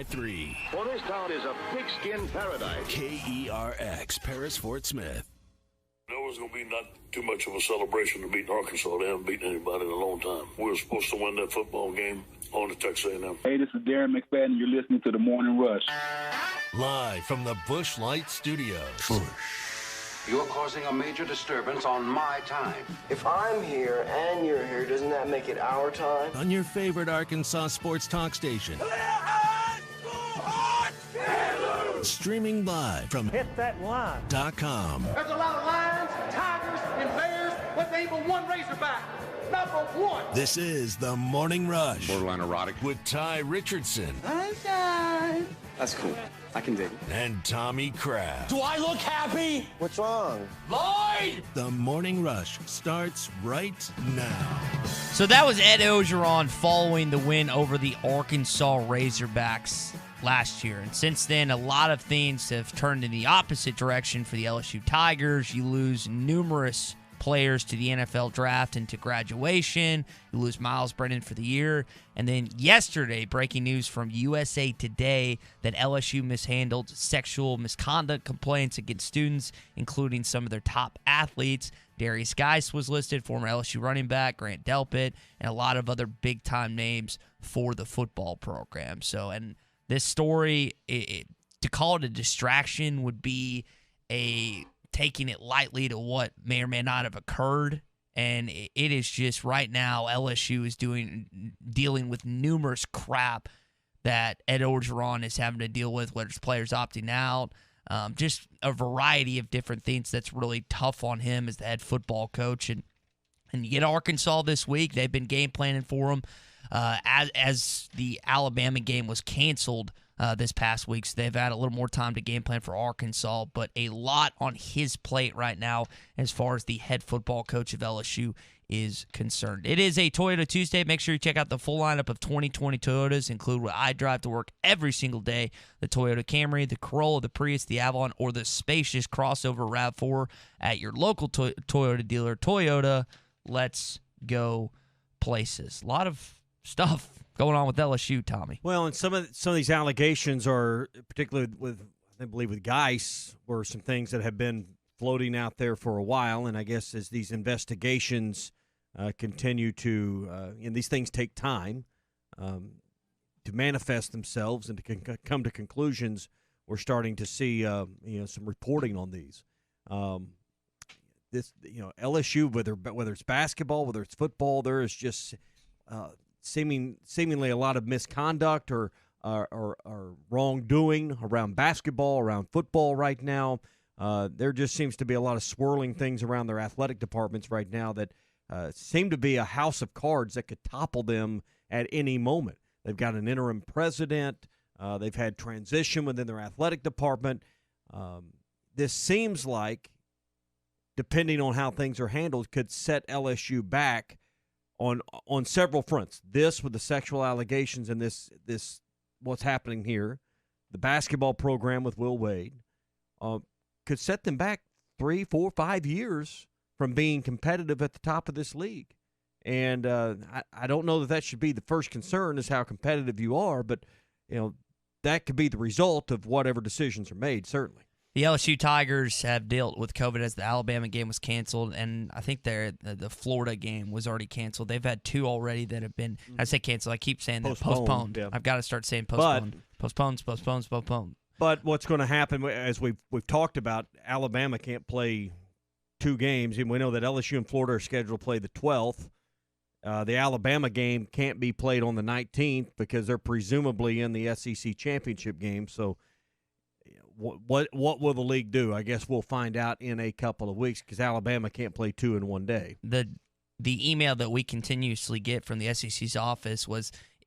3. Well, this town is a pigskin paradise. KERX, Paris, Fort Smith. It was going to be not too much of a celebration to beat Arkansas. They haven't beaten anybody in a long time. We were supposed to win that football game on the Texas A&M. Hey, this is Darren McFadden. You're listening to The Morning Rush. Live from the Busch Light Studios. You're causing a major disturbance on my time. If I'm here and you're here, doesn't that make it our time? On your favorite Arkansas sports talk station. Streaming live from HitThatLine.com. There's a lot of lions, tigers, and bears, but there ain't but one Razorback. Number one. This is The Morning Rush. Borderline erotic. With Ty Richardson. Sunshine. That's cool. I can dig it. And Tommy Kraft. Do I look happy? What's wrong? Lloyd! The Morning Rush starts right now. So that was Ed Orgeron following the win over the Arkansas Razorbacks last year. And since then, a lot of things have turned in the opposite direction for the LSU Tigers. You lose numerous players to the NFL draft and to graduation. You lose Miles Brennan for the year. And then yesterday, breaking news from USA Today that LSU mishandled sexual misconduct complaints against students, including some of their top athletes. Darius Geis was listed, former LSU running back, Grant Delpit, and a lot of other big-time names for the football program. So, and this story, to call it a distraction would be taking it lightly to what may or may not have occurred. And it is just right now LSU is dealing with numerous crap that Ed Orgeron is having to deal with, whether it's players opting out, just a variety of different things that's really tough on him as the head football coach. And you get Arkansas this week. They've been game planning for him. As the Alabama game was canceled this past week, so they've had a little more time to game plan for Arkansas, but a lot on his plate right now as far as the head football coach of LSU is concerned. It is a Toyota Tuesday. Make sure you check out the full lineup of 2020 Toyotas, include what I drive to work every single day, the Toyota Camry, the Corolla, the Prius, the Avalon, or the spacious crossover RAV4 at your local Toyota dealer. Toyota, let's go places. A lot of stuff going on with LSU, Tommy. Well, and some of these allegations are, particularly with, I believe, with Geis, were some things that have been floating out there for a while. And I guess as these investigations continue to, and these things take time to manifest themselves and to come to conclusions, we're starting to see, some reporting on these. LSU, whether it's basketball, whether it's football, there is just seemingly a lot of misconduct or wrongdoing around basketball, around football right now. There just seems to be a lot of swirling things around their athletic departments right now that seem to be a house of cards that could topple them at any moment. They've got an interim president. They've had transition within their athletic department. This seems like, depending on how things are handled, could set LSU back on several fronts. This with the sexual allegations and this what's happening here, the basketball program with Will Wade, could set them back 3, 4, 5 years from being competitive at the top of this league. And I don't know that should be the first concern, is how competitive you are, but that could be the result of whatever decisions are made, certainly. The LSU Tigers have dealt with COVID as the Alabama game was canceled, and I think the Florida game was already canceled. They've had 2 already that have been, I say canceled, I keep saying that, postponed. Yeah. I've got to start saying postponed. Postponed. But what's going to happen, as we've talked about, Alabama can't play 2 games, and we know that LSU and Florida are scheduled to play the 12th. The Alabama game can't be played on the 19th because they're presumably in the SEC championship game, so what will the league do? I guess we'll find out in a couple of weeks, because Alabama can't play 2 in one day. The email that we continuously get from the SEC's office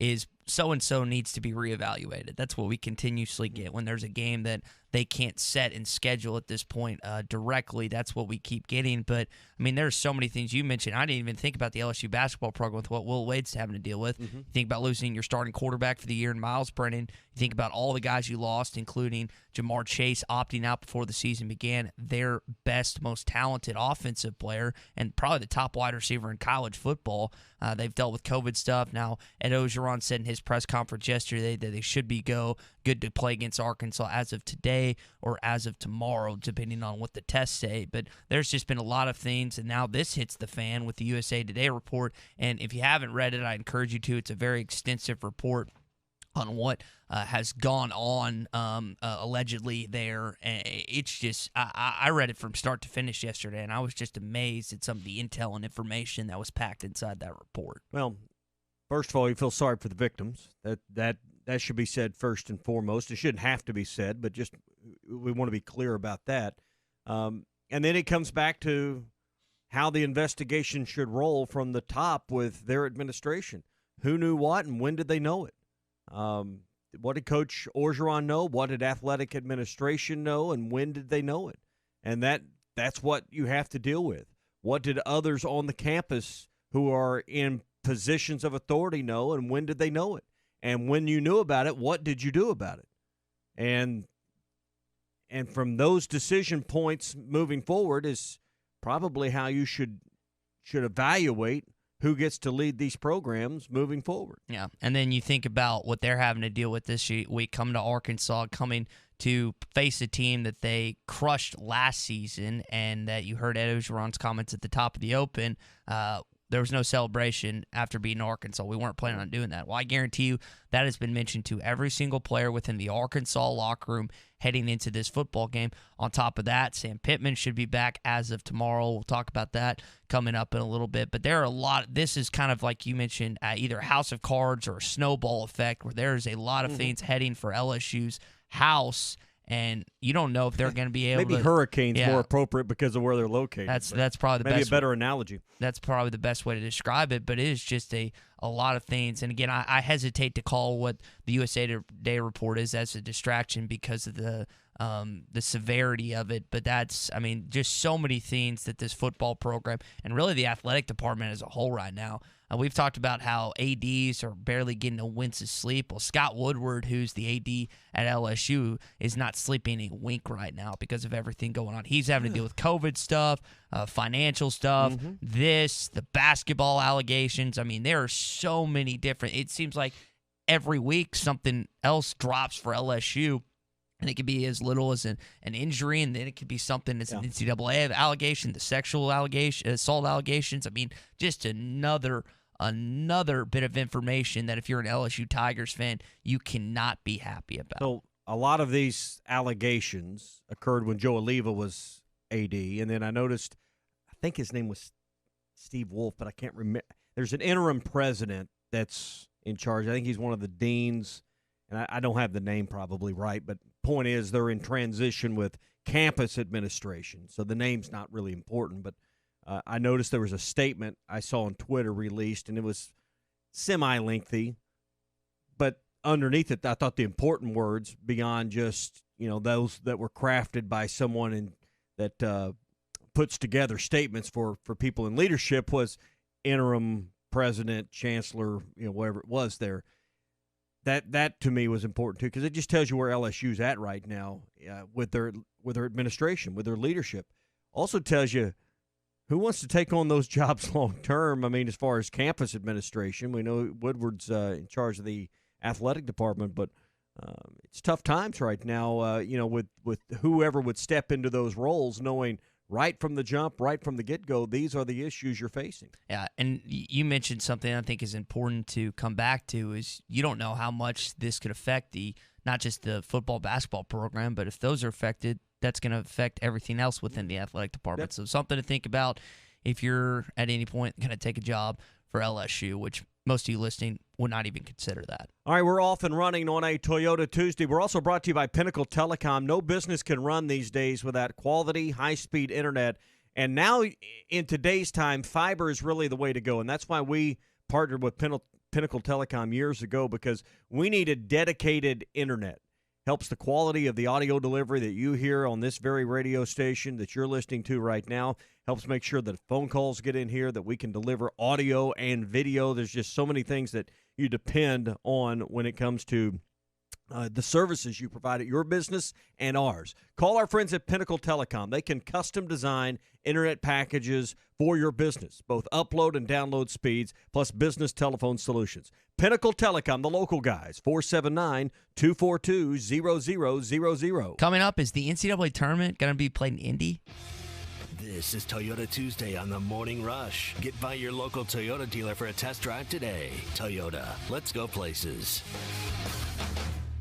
is so-and-so needs to be reevaluated. That's what we continuously get when there's a game that they can't set and schedule at this point directly. That's what we keep getting. But, I mean, there's so many things you mentioned. I didn't even think about the LSU basketball program with what Will Wade's having to deal with. Mm-hmm. You think about losing your starting quarterback for the year in Miles Brennan. You think about all the guys you lost, including Jamar Chase opting out before the season began, their best, most talented offensive player, and probably the top wide receiver in college football. They've dealt with COVID stuff. Now, Ed Ogeron said in his press conference yesterday that they should be good to play against Arkansas as of today or as of tomorrow, depending on what the tests say. But there's just been a lot of things, and now this hits the fan with the USA Today report. And if you haven't read it, I encourage you to. It's a very extensive report on what has gone on allegedly there. It's just, I read it from start to finish yesterday, and I was just amazed at some of the intel and information that was packed inside that report. Well, first of all, you feel sorry for the victims. That should be said first and foremost. It shouldn't have to be said, but just we want to be clear about that. And then it comes back to how the investigation should roll from the top with their administration. Who knew what and when did they know it? What did Coach Orgeron know? What did athletic administration know? And when did they know it? And that's what you have to deal with. What did others on the campus who are in positions of authority know? And when did they know it? And when you knew about it, what did you do about it? And from those decision points moving forward is probably how you should evaluate who gets to lead these programs moving forward. Yeah, and then you think about what they're having to deal with this week, coming to Arkansas, coming to face a team that they crushed last season, and that you heard Ed Ogeron's comments at the top of the open. There was no celebration after beating Arkansas. We weren't planning on doing that. Well, I guarantee you that has been mentioned to every single player within the Arkansas locker room heading into this football game. On top of that, Sam Pittman should be back as of tomorrow. We'll talk about that coming up in a little bit. But there are a lot. This is kind of like you mentioned, either a house of cards or a snowball effect, where there's a lot of things heading for LSU's house. And you don't know if they're going to be able to. Maybe hurricane's more appropriate because of where they're located. That's probably the best. Maybe a better analogy. That's probably the best way to describe it. But it is just a lot of things. And again, I hesitate to call what the USA Today report is as a distraction because of the severity of it. But that's, I mean, just so many things that this football program and really the athletic department as a whole right now. We've talked about how ADs are barely getting a wince of sleep. Well, Scott Woodward, who's the AD at LSU, is not sleeping a wink right now because of everything going on. He's having to deal with COVID stuff, financial stuff, the basketball allegations. I mean, there are so many different – it seems like every week something else drops for LSU. And it could be as little as an injury, and then it could be something as an NCAA allegation, the sexual allegation, assault allegations. I mean, just another bit of information that if you're an LSU Tigers fan, you cannot be happy about. So a lot of these allegations occurred when Joe Oliva was AD, and then I noticed, I think his name was Steve Wolf, but I can't remember. There's an interim president that's in charge. I think he's one of the deans, and I don't have the name probably right, but point is they're in transition with campus administration, so the name's not really important. But I noticed there was a statement I saw on Twitter released, and it was semi-lengthy, but underneath it, I thought the important words, beyond just those that were crafted by someone that puts together statements for people in leadership, was interim president, chancellor, whatever it was there. That to me was important too, because it just tells you where LSU's at right now with their administration, with their leadership. Also tells you who wants to take on those jobs long term. I mean, as far as campus administration, we know Woodward's in charge of the athletic department, but it's tough times right now. With whoever would step into those roles, knowing right from the jump, right from the get-go, these are the issues you're facing. Yeah, and you mentioned something I think is important to come back to, is you don't know how much this could affect not just the football, basketball program, but if those are affected, that's going to affect everything else within the athletic department. Yep. So something to think about if you're at any point going to take a job for LSU, which most of you listening would not even consider that. All right, we're off and running on a Toyota Tuesday. We're also brought to you by Pinnacle Telecom. No business can run these days without quality, high-speed internet. And now, in today's time, fiber is really the way to go. And that's why we partnered with Pinnacle Telecom years ago, because we needed dedicated internet. helps the quality of the audio delivery that you hear on this very radio station that you're listening to right now, helps make sure that phone calls get in here, that we can deliver audio and video. There's just so many things that you depend on when it comes to the services you provide at your business and ours. Call our friends at Pinnacle Telecom. They can custom design internet packages for your business, both upload and download speeds, plus business telephone solutions. Pinnacle Telecom, the local guys, 479-242-0000. Coming up, is the NCAA tournament going to be played in Indy? This is Toyota Tuesday on the Morning Rush. Get by your local Toyota dealer for a test drive today. Toyota, let's go places.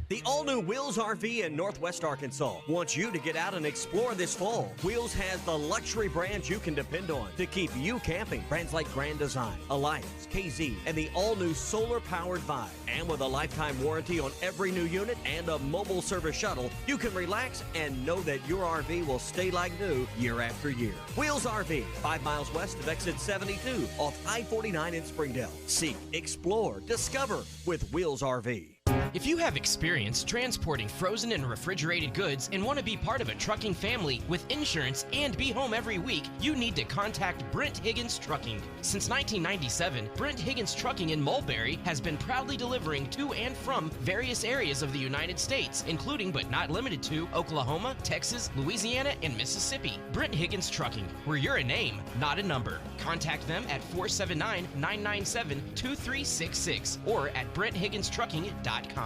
The all-new Wheels RV in Northwest Arkansas wants you to get out and explore this fall. Wheels has the luxury brands you can depend on to keep you camping. Brands like Grand Design, Alliance, KZ, and the all-new solar-powered Vibe. And with a lifetime warranty on every new unit and a mobile service shuttle, you can relax and know that your RV will stay like new year after year. Wheels RV, 5 miles west of exit 72 off I-49 in Springdale. Seek, explore, discover with Wheels RV. If you have experience transporting frozen and refrigerated goods and want to be part of a trucking family with insurance and be home every week, you need to contact Brent Higgins Trucking. Since 1997, Brent Higgins Trucking in Mulberry has been proudly delivering to and from various areas of the United States, including but not limited to Oklahoma, Texas, Louisiana, and Mississippi. Brent Higgins Trucking, where you're a name, not a number. Contact them at 479-997-2366 or at BrentHigginsTrucking.com.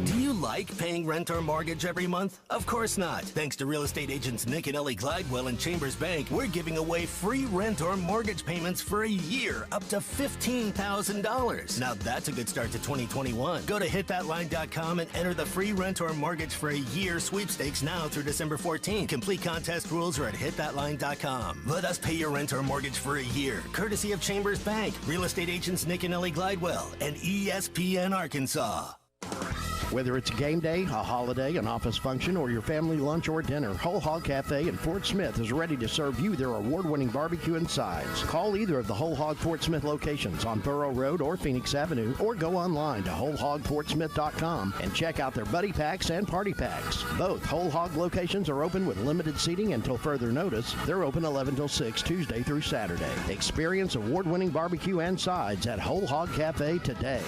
Do you like paying rent or mortgage every month? Of course not. Thanks to real estate agents Nick and Ellie Glidewell and Chambers Bank, we're giving away free rent or mortgage payments for a year, up to $15,000. Now that's a good start to 2021. Go to hitthatline.com and enter the free rent or mortgage for a year sweepstakes now through December 14th. Complete contest rules are at hitthatline.com. Let us pay your rent or mortgage for a year, courtesy of Chambers Bank, real estate agents Nick and Ellie Glidewell, and ESPN Arkansas. Whether it's a game day, a holiday, an office function, or your family lunch or dinner, Whole Hog Cafe in Fort Smith is ready to serve you their award-winning barbecue and sides. Call either of the Whole Hog Fort Smith locations on Burrow Road or Phoenix Avenue, or go online to wholehogfortsmith.com and check out their buddy packs and party packs. Both Whole Hog locations are open with limited seating until further notice. They're open 11 till 6 Tuesday through Saturday. Experience award-winning barbecue and sides at Whole Hog Cafe today.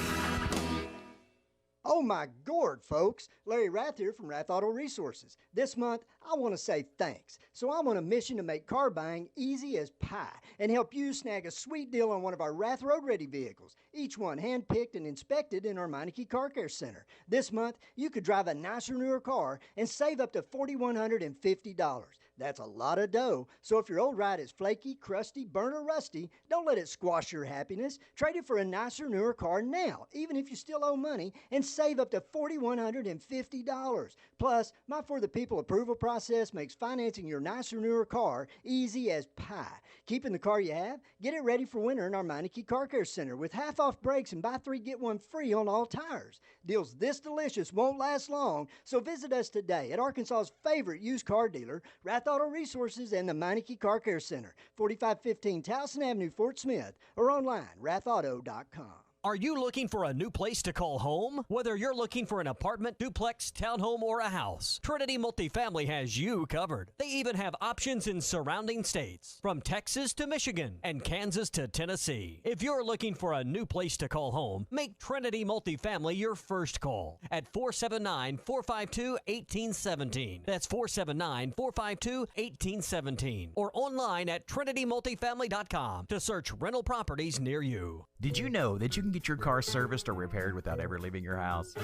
Oh my gourd, folks. Larry Rath here from Rath Auto Resources. This month, I want to say thanks. So I'm on a mission to make car buying easy as pie and help you snag a sweet deal on one of our Rath Road Ready vehicles, each one hand-picked and inspected in our Meineke Car Care Center. This month, you could drive a nicer, newer car and save up to $4,150. That's a lot of dough. So if your old ride is flaky, crusty, burnt, or rusty, don't let it squash your happiness. Trade it for a nicer, newer car now, even if you still owe money, and save up to $4,150. Plus, my For the People approval process makes financing your nicer, newer car easy as pie. Keeping the car you have? Get it ready for winter in our Meineke Car Care Center with half-off brakes and buy 3, get 1 free on all tires. Deals this delicious won't last long, so visit us today at Arkansas's favorite used car dealer, Rath Auto Resources, and the Meineke Car Care Center, 4515 Towson Avenue, Fort Smith, or online, rathauto.com. Are you looking for a new place to call home? Whether you're looking for an apartment, duplex, townhome, or a house, Trinity Multifamily has you covered. They even have options in surrounding states, from Texas to Michigan and Kansas to Tennessee. If you're looking for a new place to call home, make Trinity Multifamily your first call at 479-452-1817. That's 479-452-1817. Or online at trinitymultifamily.com to search rental properties near you. Did you know that you can get your car serviced or repaired without ever leaving your house?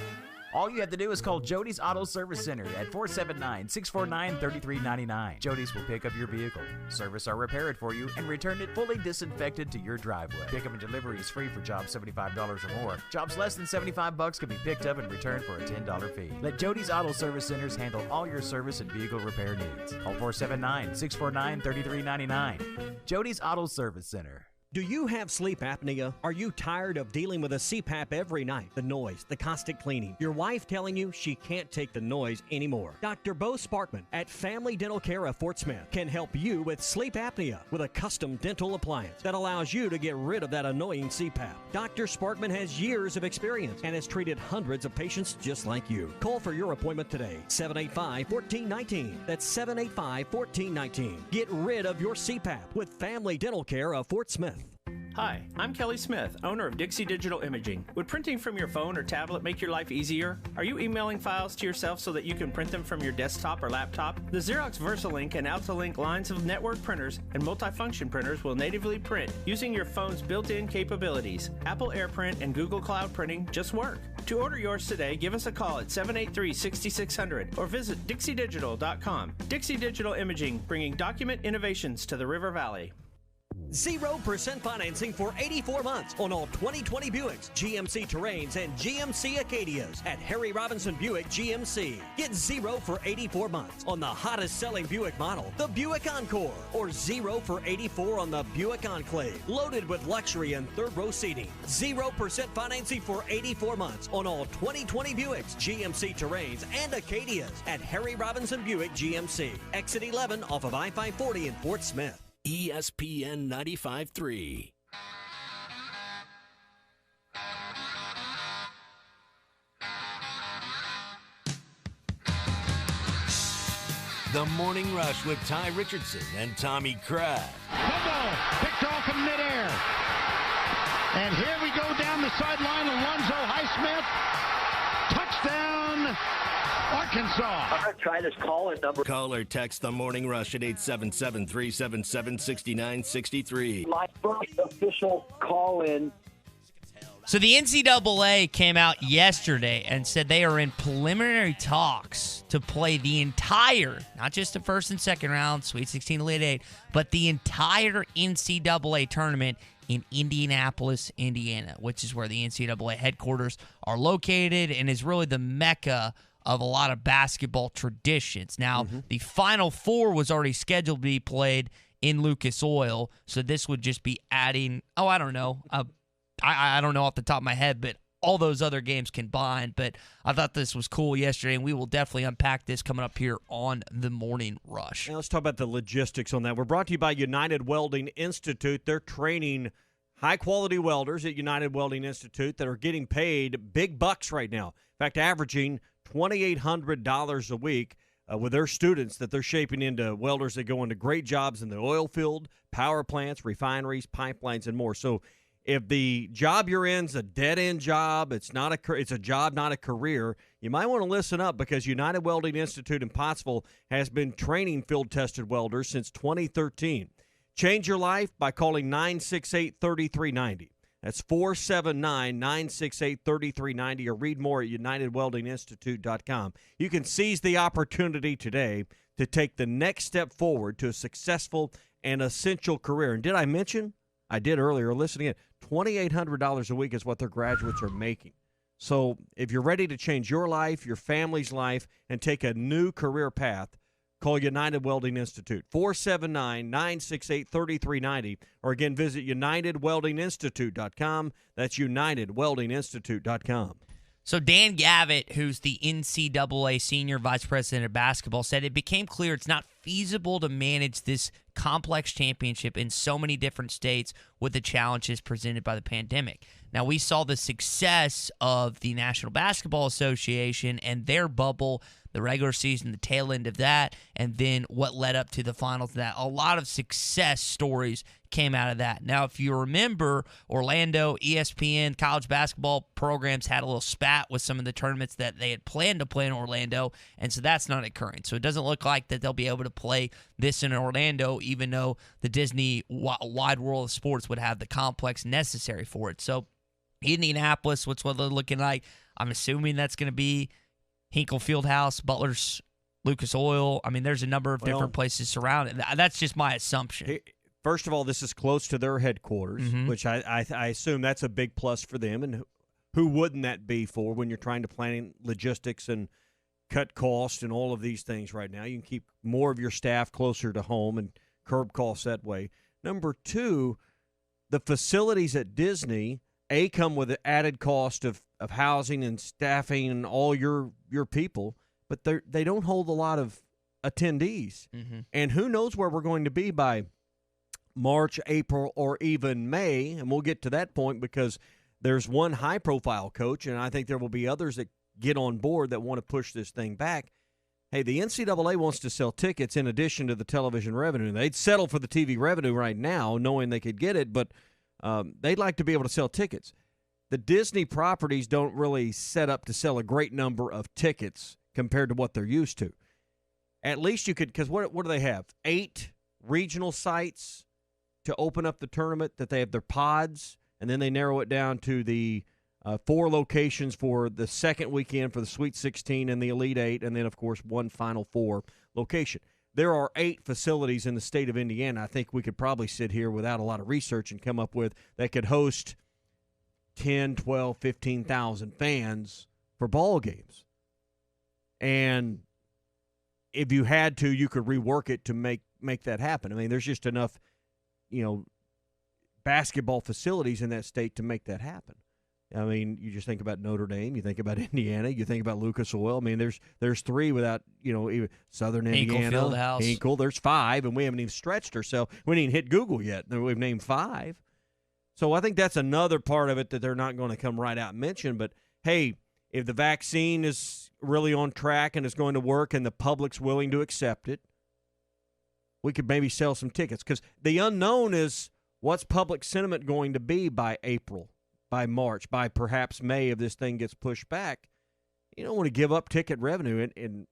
All you have to do is call Jody's Auto Service Center at 479-649-3399. Jody's will pick up your vehicle, service or repair it for you, and return it fully disinfected to your driveway. Pickup and delivery is free for jobs $75 or more. Jobs less than $75 can be picked up and returned for a $10 fee. Let Jody's Auto Service Centers handle all your service and vehicle repair needs. Call 479-649-3399. Jody's Auto Service Center. Do you have sleep apnea? Are you tired of dealing with a CPAP every night? The noise, the constant cleaning, your wife telling you she can't take the noise anymore. Dr. Bo Sparkman at Family Dental Care of Fort Smith can help you with sleep apnea with a custom dental appliance that allows you to get rid of that annoying CPAP. Dr. Sparkman has years of experience and has treated hundreds of patients just like you. Call for your appointment today, 785-1419. That's 785-1419. Get rid of your CPAP with Family Dental Care of Fort Smith. Hi, I'm Kelly Smith, owner of Dixie Digital Imaging. Would printing from your phone or tablet make your life easier? Are you emailing files to yourself so that you can print them from your desktop or laptop? The Xerox VersaLink and AltaLink lines of network printers and multifunction printers will natively print using your phone's built-in capabilities. Apple AirPrint and Google Cloud Printing just work. To order yours today, give us a call at 783-6600 or visit dixiedigital.com. Dixie Digital Imaging, bringing document innovations to the River Valley. 0% financing for 84 months on all 2020 Buicks, GMC Terrains, and GMC Acadias at Harry Robinson Buick GMC. Get 0 for 84 months on the hottest selling Buick model, the Buick Encore, or 0 for 84 on the Buick Enclave, loaded with luxury and third row seating. 0% financing for 84 months on all 2020 Buicks, GMC Terrains, and Acadias at Harry Robinson Buick GMC. Exit 11 off of I-540 in Fort Smith. ESPN 95.3. The Morning Rush with Ty Richardson and Tommy Kraft. Football picked off in midair. And here we go down the sideline. Alonzo Highsmith. Touchdown, Arkansas. I'm going to try this call-in number. Call or text The Morning Rush at 877-377-6963. My first official call-in. So the NCAA came out yesterday and said they are in preliminary talks to play the entire, not just the first and second round, Sweet 16, Elite 8, but the entire NCAA tournament in Indianapolis, Indiana, which is where the NCAA headquarters are located and is really the mecca of a lot of basketball traditions. Now, the Final Four was already scheduled to be played in Lucas Oil, so this would just be adding, I don't know, I don't know off the top of my head, but all those other games combined. But I thought this was cool yesterday, and we will definitely unpack this coming up here on the Morning Rush. Now let's talk about the logistics on that. We're brought to you by United Welding Institute. They're training high-quality welders at United Welding Institute that are getting paid big bucks right now. In fact, averaging $2,800 a week with their students that they're shaping into welders that go into great jobs in the oil field, power plants, refineries, pipelines, and more. So if the job you're in is a dead-end job, it's a job, not a career, you might want to listen up because United Welding Institute in Pottsville has been training field-tested welders since 2013. Change your life by calling 968-3390. That's 479-968-3390, or read more at UnitedWeldingInstitute.com. You can seize the opportunity today to take the next step forward to a successful and essential career. And did I mention? I did earlier, listening in. $2,800 a week is what their graduates are making. So if you're ready to change your life, your family's life, and take a new career path, call United Welding Institute, 479-968-3390, or again, visit UnitedWeldingInstitute.com. That's UnitedWeldingInstitute.com. So Dan Gavitt, who's the NCAA Senior Vice President of Basketball, said it became clear it's not feasible to manage this complex championship in so many different states with the challenges presented by the pandemic. Now, we saw the success of the National Basketball Association and their bubble, the regular season, the tail end of that, and then what led up to the finals of that. A lot of success stories came out of that. Now, if you remember, Orlando, ESPN, college basketball programs had a little spat with some of the tournaments that they had planned to play in Orlando, and so that's not occurring. So it doesn't look like that they'll be able to play this in Orlando, even though the Disney Wide World of Sports would have the complex necessary for it. So Indianapolis, what's what they're looking like? I'm assuming that's going to be Hinkle Fieldhouse, Butler's Lucas Oil. I mean, there's a number of different places surrounding. That's just my assumption. First of all, this is close to their headquarters, which I assume that's a big plus for them. And who wouldn't that be for when you're trying to plan logistics and cut costs and all of these things right now? You can keep more of your staff closer to home and curb costs that way. Number two, the facilities at Disney, come with the added cost of housing and staffing and all your people, but they don't hold a lot of attendees. Mm-hmm. And who knows where we're going to be by March, April, or even May, and we'll get to that point because there's one high-profile coach, and I think there will be others that get on board that want to push this thing back. Hey, the NCAA wants to sell tickets in addition to the television revenue. They'd settle for the TV revenue right now, knowing they could get it, but they'd like to be able to sell tickets. The Disney properties don't really set up to sell a great number of tickets compared to what they're used to. At least you could, because what do they have? 8 regional sites to open up the tournament that they have their pods, and then they narrow it down to the 4 locations for the second weekend for the Sweet 16 and the Elite 8, and then, of course, one Final Four location. There are 8 facilities in the state of Indiana. I think we could probably sit here without a lot of research and come up with that could host 10, 12, 15,000 fans for ball games. And if you had to, you could rework it to make that happen. I mean, there's just enough, basketball facilities in that state to make that happen. I mean, you just think about Notre Dame, you think about Indiana, you think about Lucas Oil. I mean, there's 3 without, even Southern Indiana, Fieldhouse. Hinkle. There's 5, and we haven't even stretched ourselves. We didn't even hit Google yet. We've named 5. So I think that's another part of it that they're not going to come right out and mention. But, hey, if the vaccine is really on track and is going to work and the public's willing to accept it, we could maybe sell some tickets. Because the unknown is what's public sentiment going to be by April, by March, by perhaps May if this thing gets pushed back. You don't want to give up ticket revenue, and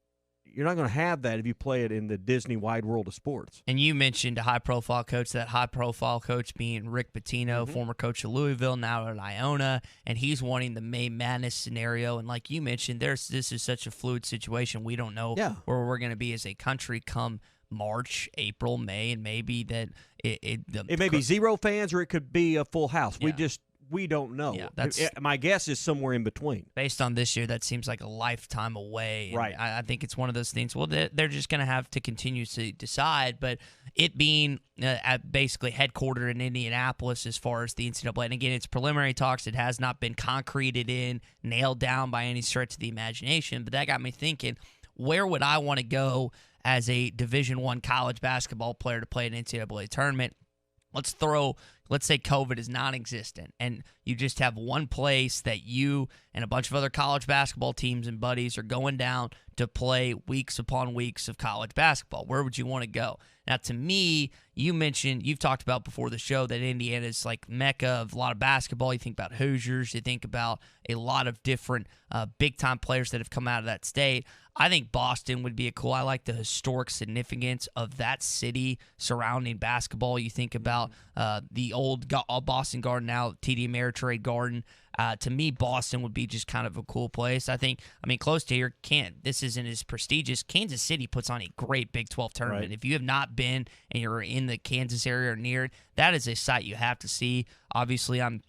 you're not going to have that if you play it in the Disney wide world of sports. And you mentioned a high-profile coach, that high-profile coach being Rick Pitino, former coach of Louisville, now at Iona, and he's wanting the May Madness scenario. And like you mentioned, this is such a fluid situation. We don't know where we're going to be as a country come March, April, May, and maybe that it may be 0 fans or it could be a full house. Yeah. We don't know. Yeah, my guess is somewhere in between. Based on this year, that seems like a lifetime away. Right. I think it's one of those things. Well, they're just going to have to continue to decide. But it being basically headquartered in Indianapolis as far as the NCAA, and again, it's preliminary talks. It has not been concreted in, nailed down by any stretch of the imagination. But that got me thinking, where would I want to go as a Division I college basketball player to play an NCAA tournament? Let's say COVID is non-existent, and you just have one place that you and a bunch of other college basketball teams and buddies are going down to play weeks upon weeks of college basketball. Where would you want to go? Now, to me, you've talked about before the show that Indiana is like mecca of a lot of basketball. You think about Hoosiers, you think about a lot of different big-time players that have come out of that state. I think Boston would be I like the historic significance of that city surrounding basketball. You think about the old Boston Garden, now TD Ameritrade Garden. To me, Boston would be just kind of a cool place. Close to here, this isn't as prestigious. Kansas City puts on a great Big 12 tournament. Right. If you have not been and you're in the Kansas area or near it, that is a site you have to see. Obviously, I'm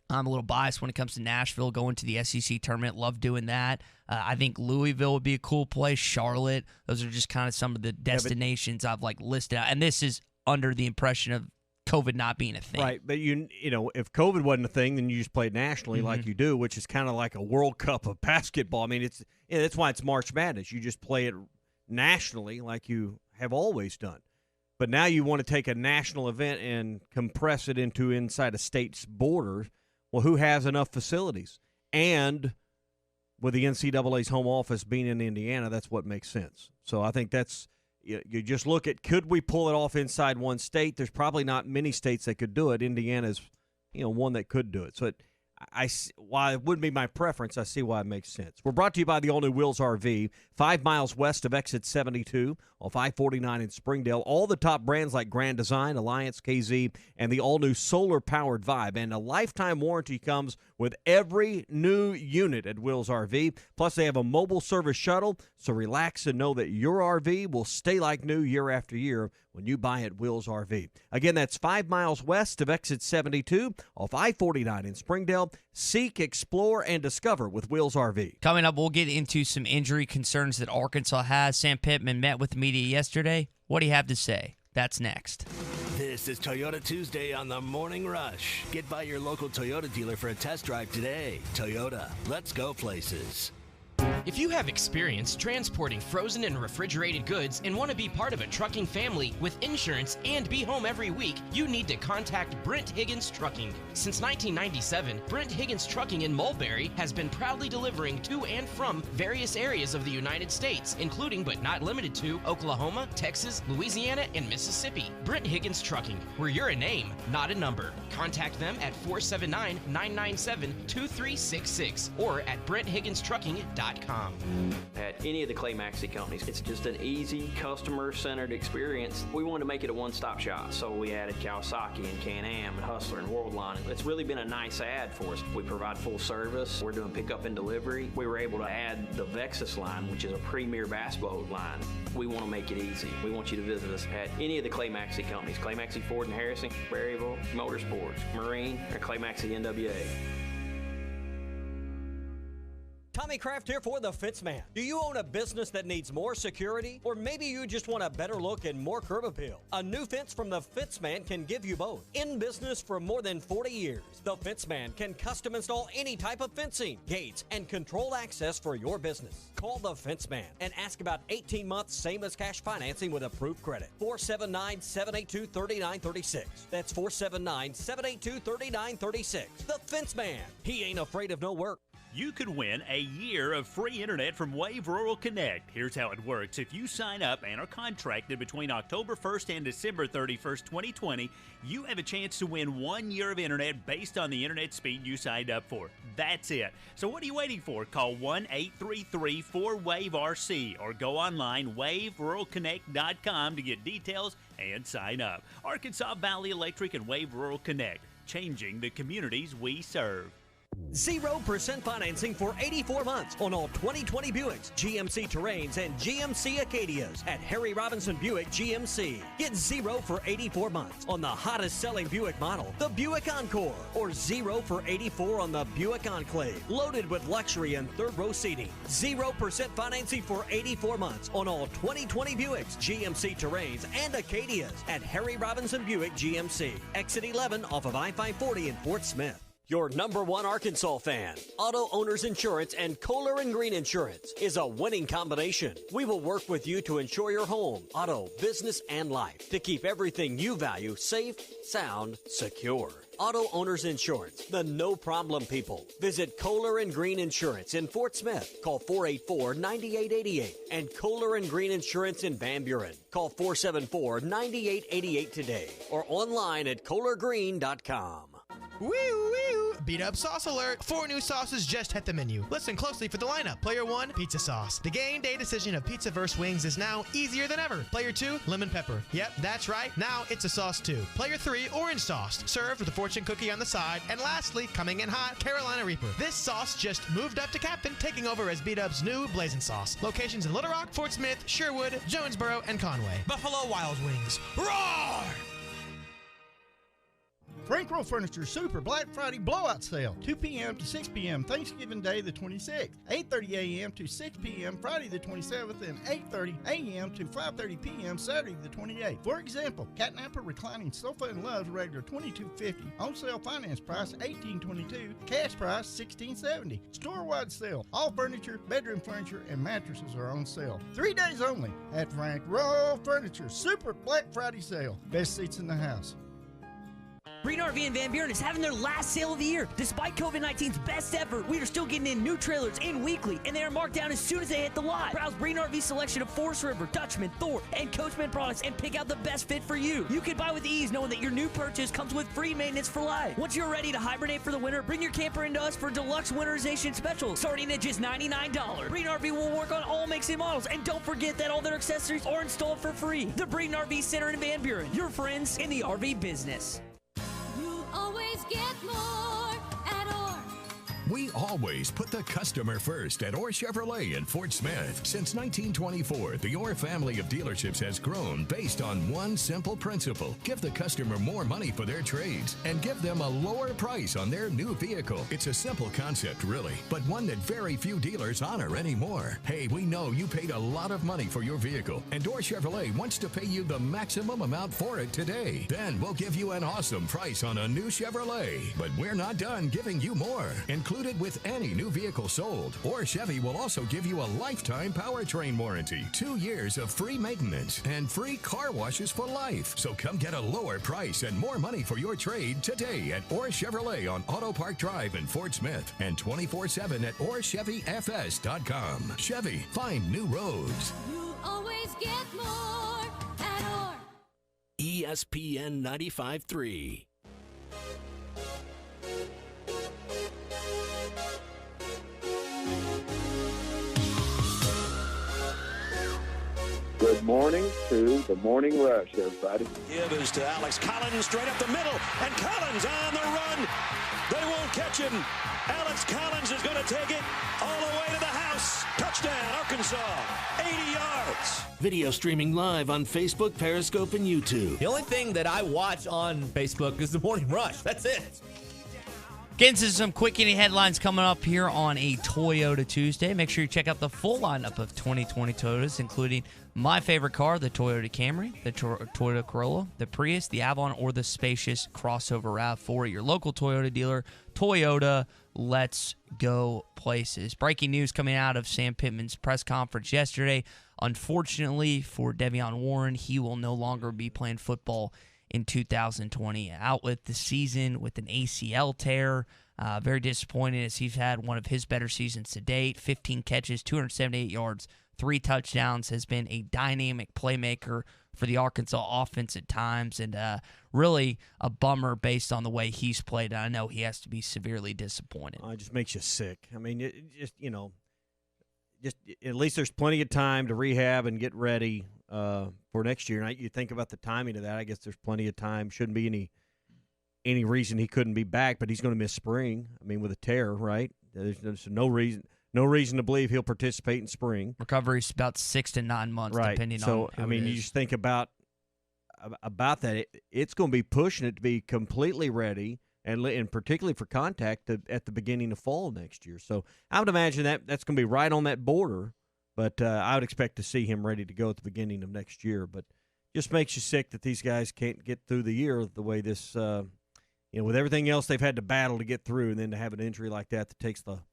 a little biased when it comes to Nashville, going to the SEC tournament. Love doing that. I think Louisville would be a cool place. Charlotte. Those are just kind of some of the destinations I've listed out. And this is under the impression of COVID not being a thing. Right, but if COVID wasn't a thing, then you just play it nationally like you do, which is kind of like a World Cup of basketball. I mean, that's why it's March Madness. You just play it nationally like you have always done. But now you want to take a national event and compress it inside a state's border. Well, who has enough facilities? And with the NCAA's home office being in Indiana, that's what makes sense. So I think that's you just look at, could we pull it off inside one state? There's probably not many states that could do it. Indiana's one that could do it. So while it wouldn't be my preference, I see why it makes sense. We're brought to you by the all-new Wills RV, 5 miles west of Exit 72 off I-49 in Springdale. All the top brands like Grand Design, Alliance, KZ, and the all-new solar-powered Vibe. And a lifetime warranty comes with every new unit at Wills RV. Plus, they have a mobile service shuttle, so relax and know that your RV will stay like new year after year when you buy at Wills RV. Again, that's 5 miles west of Exit 72 off I-49 in Springdale. Seek, explore, and discover with Wills RV. Coming up, we'll get into some injury concerns that Arkansas has. Sam Pittman met with the media yesterday. What do you have to say? That's next. This This is Toyota Tuesday on the Morning Rush. Get by your local Toyota dealer for a test drive today. Toyota, let's go places. If you have experience transporting frozen and refrigerated goods and want to be part of a trucking family with insurance and be home every week, you need to contact Brent Higgins Trucking. Since 1997, Brent Higgins Trucking in Mulberry has been proudly delivering to and from various areas of the United States, including but not limited to Oklahoma, Texas, Louisiana, and Mississippi. Brent Higgins Trucking, where you're a name, not a number. Contact them at 479-997-2366 or at BrentHigginsTrucking.com. At any of the Clay Maxey companies, it's just an easy, customer-centered experience. We wanted to make it a one-stop shop, so we added Kawasaki and Can-Am and Hustler and Worldline. It's really been a nice add for us. We provide full service. We're doing pickup and delivery. We were able to add the Vexus line, which is a premier bass boat line. We want to make it easy. We want you to visit us at any of the Clay Maxey companies, Clay Maxey Ford and Harrison, Berryville, Motorsports, Marine, or Clay Maxey NWA. Tommy Kraft here for The Fence Man. Do you own a business that needs more security? Or maybe you just want a better look and more curb appeal? A new fence from The Fence Man can give you both. In business for more than 40 years, The Fence Man can custom install any type of fencing, gates, and controlled access for your business. Call The Fence Man and ask about 18 months same as cash financing with approved credit. 479-782-3936. That's 479-782-3936. The Fence Man. He ain't afraid of no work. You could win a year of free internet from Wave Rural Connect. Here's how it works. If you sign up and are contracted between October 1st and December 31st, 2020, you have a chance to win 1 year of internet based on the internet speed you signed up for. That's it. So what are you waiting for? Call 1-833-4WAVE-RC or go online, waveruralconnect.com to get details and sign up. Arkansas Valley Electric and Wave Rural Connect, changing the communities we serve. 0% financing for 84 months on all 2020 Buicks, GMC Terrains, and GMC Acadias at Harry Robinson Buick GMC. Get 0 for 84 months on the hottest selling Buick model, the Buick Encore, or 0 for 84 on the Buick Enclave, loaded with luxury and third row seating. 0% financing for 84 months on all 2020 Buicks, GMC Terrains, and Acadias at Harry Robinson Buick GMC. Exit 11 off of I-540 in Fort Smith. Your number one Arkansas fan, Auto Owners Insurance and Kohler & Green Insurance is a winning combination. We will work with you to insure your home, auto, business, and life to keep everything you value safe, sound, secure. Auto Owners Insurance, the no-problem people. Visit Kohler & Green Insurance in Fort Smith. Call 484-9888. And Kohler & Green Insurance in Van Buren. Call 474-9888 today or online at kohlergreen.com. Woo woo! Beat up sauce alert! 4 new sauces just hit the menu. Listen closely for the lineup. Player 1, pizza sauce. The game day decision of pizza versus wings is now easier than ever. Player 2, lemon pepper. Yep, that's right. Now it's a sauce too. Player 3, orange sauce. Served with a fortune cookie on the side. And lastly, coming in hot, Carolina Reaper. This sauce just moved up to captain, taking over as Beat Up's new blazing sauce. Locations in Little Rock, Fort Smith, Sherwood, Jonesboro, and Conway. Buffalo Wild Wings. Roar! Frank Roll Furniture Super Black Friday Blowout Sale, 2 p.m. to 6 p.m. Thanksgiving Day the 26th, 8:30 a.m. to 6 p.m. Friday the 27th, and 8:30 a.m. to 5:30 p.m. Saturday the 28th. For example, Catnapper Reclining Sofa and Loves regular $22.50, on sale finance price $18.22, cash price $16.70. Store-wide sale. All furniture, bedroom furniture, and mattresses are on sale. 3 days only at Frank Roll Furniture Super Black Friday Sale. Best seats in the house. Green RV in Van Buren is having their last sale of the year. Despite COVID-19's best effort, we are still getting in new trailers in weekly, and they are marked down as soon as they hit the lot. Browse Green RV's selection of Forest River, Dutchman, Thor, and Coachman products and pick out the best fit for you. You can buy with ease knowing that your new purchase comes with free maintenance for life. Once you're ready to hibernate for the winter, bring your camper into us for deluxe winterization specials starting at just $99. Green RV will work on all makes and models, and don't forget that all their accessories are installed for free. The Breeden RV Center in Van Buren, your friends in the RV business. Always get more at We always put the customer first at Orr Chevrolet in Fort Smith. Since 1924, the Orr family of dealerships has grown based on one simple principle. Give the customer more money for their trades and give them a lower price on their new vehicle. It's a simple concept, really, but one that very few dealers honor anymore. Hey, we know you paid a lot of money for your vehicle, and Orr Chevrolet wants to pay you the maximum amount for it today. Then we'll give you an awesome price on a new Chevrolet. But we're not done giving you more. Included with any new vehicle sold, Orr Chevy will also give you a lifetime powertrain warranty, 2 years of free maintenance, and free car washes for life. So come get a lower price and more money for your trade today at Orr Chevrolet on Auto Park Drive in Fort Smith and 24/7 at OrChevyFS.com. Chevy, find new roads. You always get more at Orr. ESPN 95.3. Good morning to the Morning Rush, everybody. Give is to Alex Collins straight up the middle, and Collins on the run. They won't catch him. Alex Collins is going to take it all the way to the house. Touchdown, Arkansas, 80 yards. Video streaming live on Facebook, Periscope, and YouTube. The only thing that I watch on Facebook is the Morning Rush. That's it. Getting to some quick hitting headlines coming up here on a Toyota Tuesday. Make sure you check out the full lineup of 2020 Toyotas, including my favorite car, the Toyota Camry, the Toyota Corolla, the Prius, the Avalon, or the spacious crossover RAV4 at your local Toyota dealer. Toyota, let's go places. Breaking news coming out of Sam Pittman's press conference yesterday. Unfortunately for Devion Warren, he will no longer be playing football in 2020. Out with the season with an ACL tear. Very disappointed as he's had one of his better seasons to date. 15 catches, 278 yards, 3 touchdowns. Has been a dynamic playmaker for the Arkansas offense at times, and really a bummer based on the way he's played. I know he has to be severely disappointed. It just makes you sick. I mean, just at least there's plenty of time to rehab and get ready for next year. And you think about the timing of that. I guess there's plenty of time. Shouldn't be any reason he couldn't be back, but he's going to miss spring. I mean, with a tear, right? There's no reason to believe he'll participate in spring. Recovery's about 6 to 9 months, right. Depending so, on who I mean, it you is. just think about that. It's going to be pushing it to be completely ready, and particularly for contact at the beginning of fall next year. So I would imagine that's going to be right on that border. But I would expect to see him ready to go at the beginning of next year. But just makes you sick that these guys can't get through the year the way this, with everything else they've had to battle to get through, and then to have an injury like that takes the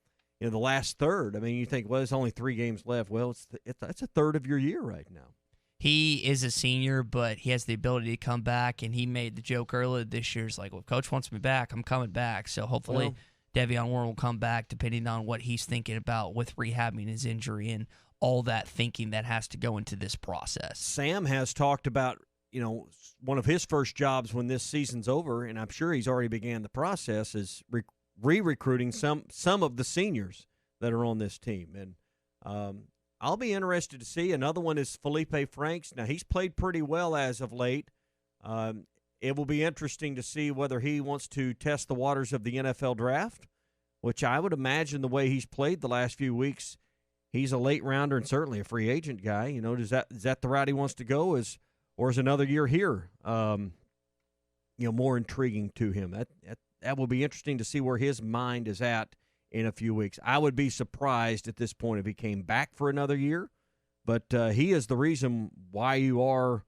last third. I mean, you think, well, there's only 3 games left. Well, it's a third of your year right now. He is a senior, but he has the ability to come back, and he made the joke earlier this year. It's like, well, if Coach wants me back, I'm coming back. So hopefully Devion Warren will come back depending on what he's thinking about with rehabbing his injury and all that thinking that has to go into this process. Sam has talked about, one of his first jobs when this season's over, and I'm sure he's already began the process, is re-recruiting some of the seniors that are on this team. And I'll be interested to see. Another one is Feleipe Franks. Now, he's played pretty well as of late. It will be interesting to see whether he wants to test the waters of the NFL draft, which I would imagine the way he's played the last few weeks, he's a late rounder and certainly a free agent guy. Is that the route he wants to go? Or is another year here, more intriguing to him? That will be interesting to see where his mind is at in a few weeks. I would be surprised at this point if he came back for another year, but he is the reason why you are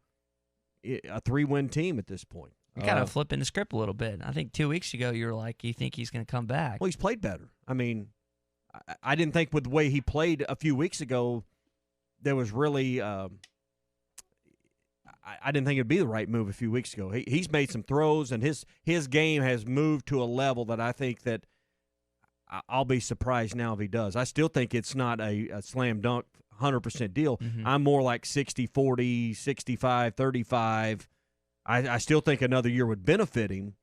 a 3-win team at this point. You're kind of flipping the script a little bit. I think 2 weeks ago you were like, you think he's going to come back. Well, he's played better. I mean, I didn't think with the way he played a few weeks ago, there was really I didn't think it would be the right move a few weeks ago. He's made some throws, and his game has moved to a level that I think that I'll be surprised now if he does. I still think it's not a slam dunk 100% deal. Mm-hmm. I'm more like 60-40, 65-35. I still think another year would benefit him.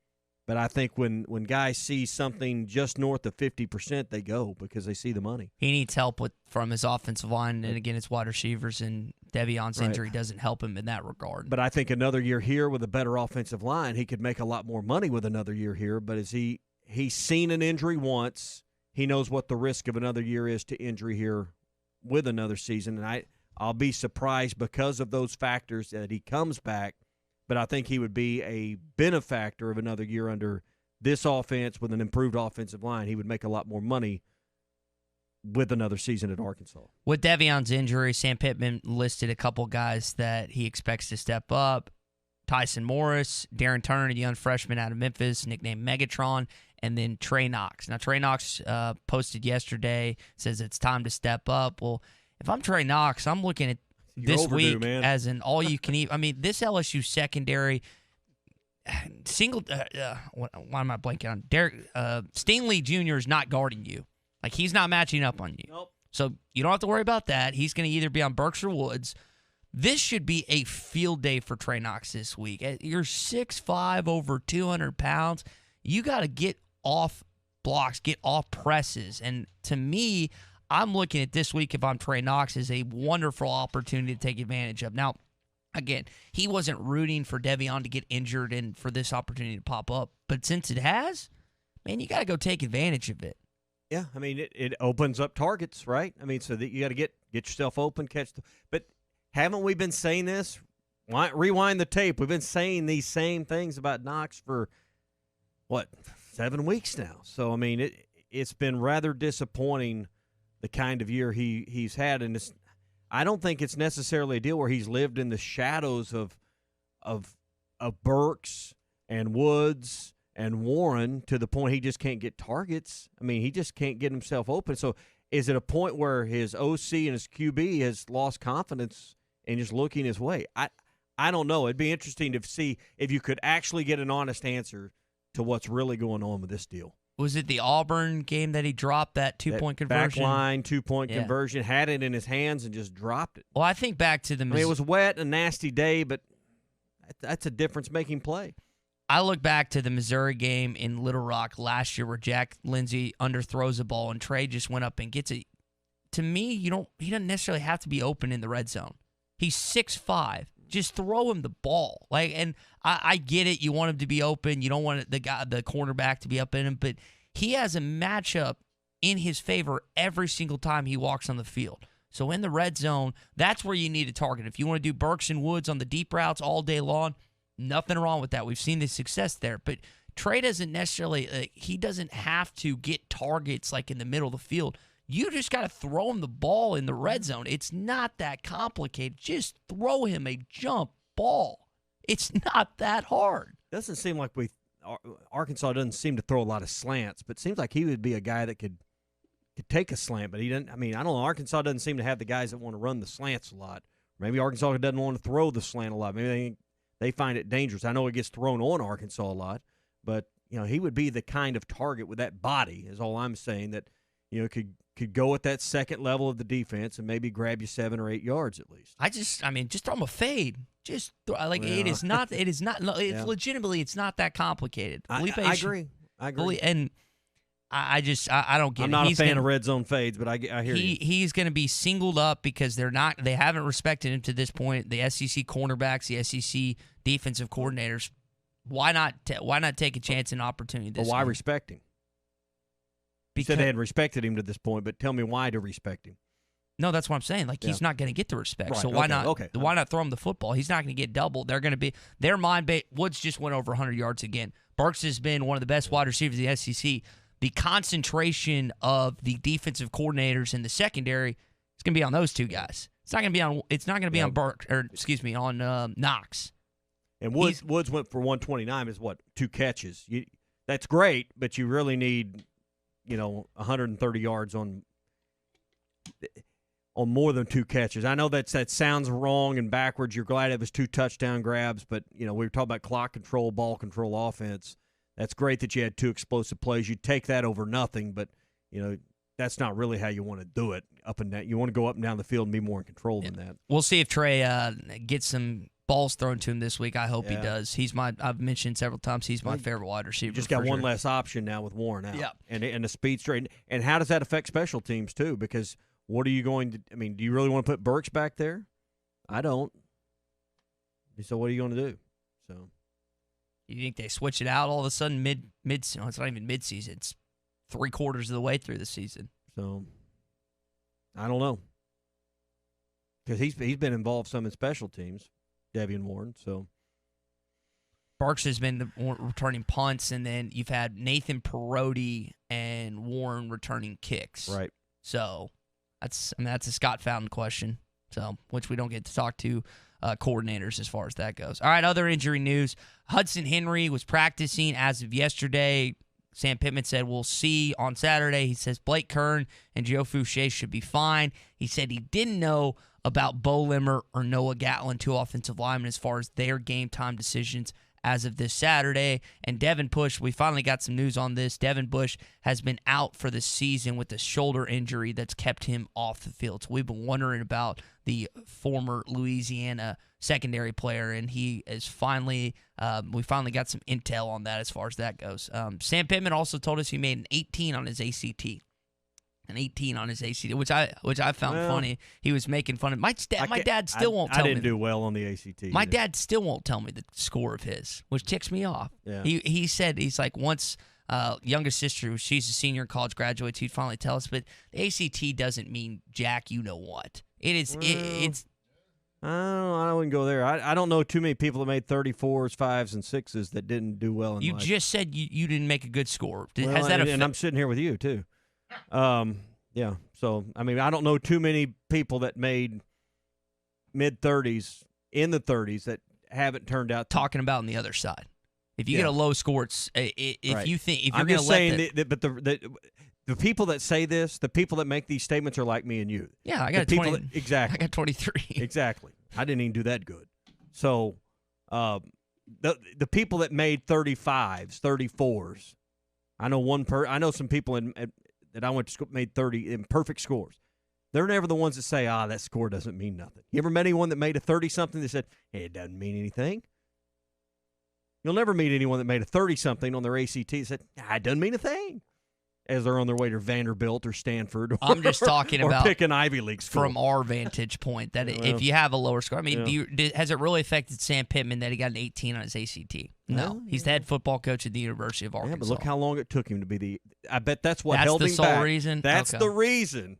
But I think when guys see something just north of 50%, they go because they see the money. He needs help from his offensive line, and again, it's wide receivers, and Devion's injury doesn't help him in that regard. But I think another year here with a better offensive line, he could make a lot more money with another year here. But he's seen an injury once. he knows what the risk of another year is to injury here with another season. And I'll be surprised because of those factors that he comes back, but I think he would be a benefactor of another year under this offense with an improved offensive line. He would make a lot more money with another season at Arkansas. With Devion's injury, Sam Pittman listed a couple guys that he expects to step up. Tyson Morris, Darren Turner, the young freshman out of Memphis, nicknamed Megatron, and then Trey Knox. Now, Trey Knox posted yesterday, says it's time to step up. Well, if I'm Trey Knox, I'm looking at this week as an all-you-can-eat. I mean, this LSU secondary, why am I blanking on? Stingley Jr. is not guarding you. Like, he's not matching up on you. Nope. So you don't have to worry about that. He's going to either be on Burks or Woods. This should be a field day for Trey Knox this week. You're 6'5", over 200 pounds. You got to get off blocks, get off presses. And to me, I'm looking at this week, if I'm Trey Knox, as a wonderful opportunity to take advantage of. Now, again, he wasn't rooting for Devion to get injured and for this opportunity to pop up. But since it has, man, you got to go take advantage of it. Yeah, I mean, it opens up targets, right? I mean, so that you got to get yourself open, but haven't we been saying this? Rewind the tape. We've been saying these same things about Knox for, 7 weeks now. So, I mean, it's been rather disappointing the kind of year he's had. And I don't think it's necessarily a deal where he's lived in the shadows of Burks and Woods and Warren to the point he just can't get targets. I mean, he just can't get himself open. So is it a point where his OC and his QB has lost confidence and just looking his way? I don't know. It'd be interesting to see if you could actually get an honest answer to what's really going on with this deal. Was it the Auburn game that he dropped that two-point conversion? Back line, two-point conversion, had it in his hands and just dropped it. Well, I think back to the I mean, it was wet, a nasty day, but that's a difference-making play. I look back to the Missouri game in Little Rock last year where Jack Lindsey underthrows a ball and Trey just went up and gets it. To me, he doesn't necessarily have to be open in the red zone. He's 6'5". Just throw him the ball. And I get it. You want him to be open. You don't want the cornerback to be up in him. But he has a matchup in his favor every single time he walks on the field. So in the red zone, that's where you need to target. If you want to do Burks and Woods on the deep routes all day long, nothing wrong with that. We've seen the success there. But Trey doesn't necessarily he doesn't have to get targets like in the middle of the field. You just got to throw him the ball in the red zone. It's not that complicated. Just throw him a jump ball. It's not that hard. Doesn't seem like Arkansas doesn't seem to throw a lot of slants, but it seems like he would be a guy that could take a slant, but he doesn't. I mean, I don't know. Arkansas doesn't seem to have the guys that want to run the slants a lot. Maybe Arkansas doesn't want to throw the slant a lot. Maybe they find it dangerous. I know it gets thrown on Arkansas a lot, but he would be the kind of target with that body. Is all I'm saying, that could go at that second level of the defense and maybe grab you 7 or 8 yards at least. Just throw him a fade. Just it is not. Legitimately, it's not that complicated. I agree. And I don't get it. I'm not a fan of red zone fades, but I hear you. He's going to be singled up because they haven't respected him to this point. The SEC cornerbacks, the SEC defensive coordinators. Why not take a chance and opportunity this Why week? respect him? You said they hadn't respected him to this point, but tell me why to respect him. No, that's what I'm saying. He's not going to get the respect. Right, so why not? Okay. Why not throw him the football? He's not going to get doubled. They're going to be their mind. Woods just went over 100 yards again. Burks has been one of the best wide receivers in the SEC. The concentration of the defensive coordinators in the secondary is going to be on those two guys. It's not going to be on. It's not going to be on Burks on Knox. And Woods went for 129. Is what, 2 catches? That's great, but you really need 130 yards on more than 2 catches. I know that sounds wrong and backwards. You're glad it was 2 touchdown grabs, but we were talking about clock control, ball control offense. That's great that you had 2 explosive plays. You take that over nothing, but that's not really how you want to do it up and down. You want to go up and down the field and be more in control than that. We'll see if Trey gets some balls thrown to him this week. I hope he does. I've mentioned several times he's my favorite wide receiver. You just got one less option now with Warren out. Yeah. And the speed straight. And how does that affect special teams too? Because what are you going to – I mean, do you really want to put Burks back there? I don't. So what are you going to do? So you think they switch it out all of a sudden mid? No, it's not even mid-season. It's 3/4 of the way through the season. So, I don't know. Because he's been involved some in special teams, Devian Warren. So Barks has been the returning punts, and then you've had Nathan Perotti and Warren returning kicks. Right. So that's a Scott Fountain question. So which we don't get to talk to coordinators as far as that goes. All right, other injury news. Hudson Henry was practicing as of yesterday. Sam Pittman said, we'll see on Saturday. He says Blake Kern and Joe Fouché should be fine. He said he didn't know about Bo Limmer or Noah Gatlin, 2 offensive linemen, as far as their game time decisions as of this Saturday. And Devin Bush, we finally got some news on this. Devin Bush has been out for the season with a shoulder injury that's kept him off the field. So we've been wondering about the former Louisiana secondary player, and he is finally we finally got some intel on that as far as that goes. Sam Pittman also told us he made an 18 on his ACT. An 18 on his ACT, which I found funny. He was making fun of my dad still won't tell me. I didn't do well on the ACT. My dad still won't tell me the score of his, which ticks me off. Yeah. He said, he's like, once youngest sister, she's a senior in college, graduates, he'd finally tell us, but the ACT doesn't mean jack you know what. It is it's I wouldn't go there. I don't know too many people that made 34s, 5s, and 6s that didn't do well in life. You just said you didn't make a good score. Well, and I'm sitting here with you, too. Yeah. So, I mean, I don't know too many people that made mid-30s, in the 30s, that haven't turned out. Talking about on the other side. If you get a low score, it's if right. you think if I'm you're just going to saying that, but the people that say this, the people that make these statements are like me and you. Yeah, I got 20. Exactly. I got 23. Exactly. I didn't even do that good. So, the people that made 35s, 34s, I know some people that I went to school made 30 in perfect scores. They're never the ones that say, that score doesn't mean nothing. You ever met anyone that made a 30-something that said, hey, it doesn't mean anything? You'll never meet anyone that made a 30-something on their ACT that said, it doesn't mean a thing, as they're on their way to Vanderbilt or Stanford. I'm just talking or about pick an Ivy League school. From our vantage point, that if you have a lower score, I mean, has it really affected Sam Pittman that he got an 18 on his ACT? No. He's the head football coach at the University of Arkansas. Yeah, but look how long it took him to be the – I bet that's what That's held the him sole back. reason? That's Okay. the reason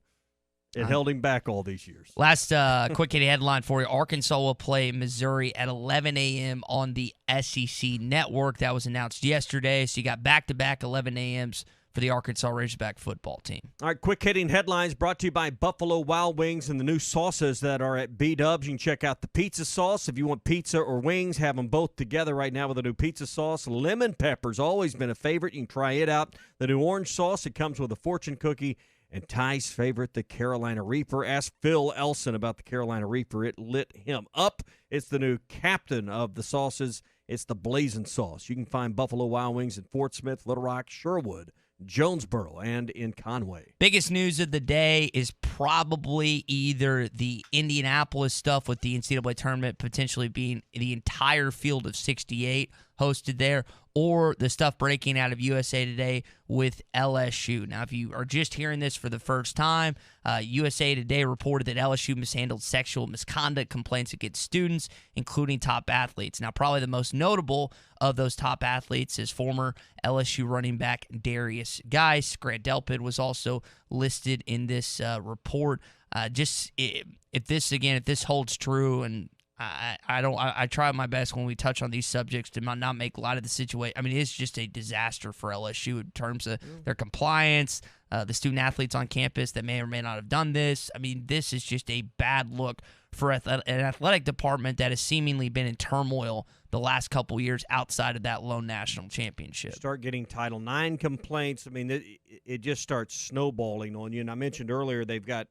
it held him back all these years. Last quick hitting headline for you. Arkansas will play Missouri at 11 a.m. on the SEC Network. That was announced yesterday, so you got back-to-back 11 a.m.s for the Arkansas Razorback football team. All right, quick hitting headlines brought to you by Buffalo Wild Wings and the new sauces that are at B-Dubs. You can check out the pizza sauce. If you want pizza or wings, have them both together right now with the new pizza sauce. Lemon pepper's always been a favorite. You can try it out. The new orange sauce, it comes with a fortune cookie. And Ty's favorite, the Carolina Reaper. Ask Phil Elson about the Carolina Reaper. It lit him up. It's the new captain of the sauces. It's the blazing sauce. You can find Buffalo Wild Wings in Fort Smith, Little Rock, Sherwood, Jonesboro, and in Conway. Biggest news of the day is probably either the Indianapolis stuff with the NCAA tournament potentially being the entire field of 68 hosted there, or the stuff breaking out of USA Today with LSU. Now, if you are just hearing this for the first time, USA Today reported that LSU mishandled sexual misconduct complaints against students, including top athletes. Now, probably the most notable of those top athletes is former LSU running back Darius Geis. Grant Delpit was also listed in this report. If this holds true, and I try my best when we touch on these subjects to not make light of the situation. I mean, it's just a disaster for LSU in terms of their compliance, the student athletes on campus that may or may not have done this. I mean, this is just a bad look for an athletic department that has seemingly been in turmoil the last couple years outside of that lone national championship. Start getting Title IX complaints. I mean, it just starts snowballing on you. And I mentioned earlier they've got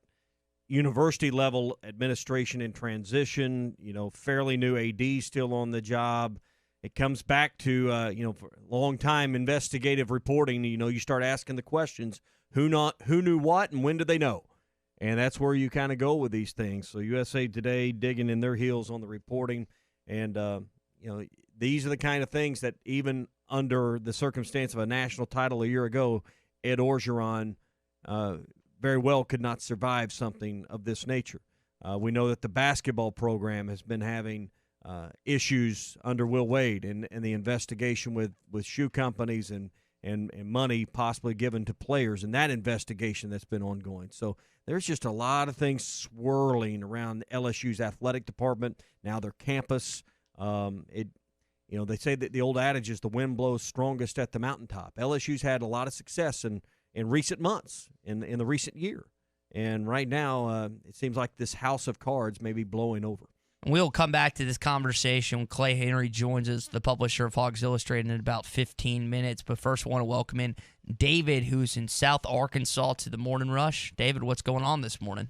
university-level administration in transition, fairly new AD still on the job. It comes back to, for long-time investigative reporting. You start asking the questions, who knew what and when did they know? And that's where you kind of go with these things. So USA Today digging in their heels on the reporting. And, these are the kind of things that even under the circumstance of a national title a year ago, Ed Orgeron very well could not survive something of this nature. We know that the basketball program has been having issues under Will Wade and the investigation with shoe companies and and money possibly given to players in that investigation that's been ongoing. So there's just a lot of things swirling around LSU's athletic department, now their campus. They say that the old adage is the wind blows strongest at the mountaintop. LSU's had a lot of success in recent months, in the recent year. And right now, it seems like this house of cards may be blowing over. We'll come back to this conversation when Clay Henry joins us, the publisher of Hogs Illustrated, in about 15 minutes. But first, I want to welcome in David, who's in South Arkansas, to the Morning Rush. David, what's going on this morning?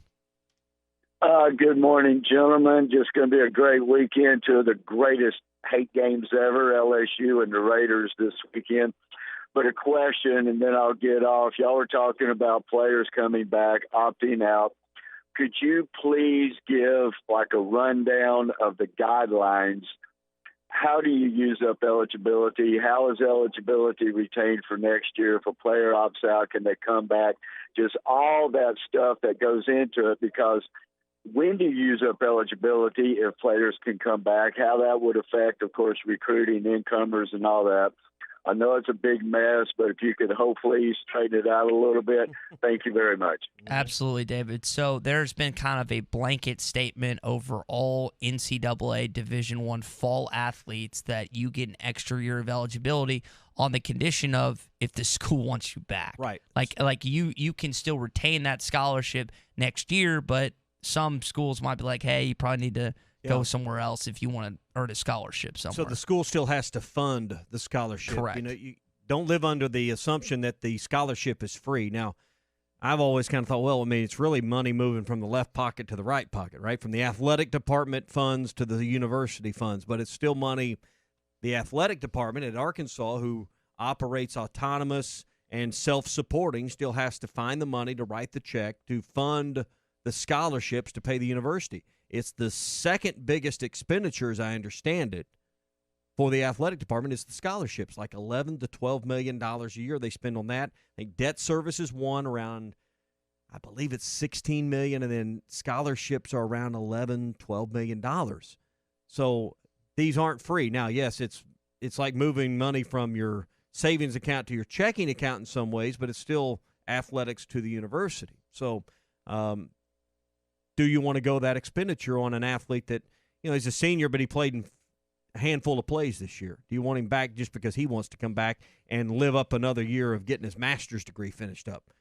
Good morning, gentlemen. Just going to be a great weekend. Two of the greatest hate games ever, LSU and the Raiders this weekend. But a question, and then I'll get off. Y'all were talking about players coming back, opting out. Could you please give like a rundown of the guidelines? How do you use up eligibility? How is eligibility retained for next year? If a player opts out, can they come back? Just all that stuff that goes into it, because when do you use up eligibility if players can come back? How that would affect, of course, recruiting, incomers, and all that. I know it's a big mess, but if you could hopefully straighten it out a little bit, thank you very much. Absolutely, David. So there's been kind of a blanket statement over all NCAA Division I fall athletes that you get an extra year of eligibility on the condition of if the school wants you back. Right. Like you can still retain that scholarship next year, but some schools might be like, hey, you probably need to go somewhere else if you want to earn a scholarship somewhere. So the school still has to fund the scholarship. Correct. You don't live under the assumption that the scholarship is free. Now, I've always kind of thought, well, I mean, it's really money moving from the left pocket to the right pocket, right? From the athletic department funds to the university funds, but it's still money. The athletic department at Arkansas, who operates autonomous and self-supporting, still has to find the money to write the check to fund the scholarships to pay the university. It's the second biggest expenditure, as I understand it, for the athletic department is the scholarships, like $11 to $12 million a year they spend on that. I think debt service is one around, I believe it's $16 million, and then scholarships are around $11, $12 million. So these aren't free. Now, yes, it's like moving money from your savings account to your checking account in some ways, but it's still athletics to the university. So, do you want to go that expenditure on an athlete that, he's a senior, but he played in a handful of plays this year? Do you want him back just because he wants to come back and live up another year of getting his master's degree finished up?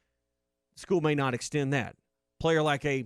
School may not extend that. Player like a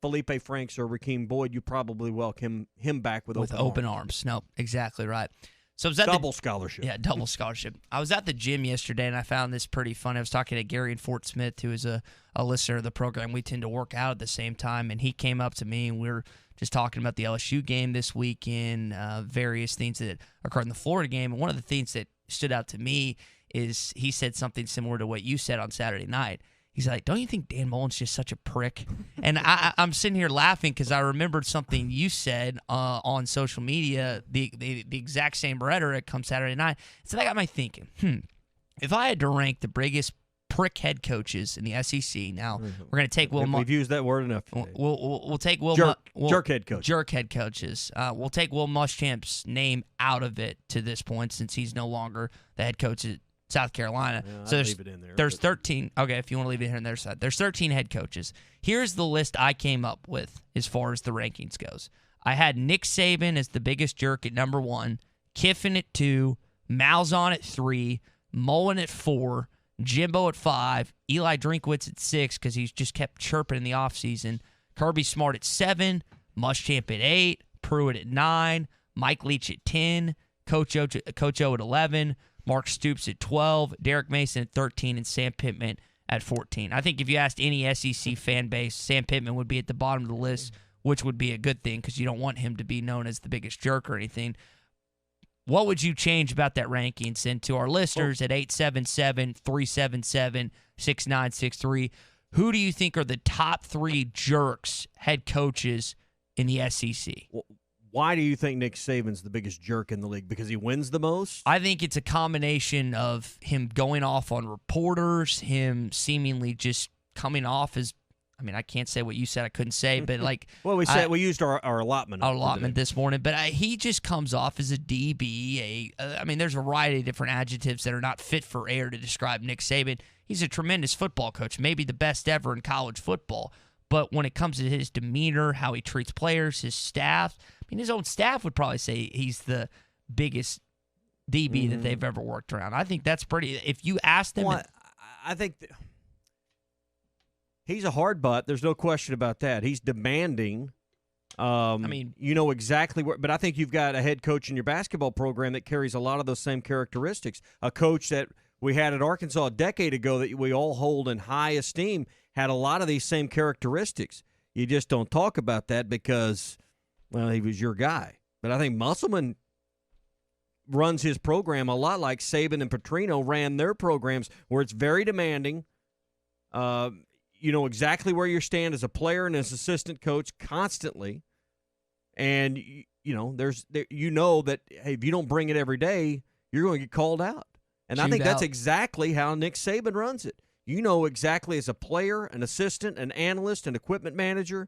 Feleipe Franks or Rakeem Boyd, you probably welcome him back with open arms. No, exactly right. So was that double scholarship? Yeah, double scholarship. I was at the gym yesterday, and I found this pretty fun. I was talking to Gary in Fort Smith, who is a listener of the program. We tend to work out at the same time, and he came up to me, and we were just talking about the LSU game this weekend, various things that occurred in the Florida game. And one of the things that stood out to me is he said something similar to what you said on Saturday night. He's like, don't you think Dan Mullen's just such a prick? And I'm sitting here laughing because I remembered something you said on social media, the exact same rhetoric come Saturday night. So that got me thinking, if I had to rank the biggest prick head coaches in the SEC, now we're going to take Will. We've used that word enough today. We'll take Will. Jerk head coach. Jerk head coaches. We'll take Will Muschamp's name out of it to this point since he's no longer the head coach at South Carolina. Yeah, so leave it in there, there's 13. Okay, if you want to leave it here on their side, there's 13 head coaches. Here's the list I came up with as far as the rankings goes. I had Nick Saban as the biggest jerk at number 1, Kiffin at 2, Malzahn at 3, Mullen at 4, Jimbo at 5, Eli Drinkwitz at 6 because he's just kept chirping in the offseason, Kirby Smart at 7, Muschamp at 8, Pruitt at 9, Mike Leach at 10, Coach O at 11, Mark Stoops at 12, Derek Mason at 13, and Sam Pittman at 14. I think if you asked any SEC fan base, Sam Pittman would be at the bottom of the list, which would be a good thing because you don't want him to be known as the biggest jerk or anything. What would you change about that ranking? Send to our listeners at 877-377-6963. Who do you think are the top 3 jerks head coaches in the SEC? Why do you think Nick Saban's the biggest jerk in the league? Because he wins the most? I think it's a combination of him going off on reporters, him seemingly just coming off as I mean, I can't say what you said I couldn't say, but like well, we used our allotment. Our allotment this morning, but he just comes off as a DB. I mean, there's a variety of different adjectives that are not fit for air to describe Nick Saban. He's a tremendous football coach, maybe the best ever in college football. But when it comes to his demeanor, how he treats players, his staff, I mean, his own staff would probably say he's the biggest DB that they've ever worked around. I think that's pretty. If you ask them, I think. He's a hard butt. There's no question about that. He's demanding. I mean, you know exactly where. But I think you've got a head coach in your basketball program that carries a lot of those same characteristics. A coach that we had at Arkansas a decade ago that we all hold in high esteem had a lot of these same characteristics. You just don't talk about that because, well, he was your guy. But I think Musselman runs his program a lot like Saban and Petrino ran their programs, where it's very demanding. You know exactly where you stand as a player and as assistant coach constantly, and you know that hey, if you don't bring it every day, you're going to get called out. And I think that's exactly how Nick Saban runs it. You know exactly as a player, an assistant, an analyst, an equipment manager,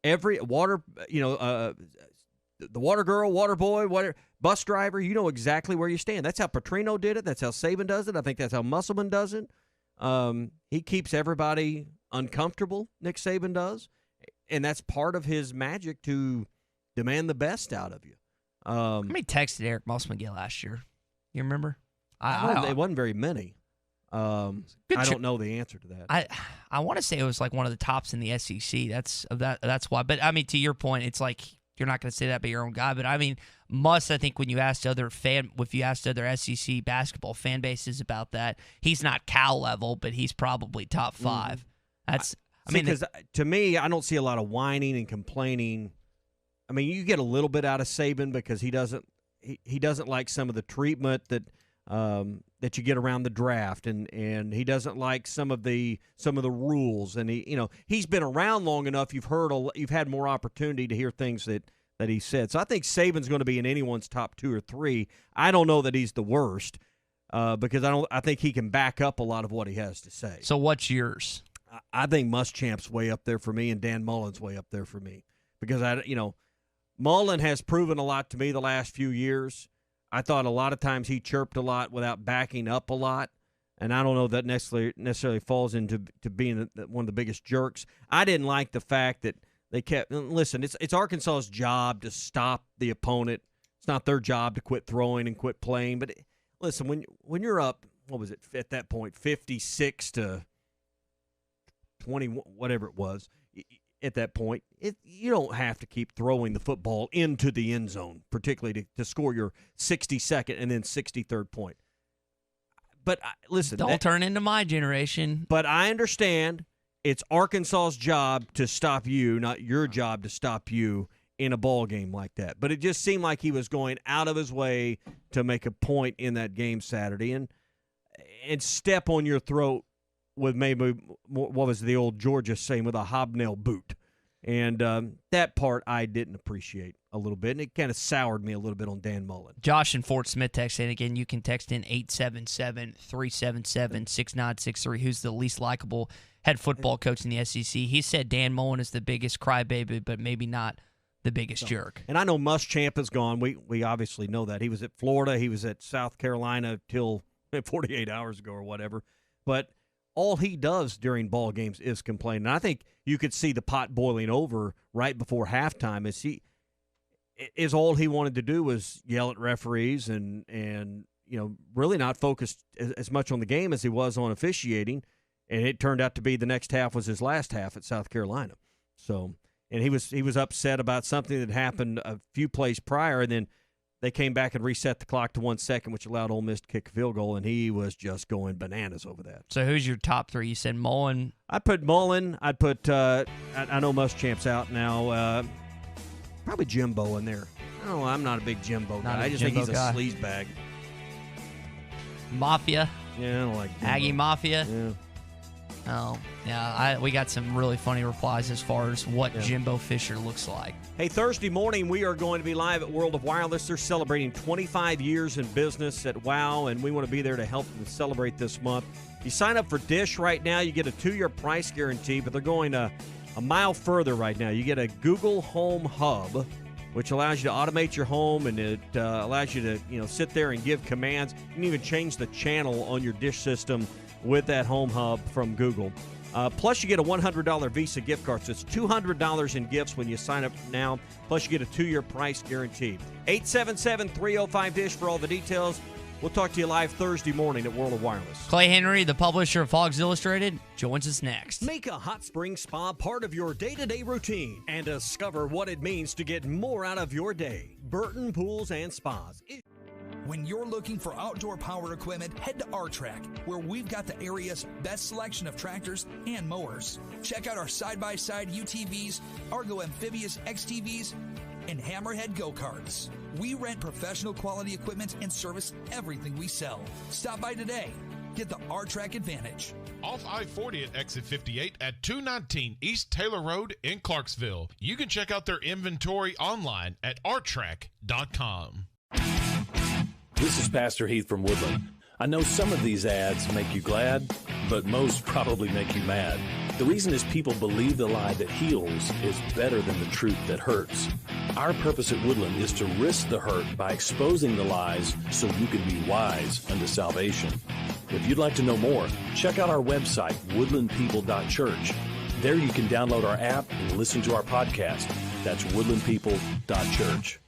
every the water girl, water boy, whatever, bus driver, you know exactly where you stand. That's how Petrino did it. That's how Saban does it. I think that's how Musselman does it. He keeps everybody uncomfortable, Nick Saban does, and that's part of his magic to demand the best out of you. How many texted Eric Musselman last year? You remember? It wasn't very many. I don't know the answer to that. I want to say it was like one of the tops in the SEC. That's why. But I mean, to your point, it's like you're not going to say that about your own guy. But I mean, I think when you asked other SEC basketball fan bases about that, he's not Cal level, but he's probably top 5. Because to me, I don't see a lot of whining and complaining. I mean, you get a little bit out of Saban because he doesn't like some of the treatment that you get around the draft, and he doesn't like some of the rules, and he's been around long enough. You've had more opportunity to hear things that he said. So I think Saban's going to be in anyone's top 2 or 3. I don't know that he's the worst because I think he can back up a lot of what he has to say. So what's yours? I think Muschamp's way up there for me, and Dan Mullen's way up there for me because Mullen has proven a lot to me the last few years. I thought a lot of times he chirped a lot without backing up a lot, and I don't know that necessarily falls into being one of the biggest jerks. I didn't like the fact that they kept – listen, it's Arkansas's job to stop the opponent. It's not their job to quit throwing and quit playing. But, listen, when you're up, what was it, at that point, 56 to 20, whatever it was, at that point, you don't have to keep throwing the football into the end zone, particularly to score your 62nd and then 63rd point. But listen, don't turn into my generation. But I understand it's Arkansas's job to stop you, not your job to stop you in a ball game like that. But it just seemed like he was going out of his way to make a point in that game Saturday and step on your throat with maybe, what was the old Georgia saying, with a hobnail boot. And that part I didn't appreciate a little bit, and it kind of soured me a little bit on Dan Mullen. Josh and Fort Smith text in. Again, you can text in 877-377-6963. Who's the least likable head football coach in the SEC? He said Dan Mullen is the biggest crybaby, but maybe not the biggest jerk. And I know Muschamp is gone. We obviously know that. He was at Florida. He was at South Carolina till 48 hours ago or whatever. But all he does during ball games is complain. And I think you could see the pot boiling over right before halftime as all he wanted to do was yell at referees and really not focused as much on the game as he was on officiating. And it turned out to be the next half was his last half at South Carolina. So, and he was upset about something that happened a few plays prior, and then they came back and reset the clock to 1 second, which allowed Ole Miss to kick a field goal, and he was just going bananas over that. So who's your top 3? You said Mullen. I'd put Mullen. I'd put I know Muschamp's out now. Probably Jimbo in there. Oh, I'm not a big Jimbo guy. I just think he's a sleazebag. Mafia. Yeah, I don't like Jimbo. Aggie Mafia. Yeah. Oh, yeah. We got some really funny replies as far as what Jimbo Fisher looks like. Hey, Thursday morning, we are going to be live at World of Wireless. They're celebrating 25 years in business at WOW, and we want to be there to help them celebrate this month. You sign up for Dish right now, you get a 2-year price guarantee, but they're going a mile further right now. You get a Google Home Hub, which allows you to automate your home, and it allows you to sit there and give commands. You can even change the channel on your Dish system with that Home Hub from Google. Plus, you get a $100 Visa gift card. So it's $200 in gifts when you sign up now. Plus, you get a 2-year price guarantee. 877-305-DISH for all the details. We'll talk to you live Thursday morning at World of Wireless. Clay Henry, the publisher of Hogs Illustrated, joins us next. Make a hot spring spa part of your day-to-day routine and discover what it means to get more out of your day. Burton Pools and Spas. When you're looking for outdoor power equipment, head to R-Track, where we've got the area's best selection of tractors and mowers. Check out our side-by-side UTVs, Argo Amphibious XTVs, and Hammerhead go-karts. We rent professional quality equipment and service everything we sell. Stop by today. Get the R-Track advantage. Off I-40 at exit 58 at 219 East Taylor Road in Clarksville. You can check out their inventory online at rtrack.com. This is Pastor Heath from Woodland. I know some of these ads make you glad, but most probably make you mad. The reason is people believe the lie that heals is better than the truth that hurts. Our purpose at Woodland is to risk the hurt by exposing the lies so you can be wise unto salvation. If you'd like to know more, check out our website, woodlandpeople.church. There you can download our app and listen to our podcast. That's woodlandpeople.church.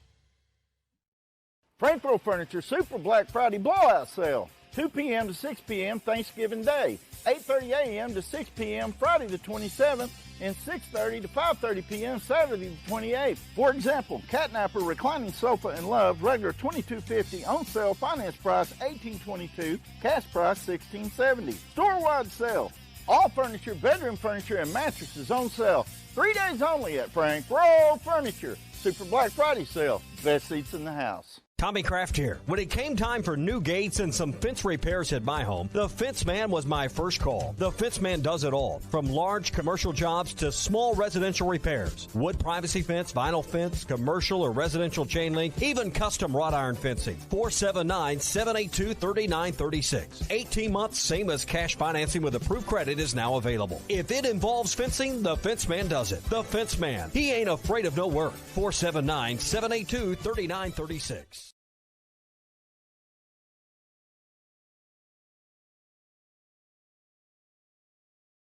Frank Throw Furniture Super Black Friday Blowout Sale. 2 p.m. to 6 p.m. Thanksgiving Day. 8:30 a.m. to 6 p.m. Friday the 27th. And 6:30 to 5:30 p.m. Saturday the 28th. For example, Catnapper Reclining Sofa and Love, regular $22.50, on sale, finance price $18.22, cash price $16.70. Store-wide sale. All furniture, bedroom furniture, and mattresses on sale. 3 days only at Frank Throw Furniture. Super Black Friday sale. Best seats in the house. Tommy Kraft here. When it came time for new gates and some fence repairs at my home, the Fence Man was my first call. The Fence Man does it all, from large commercial jobs to small residential repairs. Wood privacy fence, vinyl fence, commercial or residential chain link, even custom wrought iron fencing. 479-782-3936. 18 months, same as cash financing with approved credit, is now available. If it involves fencing, the Fence Man does it. The Fence Man. He ain't afraid of no work. 479-782-3936.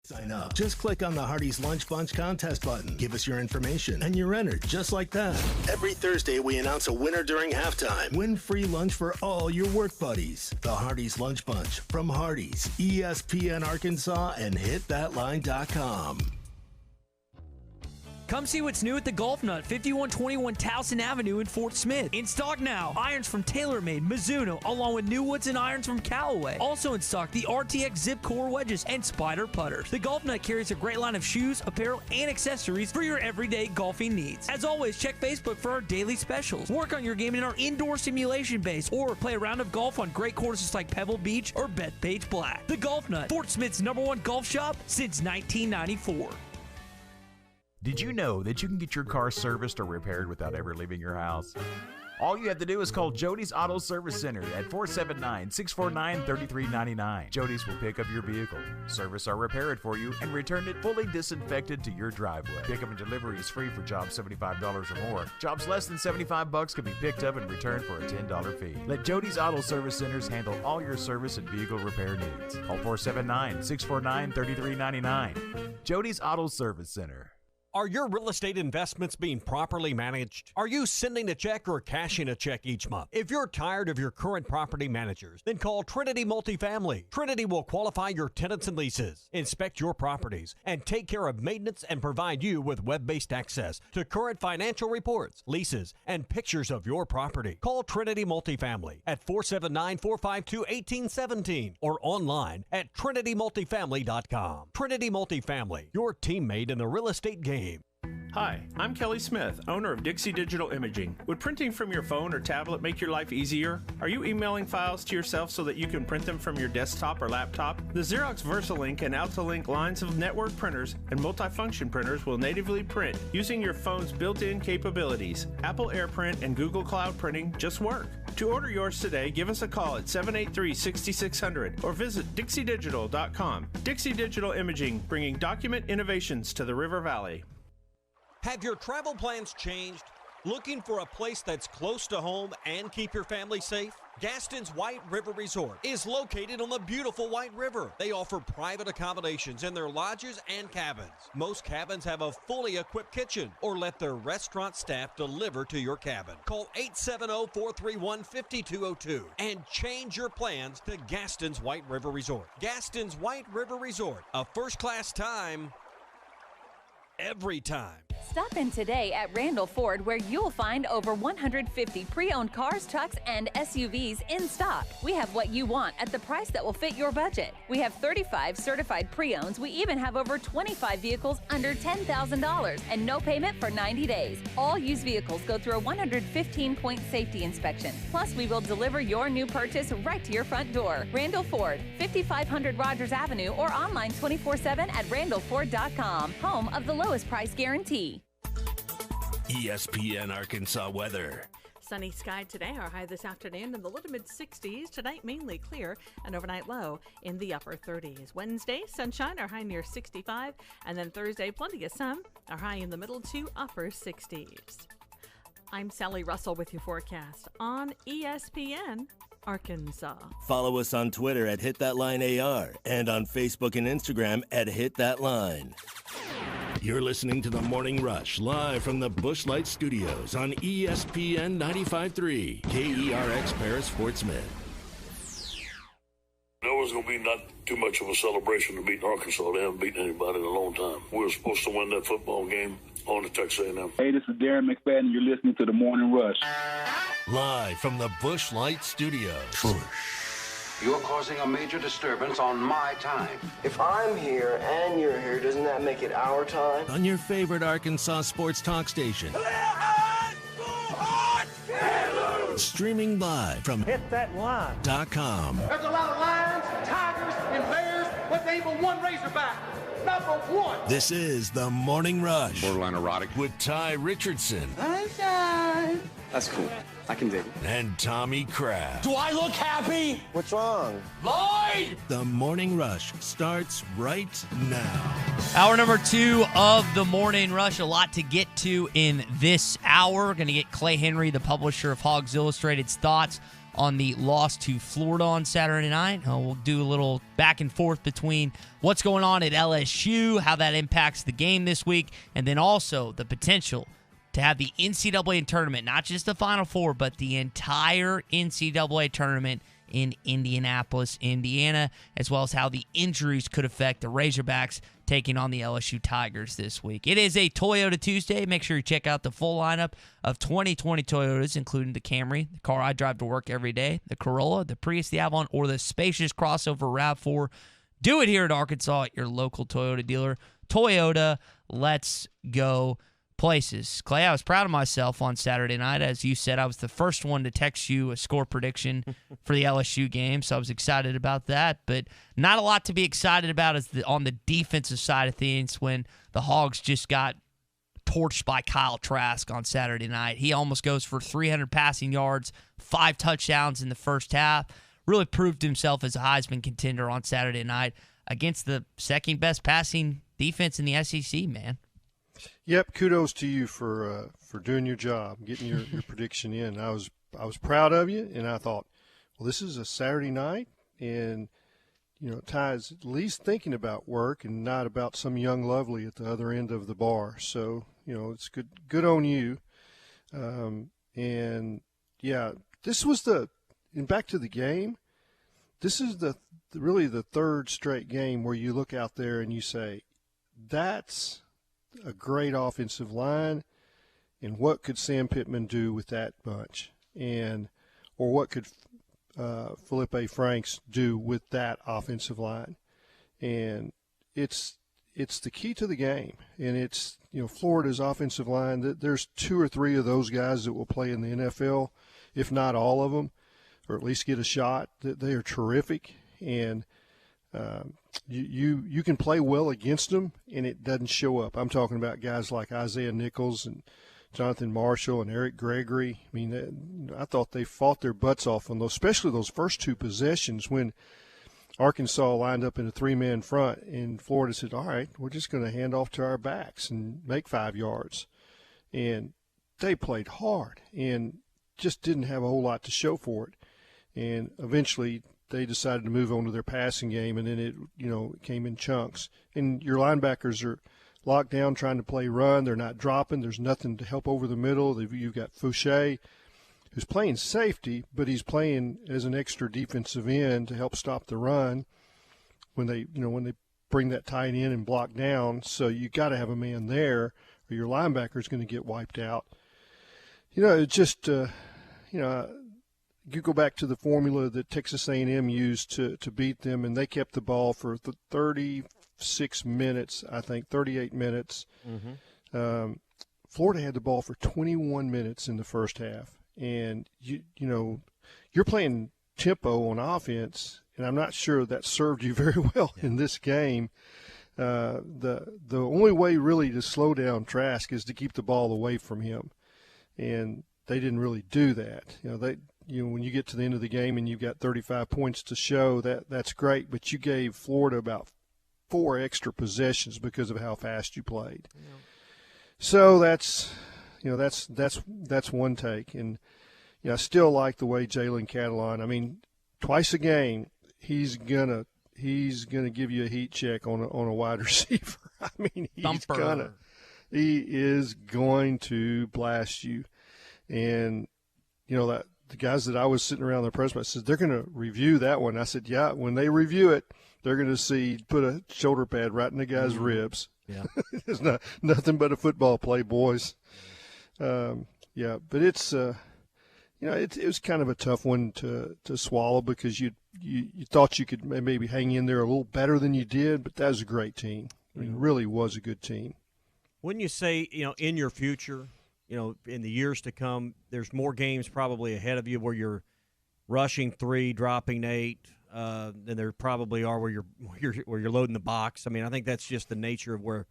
Sign up. Just click on the Hardee's Lunch Bunch contest button. Give us your information, and you're entered just like that. Every Thursday, we announce a winner during halftime. Win free lunch for all your work buddies. The Hardee's Lunch Bunch from Hardee's, ESPN Arkansas, and hitthatline.com. Come see what's new at the Golf Nut, 5121 Towson Avenue in Fort Smith. In stock now, irons from TaylorMade, Mizuno, along with new woods and irons from Callaway. Also in stock, the RTX Zip Core wedges and Spider putters. The Golf Nut carries a great line of shoes, apparel, and accessories for your everyday golfing needs. As always, check Facebook for our daily specials. Work on your game in our indoor simulation base, or play a round of golf on great courses like Pebble Beach or Bethpage Black. The Golf Nut, Fort Smith's #1 golf shop since 1994. Did you know that you can get your car serviced or repaired without ever leaving your house? All you have to do is call Jody's Auto Service Center at 479-649-3399. Jody's will pick up your vehicle, service or repair it for you, and return it fully disinfected to your driveway. Pickup and delivery is free for jobs $75 or more. Jobs less than $75 can be picked up and returned for a $10 fee. Let Jody's Auto Service Centers handle all your service and vehicle repair needs. Call 479-649-3399. Jody's Auto Service Center. Are your real estate investments being properly managed? Are you sending a check or cashing a check each month? If you're tired of your current property managers, then call Trinity Multifamily. Trinity will qualify your tenants and leases, inspect your properties, and take care of maintenance and provide you with web-based access to current financial reports, leases, and pictures of your property. Call Trinity Multifamily at 479-452-1817 or online at trinitymultifamily.com. Trinity Multifamily, your teammate in the real estate game. Hi, I'm Kelly Smith, owner of Dixie Digital Imaging. Would printing from your phone or tablet make your life easier? Are you emailing files to yourself so that you can print them from your desktop or laptop? The Xerox VersaLink and AltaLink lines of network printers and multifunction printers will natively print using your phone's built-in capabilities. Apple AirPrint and Google Cloud Printing just work. To order yours today, give us a call at 783-6600 or visit dixiedigital.com. Dixie Digital Imaging, bringing document innovations to the River Valley. Have your travel plans changed? Looking for a place that's close to home and keep your family safe? Gaston's White River Resort is located on the beautiful White River. They offer private accommodations in their lodges and cabins. Most cabins have a fully equipped kitchen, or let their restaurant staff deliver to your cabin. Call 870-431-5202 and change your plans to Gaston's White River Resort. Gaston's White River Resort, a first-class time, every time. Stop in today at Randall Ford, where you'll find over 150 pre-owned cars, trucks, and SUVs in stock. We have what you want at the price that will fit your budget. We have 35 certified pre-owns. We even have over 25 vehicles under $10,000 and no payment for 90 days. All used vehicles go through a 115-point safety inspection. Plus, we will deliver your new purchase right to your front door. Randall Ford, 5500 Rogers Avenue, or online 24/7 at randallford.com. Home of the lowest price guarantee. ESPN Arkansas weather. Sunny sky today, our high this afternoon in the low to mid 60s. Tonight, mainly clear, an overnight low in the upper 30s. Wednesday, sunshine, our high near 65. And then Thursday, plenty of sun, our high in the middle to upper 60s. I'm Sally Russell with your forecast on ESPN Arkansas. Follow us on Twitter at HitThatLineAR and on Facebook and Instagram at HitThatLine. You're listening to The Morning Rush, live from the Busch Light Studios on ESPN 95.3, KERX Paris, Fort Smith. There was going to be not too much of a celebration to beat Arkansas. They haven't beaten anybody in a long time. We were supposed to win that football game on the Texas A&M. Hey, this is Darren McFadden, and you're listening to The Morning Rush. Live from the Busch Light Studios. You're causing a major disturbance on my time. If I'm here and you're here, doesn't that make it our time? On your favorite Arkansas sports talk station. Streaming live from HitThatLine.com. There's a lot of lions, tigers, and bears, but there ain't but one Razorback. Number one. This is The Morning Rush. Borderline erotic. With Ty Richardson. Sunshine. That's cool. I can dig it. And Tommy Kraft. Do I look happy? What's wrong? Lloyd! The Morning Rush starts right now. Hour number 2 of The Morning Rush. A lot to get to in this hour. Going to get Clay Henry, the publisher of Hogs Illustrated's thoughts on the loss to Florida on Saturday night. We'll do a little back and forth between what's going on at LSU, how that impacts the game this week, and then also the potential to have the NCAA tournament, not just the Final Four, but the entire NCAA tournament in Indianapolis, Indiana, as well as how the injuries could affect the Razorbacks taking on the LSU Tigers this week. It is a Toyota Tuesday. Make sure you check out the full lineup of 2020 Toyotas, including the Camry, the car I drive to work every day, the Corolla, the Prius, the Avalon, or the spacious crossover RAV4. Do it here at Arkansas at your local Toyota dealer. Toyota, let's go places. Clay, I was proud of myself on Saturday night. As you said, I was the first one to text you a score prediction for the LSU game, so I was excited about that. But not a lot to be excited about is on the defensive side of things when the Hogs just got torched by Kyle Trask on Saturday night. He almost goes for 300 passing yards, 5 touchdowns in the first half. Really proved himself as a Heisman contender on Saturday night against the second-best passing defense in the SEC, man. Yep, kudos to you for doing your job, getting your prediction in. I was proud of you, and I thought, well, this is a Saturday night, and Ty's at least thinking about work and not about some young lovely at the other end of the bar. So it's good on you. And yeah, this was and back to the game. This is really the third straight game where you look out there and you say, that's a great offensive line, and what could Sam Pittman do with that bunch, or what could Feleipe Franks do with that offensive line? And it's it's the key to the game, and it's Florida's offensive line. There's 2 or 3 of those guys that will play in the NFL, if not all of them, or at least get a shot. They are terrific, and you can play well against them, and it doesn't show up. I'm talking about guys like Isaiah Nichols and Jonathan Marshall and Eric Gregory. I mean, I thought they fought their butts off on those, especially those first 2 possessions when Arkansas lined up in a 3-man front, and Florida said, all right, we're just going to hand off to our backs and make 5 yards. And they played hard and just didn't have a whole lot to show for it. And eventually they decided to move on to their passing game, and then it came in chunks. And your linebackers are locked down trying to play run. They're not dropping. There's nothing to help over the middle. You've got Fouché, who's playing safety, but he's playing as an extra defensive end to help stop the run when they bring that tight end and block down. So you got to have a man there, or your linebacker is going to get wiped out. It's just you go back to the formula that Texas A&M used to beat them, and they kept the ball for 36 minutes, I think, 38 minutes. Mm-hmm. Florida had the ball for 21 minutes in the first half. And, you're playing tempo on offense, and I'm not sure that served you very well in this game. The only way really to slow down Trask is to keep the ball away from him. And they didn't really do that. When you get to the end of the game and you've got 35 points to show, that's great, but you gave Florida about 4 extra possessions because of how fast you played. Yeah. So that's one take. And I still like the way Jalen Catalon, I mean, twice a game he's gonna give you a heat check on a wide receiver. I mean, he is going to blast you. And that the guys that I was sitting around the press box said they're going to review that one. I said, yeah, when they review it, they're going to put a shoulder pad right in the guy's ribs. Yeah, it's nothing but a football play, boys. But it's it was kind of a tough one to swallow because you thought you could maybe hang in there a little better than you did, but that was a great team. I mean, it really was a good team. Wouldn't you say, in your future, in the years to come, there's more games probably ahead of you where you're rushing 3, dropping 8, than there probably are where you're loading the box. I mean, I think that's just the nature of where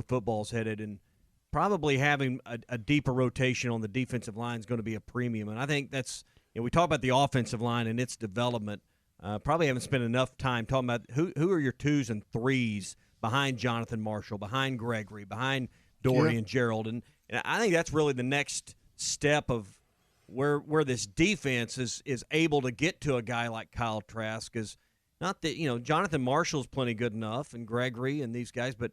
football's headed, and probably having a deeper rotation on the defensive line is going to be a premium. And I think that's we talk about the offensive line and its development. Probably haven't spent enough time talking about who are your 2s and 3s behind Jonathan Marshall, behind Gregory, behind Doherty and Gerald, and I think that's really the next step of where this defense is able to get to a guy like Kyle Trask. Is not that Jonathan Marshall's plenty good enough, and Gregory and these guys, but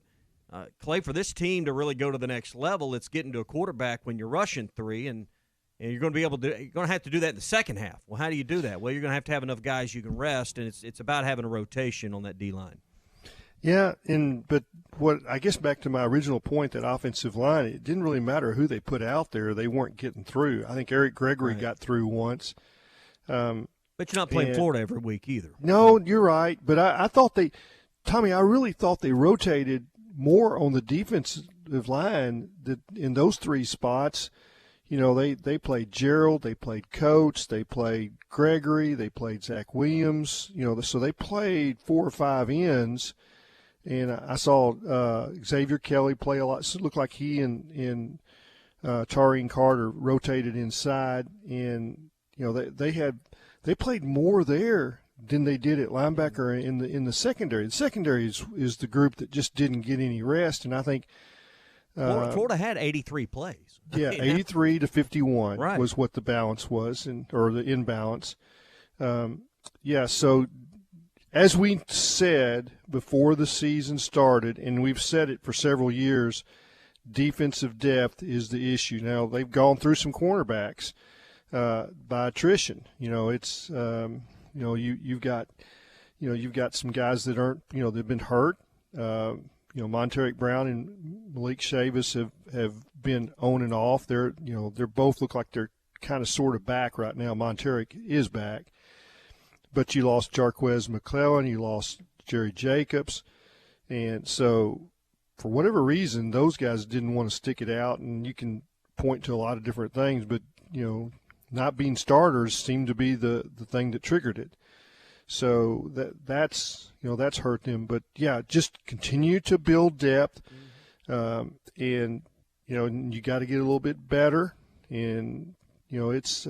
Clay, for this team to really go to the next level, it's getting to a quarterback when you're rushing 3, and you're going to have to do that in the second half. Well, how do you do that? Well, you're going to have enough guys you can rest, and it's about having a rotation on that D line. Yeah, but what I guess back to my original point, that offensive line, it didn't really matter who they put out there; they weren't getting through. I think Eric Gregory got through once. But you're not playing Florida every week either. No, you're right. But I thought Tommy, I really thought they rotated more on the defensive line that in those 3 spots. They played Gerald, they played Coates, they played Gregory, they played Zach Williams. So they played 4 or 5 ends. And I saw Xavier Kelly play a lot. So it looked like he and Tariq Carter rotated inside, and they played more there than they did at linebacker in the secondary. The secondary is the group that just didn't get any rest, and I think Florida had 83 plays. Yeah, 83 to 51 was what the balance was, or the imbalance. So. As we said before the season started, and we've said it for several years, defensive depth is the issue. Now, they've gone through some cornerbacks by attrition. It's you've got some guys that aren't they've been hurt. Monteric Brown and Malik Chavis have been on and off. They're both look like they're kind of sort of back right now. Monteric is back. But you lost Jarquez McClellan, you lost Jerry Jacobs, and so for whatever reason, those guys didn't want to stick it out, and you can point to a lot of different things, but, not being starters seemed to be the thing that triggered it. So that's hurt them. But, yeah, just continue to build depth, and, you got to get a little bit better. And, it's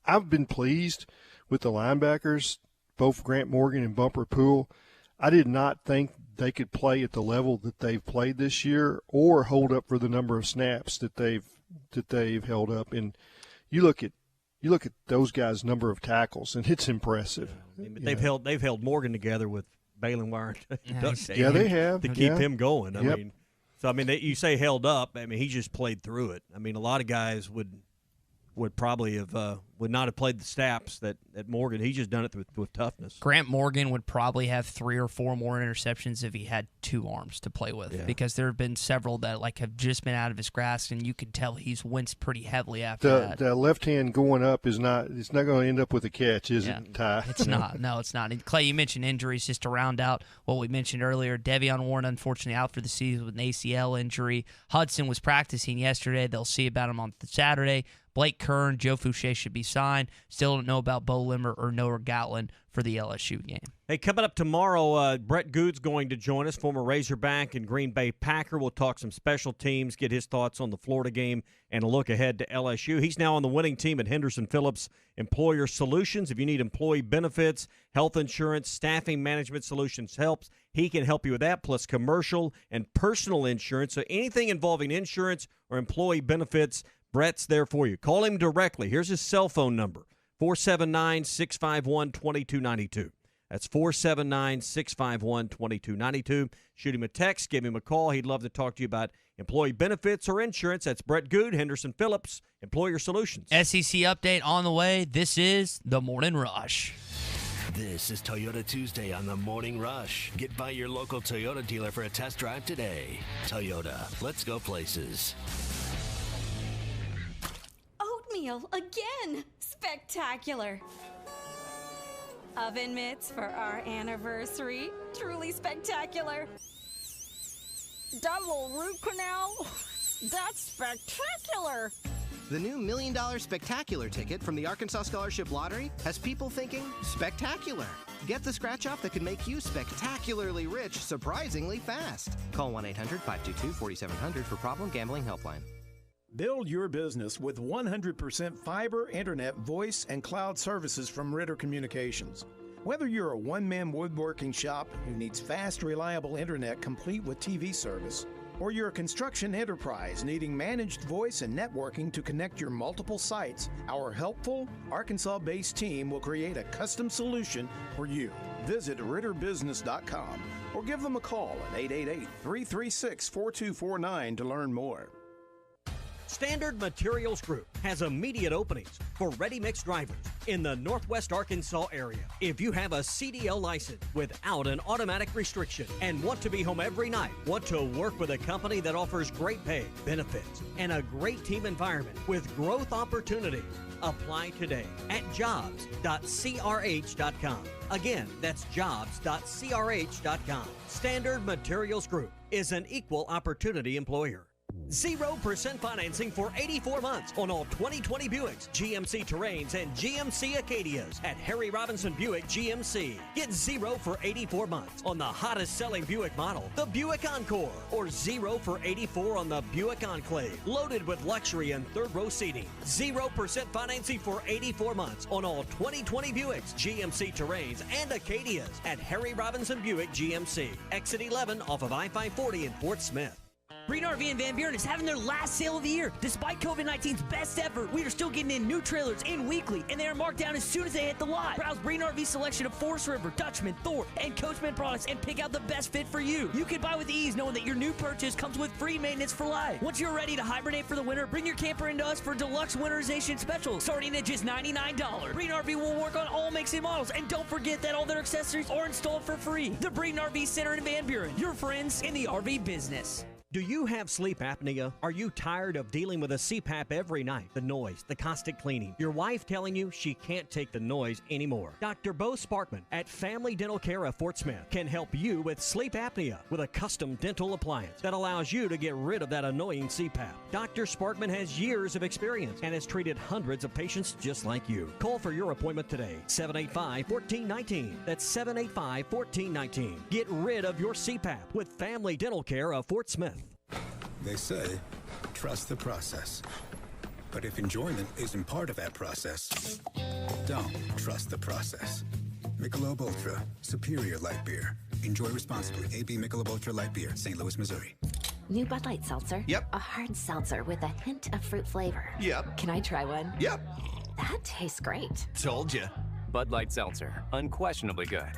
I've been pleased with the linebackers, both Grant Morgan and Bumper Poole. I did not think they could play at the level that they've played this year or hold up for the number of snaps that they've held up. And you look at those guys' number of tackles, and it's impressive. Yeah, but they've held Morgan together with Balenwire. Yeah, they have to keep him going. You say held up. I mean, he just played through it. I mean, a lot of guys would probably have would not have played the snaps that Morgan. He's just done it with toughness. Grant Morgan would probably have 3 or 4 more interceptions if he had 2 arms to play with, because there have been several that have just been out of his grasp, and you could tell he's winced pretty heavily after that. The left hand going up it's not going to end up with a catch, is it, Ty? It's not. No, it's not. And Clay, you mentioned injuries. Just to round out what we mentioned earlier, Devion Warren unfortunately out for the season with an ACL injury. Hudson was practicing yesterday. They'll see about him on Saturday. Blake Kern, Joe Fouché should be signed. Still don't know about Bo Limmer or Noah Gatlin for the LSU game. Hey, coming up tomorrow, Brett Good's going to join us, former Razorback and Green Bay Packer. We'll talk some special teams, get his thoughts on the Florida game, and a look ahead to LSU. He's now on the winning team at Henderson Phillips Employer Solutions. If you need employee benefits, health insurance, staffing management solutions helps, he can help you with that, plus commercial and personal insurance. So anything involving insurance or employee benefits, Brett's there for you. Call him directly. Here's his cell phone number, 479-651-2292. That's 479-651-2292. Shoot him a text, give him a call. He'd love to talk to you about employee benefits or insurance. That's Brett Good, Henderson Phillips, Employer Solutions. SEC update on the way. This is The Morning Rush. This is Toyota Tuesday on The Morning Rush. Get by your local Toyota dealer for a test drive today. Toyota, let's go places. Oatmeal again! Spectacular! Oven mitts for our anniversary. Truly spectacular. Double root canal? That's spectacular. The new $1 Million Spectacular ticket from the Arkansas Scholarship Lottery has people thinking spectacular. Get the scratch-off that could make you spectacularly rich surprisingly fast. Call 1-800-522-4700 for Problem Gambling Helpline. Build your business with 100% fiber, internet, voice, and cloud services from Ritter Communications. Whether you're a one-man woodworking shop who needs fast, reliable internet complete with TV service, or you're a construction enterprise needing managed voice and networking to connect your multiple sites, our helpful, Arkansas-based team will create a custom solution for you. Visit RitterBusiness.com or give them a call at 888-336-4249 to learn more. Standard Materials Group has immediate openings for ready-mix drivers in the Northwest Arkansas area. If you have a CDL license without an automatic restriction and want to be home every night, want to work with a company that offers great pay, benefits, and a great team environment with growth opportunities, apply today at jobs.crh.com. Again, that's jobs.crh.com. Standard Materials Group is an equal opportunity employer. 0% financing for 84 months on all 2020 Buicks, GMC Terrains, and GMC Acadias at Harry Robinson Buick GMC. Get 0 for 84 months on the hottest selling Buick model, the Buick Encore, or 0 for 84 on the Buick Enclave, loaded with luxury and third row seating. 0% financing for 84 months on all 2020 Buicks, GMC Terrains, and Acadias at Harry Robinson Buick GMC. Exit 11 off of I-540 in Fort Smith. Breen RV in Van Buren is having their last sale of the year. Despite COVID-19's best ever, we are still getting in new trailers in weekly, and they are marked down as soon as they hit the lot. Browse Breen RV's selection of Forest River, Dutchman, Thor, and Coachman products and pick out the best fit for you. You can buy with ease knowing that your new purchase comes with free maintenance for life. Once you're ready to hibernate for the winter, bring your camper into us for deluxe winterization specials starting at just $99. Breen RV will work on all makes and models, and don't forget that all their accessories are installed for free. The Breen RV Center in Van Buren, your friends in the RV business. Do you have sleep apnea? Are you tired of dealing with a CPAP every night? The noise, the constant cleaning. Your wife telling you she can't take the noise anymore. Dr. Bo Sparkman at Family Dental Care of Fort Smith can help you with sleep apnea with a custom dental appliance that allows you to get rid of that annoying CPAP. Dr. Sparkman has years of experience and has treated hundreds of patients just like you. Call for your appointment today. 785-1419. That's 785-1419. Get rid of your CPAP with Family Dental Care of Fort Smith. They say, trust the process. But if enjoyment isn't part of that process, don't trust the process. Michelob Ultra, superior light beer. Enjoy responsibly. AB Michelob Ultra Light Beer, St. Louis, Missouri. New Bud Light Seltzer? Yep. A hard seltzer with a hint of fruit flavor. Yep. Can I try one? Yep. That tastes great. Told you. Bud Light Seltzer. Unquestionably good.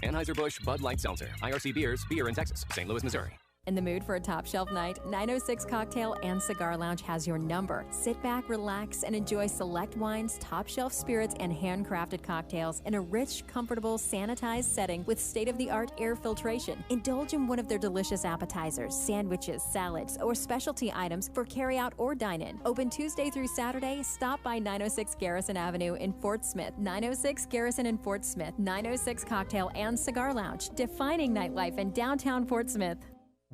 Anheuser-Busch Bud Light Seltzer. IRC Beers. Beer in Texas. St. Louis, Missouri. In the mood for a top shelf night, 906 Cocktail and Cigar Lounge has your number. Sit back, relax, and enjoy select wines, top shelf spirits, and handcrafted cocktails in a rich, comfortable, sanitized setting with state-of-the-art air filtration. Indulge in one of their delicious appetizers, sandwiches, salads, or specialty items for carry-out or dine-in. Open Tuesday through Saturday. Stop by 906 Garrison Avenue in Fort Smith. 906 Garrison in Fort Smith. 906 Cocktail and Cigar Lounge, defining nightlife in downtown Fort Smith.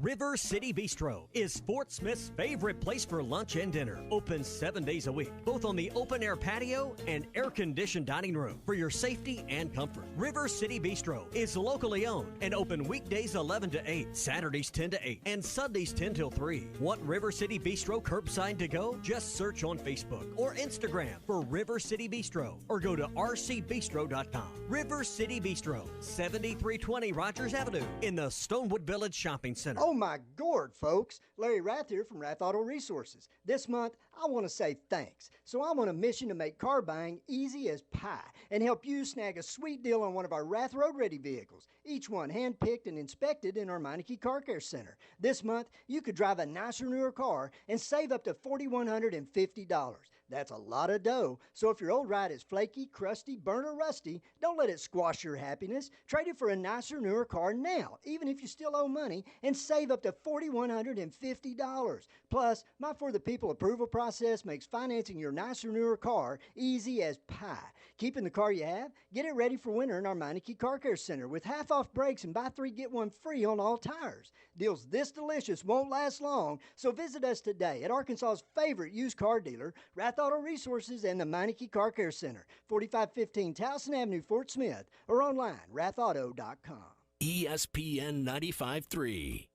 River City Bistro is Fort Smith's favorite place for lunch and dinner. Open 7 days a week, both on the open-air patio and air-conditioned dining room for your safety and comfort. River City Bistro is locally owned and open weekdays 11 to 8, Saturdays 10 to 8, and Sundays 10 till 3. Want River City Bistro curbside to go? Just search on Facebook or Instagram for River City Bistro or go to rcbistro.com. River City Bistro, 7320 Rogers Avenue in the Stonewood Village Shopping Center. Oh my gourd, folks. Larry Rath here from Rath Auto Resources. This month, I want to say thanks. So I'm on a mission to make car buying easy as pie and help you snag a sweet deal on one of our Rath Road Ready vehicles, each one hand-picked and inspected in our Meineke Car Care Center. This month, you could drive a nicer, newer car and save up to $4,150. That's a lot of dough. So if your old ride is flaky, crusty, burnt, or rusty, don't let it squash your happiness. Trade it for a nicer, newer car now, even if you still owe money, and save up to $4,150. Plus, my For the People approval process makes financing your nicer, newer car easy as pie. Keeping the car you have? Get it ready for winter in our Meineke Car Care Center with half-off brakes and buy 3, get 1 free on all tires. Deals this delicious won't last long, so visit us today at Arkansas's favorite used car dealer, Rath Auto Resources, and the Meineke Car Care Center, 4515 Towson Avenue, Fort Smith, or online, rathauto.com. ESPN 95.3.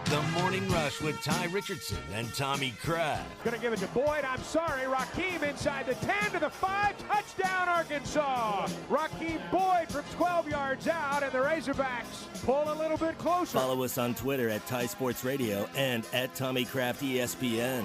The Morning Rush with Ty Richardson and Tommy Kraft. Going to give it to Boyd. I'm sorry. Raheem inside the 10 to the 5. Touchdown, Arkansas. Raheem Boyd from 12 yards out, and the Razorbacks pull a little bit closer. Follow us on Twitter at Ty Sports Radio and at Tommy Kraft ESPN.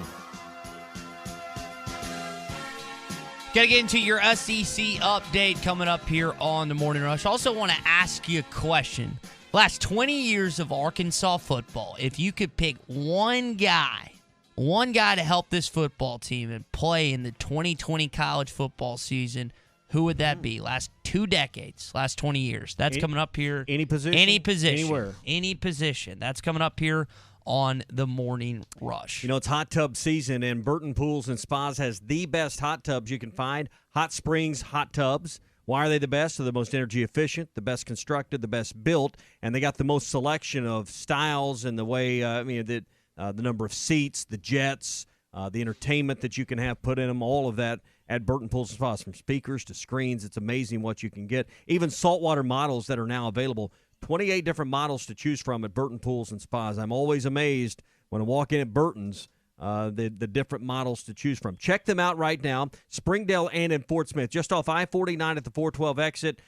Got to get into your SEC update coming up here on the Morning Rush. Also want to ask you a question. Last 20 years of Arkansas football, if you could pick one guy to help this football team and play in the 2020 college football season, who would that be? Last 2 decades, last 20 years. That's coming up here. Any position? Any position. Anywhere. Any position. That's coming up here on the Morning Rush. You know, it's hot tub season, and Burton Pools and Spas has the best hot tubs you can find. Hot Springs hot tubs. Why are they the best? They're the most energy efficient, the best constructed, the best built, and they got the most selection of styles and the way, the number of seats, the jets, the entertainment that you can have put in them, all of that at Burton Pools and Spas. From speakers to screens, it's amazing what you can get. Even saltwater models that are now available, 28 different models to choose from at Burton Pools and Spas. I'm always amazed when I walk in at Burton's, the different models to choose from. Check them out right now. Springdale and in Fort Smith, just off I-49 at the 412 exit.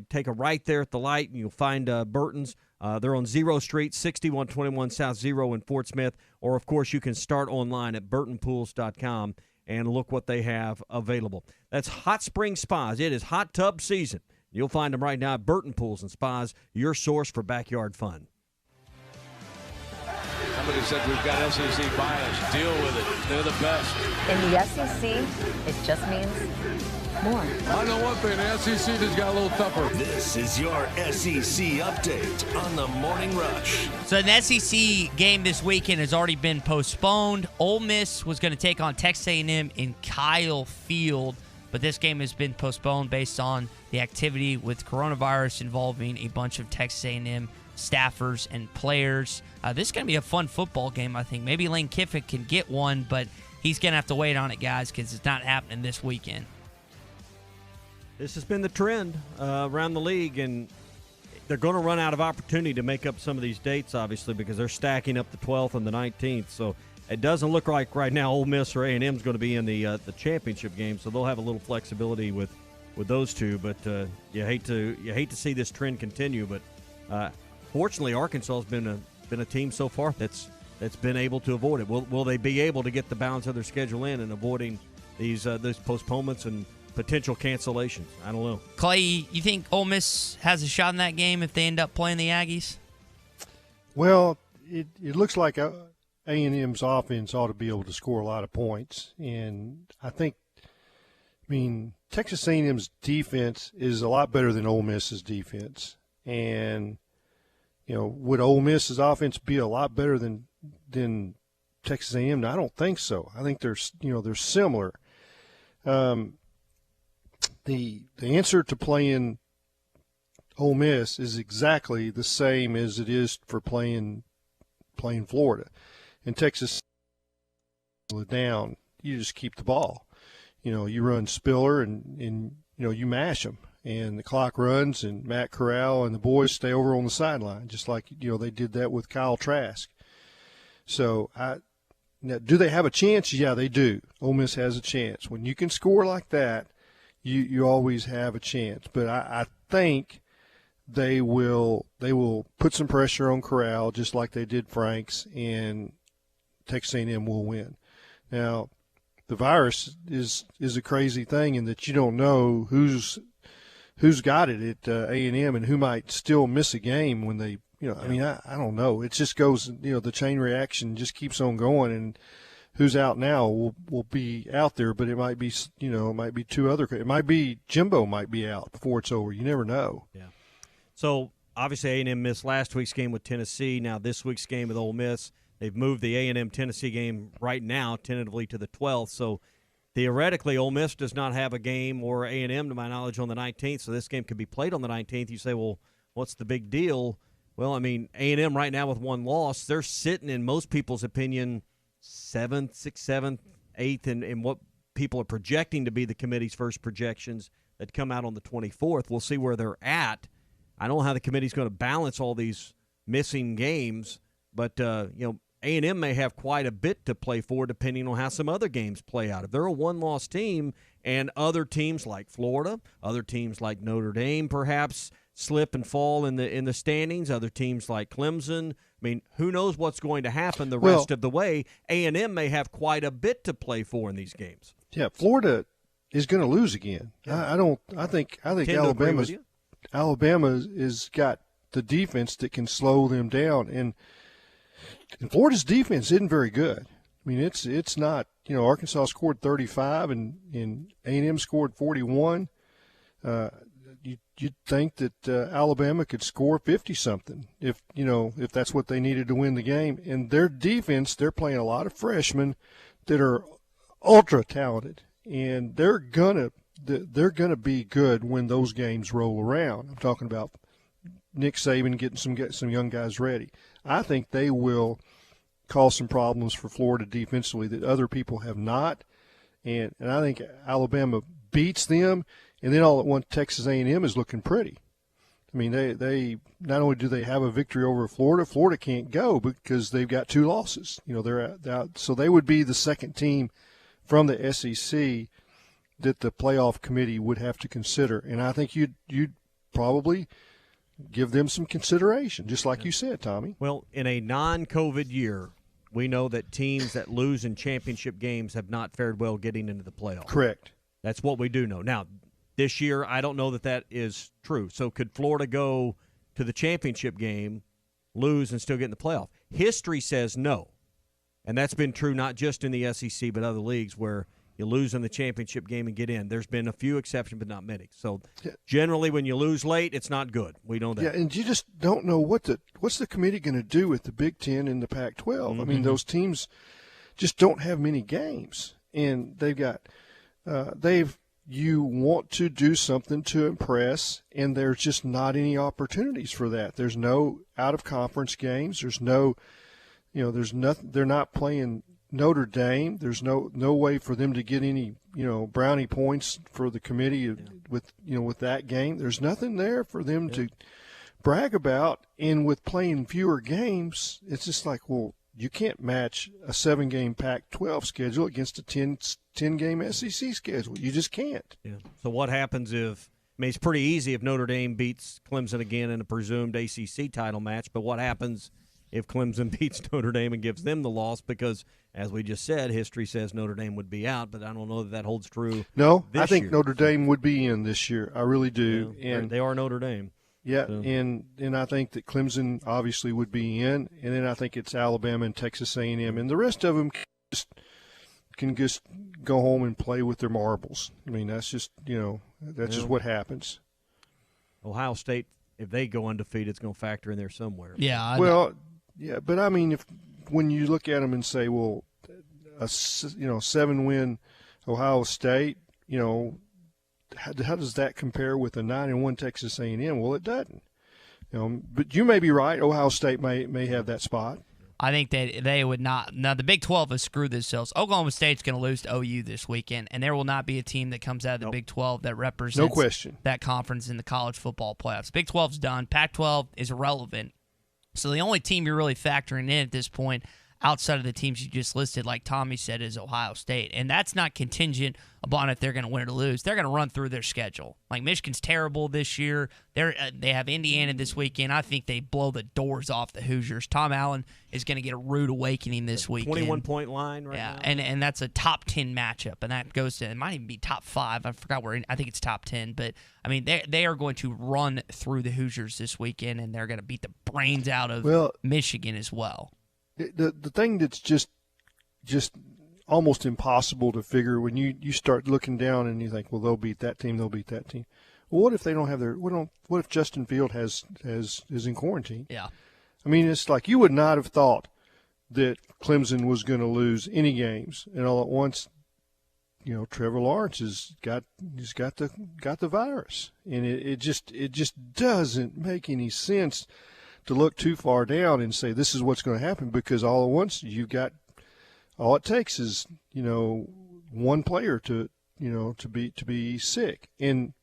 Take a right there at the light, and you'll find Burton's. They're on 0 Street, 6121 South 0 in Fort Smith. Or, of course, you can start online at burtonpools.com and look what they have available. That's Hot Spring Spas. It is hot tub season. You'll find them right now at Burton Pools and Spas, your source for backyard fun. Somebody said we've got SEC bias. Deal with it. They're the best. In the SEC, it just means more. I know one thing, the SEC just got a little tougher. This is your SEC update on the Morning Rush. So an SEC game this weekend has already been postponed. Ole Miss was going to take on Texas A&M in Kyle Field, but this game has been postponed based on the activity with coronavirus involving a bunch of Texas A&M staffers and players. This is going to be a fun football game, I think. Maybe Lane Kiffin can get one, but he's going to have to wait on it, guys, because it's not happening this weekend. This has been the trend around the league, and they're going to run out of opportunity to make up some of these dates, obviously, because they're stacking up the 12th and the 19th. So it doesn't look like right now Ole Miss or A&M is going to be in the championship game, so they'll have a little flexibility with those two. But you hate to see this trend continue. But fortunately, Arkansas has been a team so far that's been able to avoid it. Will they be able to get the balance of their schedule in and avoiding these postponements and potential cancellations? I don't know. Clay, you think Ole Miss has a shot in that game if they end up playing the Aggies? Well, it looks like A&M's offense ought to be able to score a lot of points, and I mean, Texas A&M's defense is a lot better than Ole Miss's defense, and would Ole Miss's offense be a lot better than Texas A&M? No, I don't think so. I think they're similar. The answer to playing Ole Miss is exactly the same as it is for playing Florida. In Texas, down, you just keep the ball. You run Spiller and you mash them, and the clock runs, and Matt Corral and the boys stay over on the sideline, just like they did that with Kyle Trask. So now, do they have a chance? Yeah, they do. Ole Miss has a chance. When you can score like that, you always have a chance. But I think they will put some pressure on Corral, just like they did Franks, and Texas A&M will win. Now, the virus is a crazy thing in that you don't know who's got it at A&M and who might still miss a game when they I mean, I don't know. It just goes, the chain reaction just keeps on going, and who's out now will be out there, but it might be, it might be it might be Jimbo might be out before it's over. You never know. Yeah. So, obviously, A&M missed last week's game with Tennessee. Now this week's game with Ole Miss. They've moved the A&M Tennessee game right now tentatively to the 12th. So, theoretically, Ole Miss does not have a game, or A&M, to my knowledge, on the 19th. So this game could be played on the 19th. You say, well, what's the big deal? Well, I mean, A&M right now with one loss, they're sitting, in most people's opinion, 7th, 6th, 7th, 8th, in what people are projecting to be the committee's first projections that come out on the 24th. We'll see where they're at. I don't know how the committee's going to balance all these missing games, but, A&M may have quite a bit to play for depending on how some other games play out. If they're a one-loss team and other teams like Florida, other teams like Notre Dame perhaps slip and fall in the standings, other teams like Clemson, I mean, who knows what's going to happen the rest of the way. A&M may have quite a bit to play for in these games. Yeah, Florida is going to lose again. Yeah. I think Alabama has got the defense that can slow them down, and Florida's defense isn't very good. I mean, it's not. Arkansas scored 35 and A&M scored 41. You'd think that Alabama could score 50-something if that's what they needed to win the game. And their defense, they're playing a lot of freshmen that are ultra talented, and they're gonna be good when those games roll around. I'm talking about Nick Saban getting some young guys ready. I think they will cause some problems for Florida defensively that other people have not, and I think Alabama beats them. And then all at once, Texas A&M is looking pretty. I mean, they not only do they have a victory over Florida, Florida can't go because they've got 2 losses. They're out, so they would be the second team from the SEC that the playoff committee would have to consider. And I think you'd probably give them some consideration, just like you said, Tommy. Well, in a non-COVID year, we know that teams that lose in championship games have not fared well getting into the playoffs. Correct. That's what we do know. Now, this year, I don't know that is true. So could Florida go to the championship game, lose, and still get in the playoff? History says no. And that's been true not just in the SEC but other leagues where You lose in the championship game and get in. There's been a few exceptions, but not many. So generally when you lose late, it's not good. We know that. Yeah, and you just don't know what's the committee going to do with the Big Ten and the Pac-12. I mean, those teams just don't have many games, and they've got you want to do something to impress, and there's just not any opportunities for that. There's no out-of-conference games. There's no, there's nothing. They're not playing Notre Dame. There's no way for them to get any, brownie points for the committee with that game. There's nothing there for them to brag about. And with playing fewer games, it's just like, well, you can't match a 7-game Pac-12 schedule against a 10-game SEC schedule. You just can't. Yeah. So what happens if – I mean, it's pretty easy if Notre Dame beats Clemson again in a presumed ACC title match, but what happens if Clemson beats Notre Dame and gives them the loss? Because, as we just said, history says Notre Dame would be out, but I don't know that holds true No, this I think year. Notre Dame would be in this year. I really do. Yeah, and they are Notre Dame. Yeah, So. and I think that Clemson obviously would be in, and then I think it's Alabama and Texas A&M, and the rest of them can just go home and play with their marbles. I mean, that's just just what happens. Ohio State, if they go undefeated, it's going to factor in there somewhere. Yeah. Yeah, but I mean, when you look at them and say, well, a 7-win Ohio State, how does that compare with a 9-1 Texas A&M? Well, it doesn't. But you may be right. Ohio State may have that spot. I think that they would not. Now, the Big 12 has screwed themselves. Oklahoma State's going to lose to OU this weekend, and there will not be a team that comes out of the Big 12 that represents that conference in the college football playoffs. Big 12's done. Pac-12 is irrelevant. So the only team you're really factoring in at this point, outside of the teams you just listed, like Tommy said, is Ohio State. And that's not contingent upon if they're going to win or lose. They're going to run through their schedule. Like, Michigan's terrible this year. They have Indiana this weekend. I think they blow the doors off the Hoosiers. Tom Allen is going to get a rude awakening this weekend. 21-point line right now. And that's a top 10 matchup. And that goes to, it might even be top 5. I forgot where. I think it's top 10. But, I mean, they are going to run through the Hoosiers this weekend, and they're going to beat the brains out of Michigan as well. The thing that's just almost impossible to figure when you start looking down and you think, well, they'll beat that team, they'll beat that team. Well, what if they don't have their? What if Justin Field is in quarantine? Yeah, I mean, it's like you would not have thought that Clemson was going to lose any games, and all at once, Trevor Lawrence has got the virus, and it just doesn't make any sense to look too far down and say this is what's going to happen, because all at once you've got all it takes is one player to be sick, and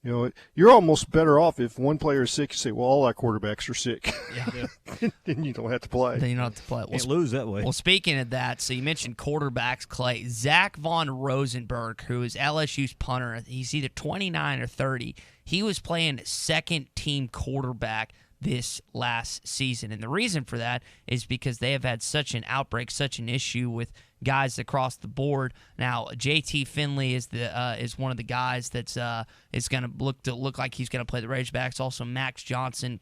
you're almost better off if one player is sick. You say, well, all our quarterbacks are sick. Yeah. Then you don't have to play. Then you don't have to play. Can't lose that way. Well, speaking of that, so you mentioned quarterbacks, Clay. Zach Von Rosenberg, who is LSU's punter, he's either 29 or 30. He was playing second-team quarterback this last season. And the reason for that is because they have had such an outbreak, such an issue with guys across the board. Now, JT Finley is one of the guys that's is going to look like he's going to play the Razorbacks. Also, Max Johnson,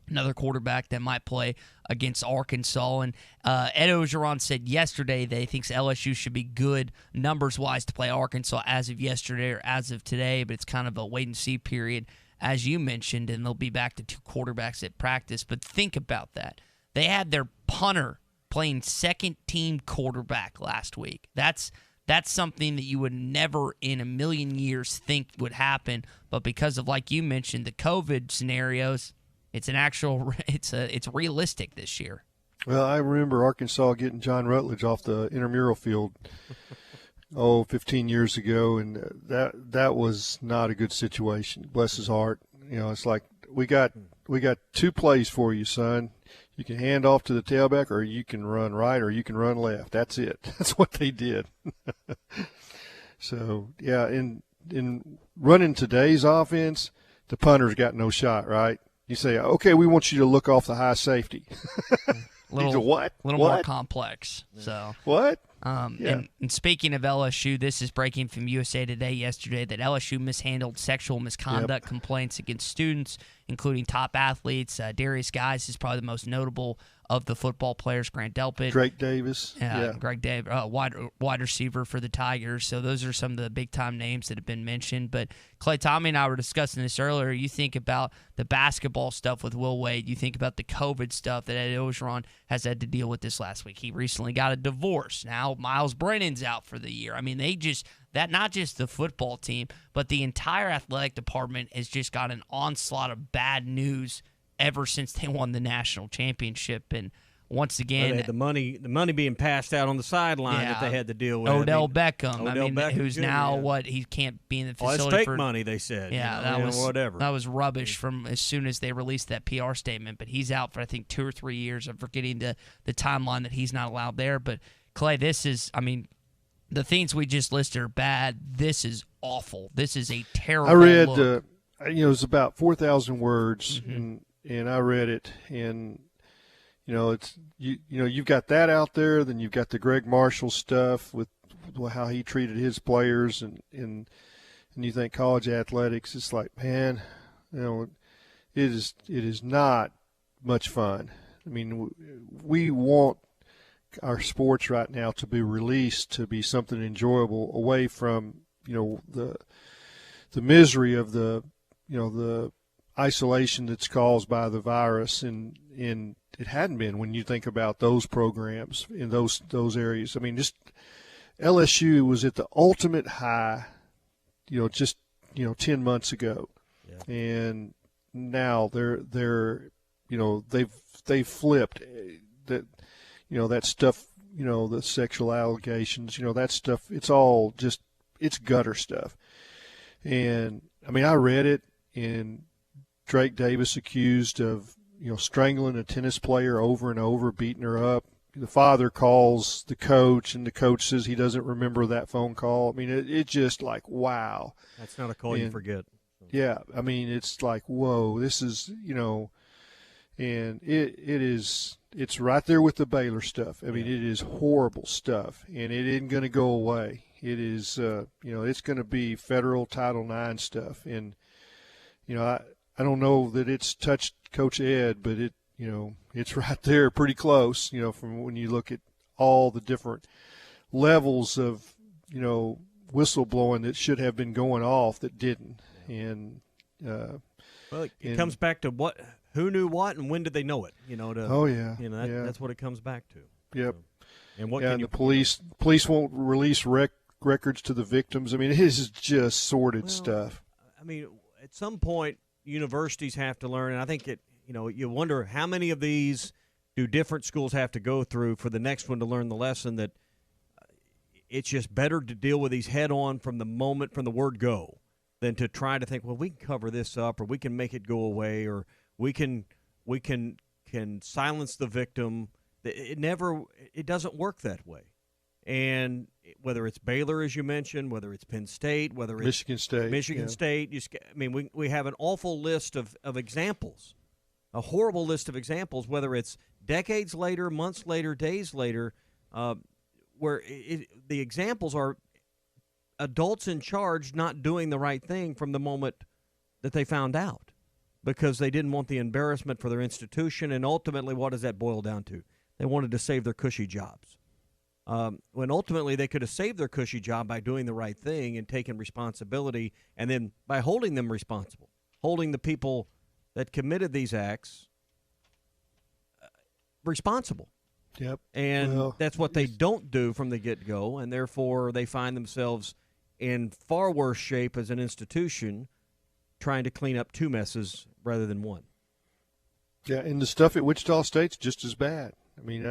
another quarterback that might play against Arkansas. And Ed Ogeron said yesterday that he thinks LSU should be good numbers-wise to play Arkansas as of yesterday or as of today, but it's kind of a wait-and-see period, as you mentioned, and they'll be back to 2 quarterbacks at practice. But think about that. They had their punter playing second-team quarterback last week. That's something that you would never in a million years think would happen. But because of, like you mentioned, the COVID scenarios, it's realistic this year. Well, I remember Arkansas getting John Rutledge off the intramural field 15 years ago, and that was not a good situation. Bless his heart. It's like we got 2 plays for you, son. You can hand off to the tailback, or you can run right, or you can run left. That's it. That's what they did. So yeah, in running today's offense, the punter's got no shot, right? You say, okay, we want you to look off the high safety. What? A little more complex. So what? And speaking of LSU, this is breaking from USA Today yesterday that LSU mishandled sexual misconduct complaints against students including top athletes. Darius Guice is probably the most notable of the football players. Grant Delpit. Drake Davis. Greg Davis, wide receiver for the Tigers. So those are some of the big-time names that have been mentioned. But, Clay, Tommy and I were discussing this earlier. You think about the basketball stuff with Will Wade. You think about the COVID stuff that Ed Orgeron has had to deal with this last week. He recently got a divorce. Now Miles Brennan's out for the year. I mean, not just the football team, but the entire athletic department has just got an onslaught of bad news ever since they won the national championship. And once again, the money being passed out on the sideline that they had to deal with. Odell Beckham, Beckham who's Jr., now he can't be in the facility. It's fake money, they said. Yeah, that was whatever. That was rubbish from as soon as they released that PR statement. But he's out for I think 2 or 3 years. I'm forgetting the timeline that he's not allowed there. But Clay, this is, I mean, the things we just listed are bad. This is awful. This is a terrible. I read, look. It was about 4,000 words, and I read it, and it's you've got that out there. Then you've got the Greg Marshall stuff with how he treated his players, and you think college athletics. It's like, man, it is not much fun. I mean, we want our sports right now to be released, to be something enjoyable, away from the misery of the isolation that's caused by the virus, and it hadn't been when you think about those programs in those areas. I mean, just LSU was at the ultimate high, just 10 months ago, and now they've flipped that. That stuff, the sexual allegations, that stuff, it's gutter stuff. And, I mean, I read it, and Drake Davis accused of, strangling a tennis player over and over, beating her up. The father calls the coach, and the coach says he doesn't remember that phone call. I mean, it's just like, wow. That's not a call you forget. Yeah, I mean, it's like, whoa, this is, and it's right there with the Baylor stuff. I mean, it is horrible stuff, and it isn't going to go away. It is, it's going to be federal Title IX stuff. And, I don't know that it's touched Coach Ed, but it's right there pretty close, from when you look at all the different levels of, whistleblowing that should have been going off that didn't. And, it comes back to who knew what and when did they know it? That's what it comes back to. Yep. So, and what can the police won't release records to the victims. I mean, it is just sordid stuff. I mean, at some point, universities have to learn, and I think you wonder how many of these do different schools have to go through for the next one to learn the lesson that it's just better to deal with these head on from the word go than to try to think, well, we can cover this up, or we can make it go away, or we can silence the victim. It doesn't work that way. And whether it's Baylor, as you mentioned, whether it's Penn State, whether it's Michigan State, we have an awful list of examples, a horrible list of examples, whether it's decades later, months later, days later, where the examples are adults in charge not doing the right thing from the moment that they found out, because they didn't want the embarrassment for their institution. And ultimately, what does that boil down to? They wanted to save their cushy jobs. When ultimately they could have saved their cushy job by doing the right thing and taking responsibility, and then by holding them responsible, holding the people that committed these acts responsible. Yep. And that's what they don't do from the get-go, and therefore they find themselves in far worse shape as an institution trying to clean up two messes rather than one. Yeah, and the stuff at Wichita State's just as bad. I mean,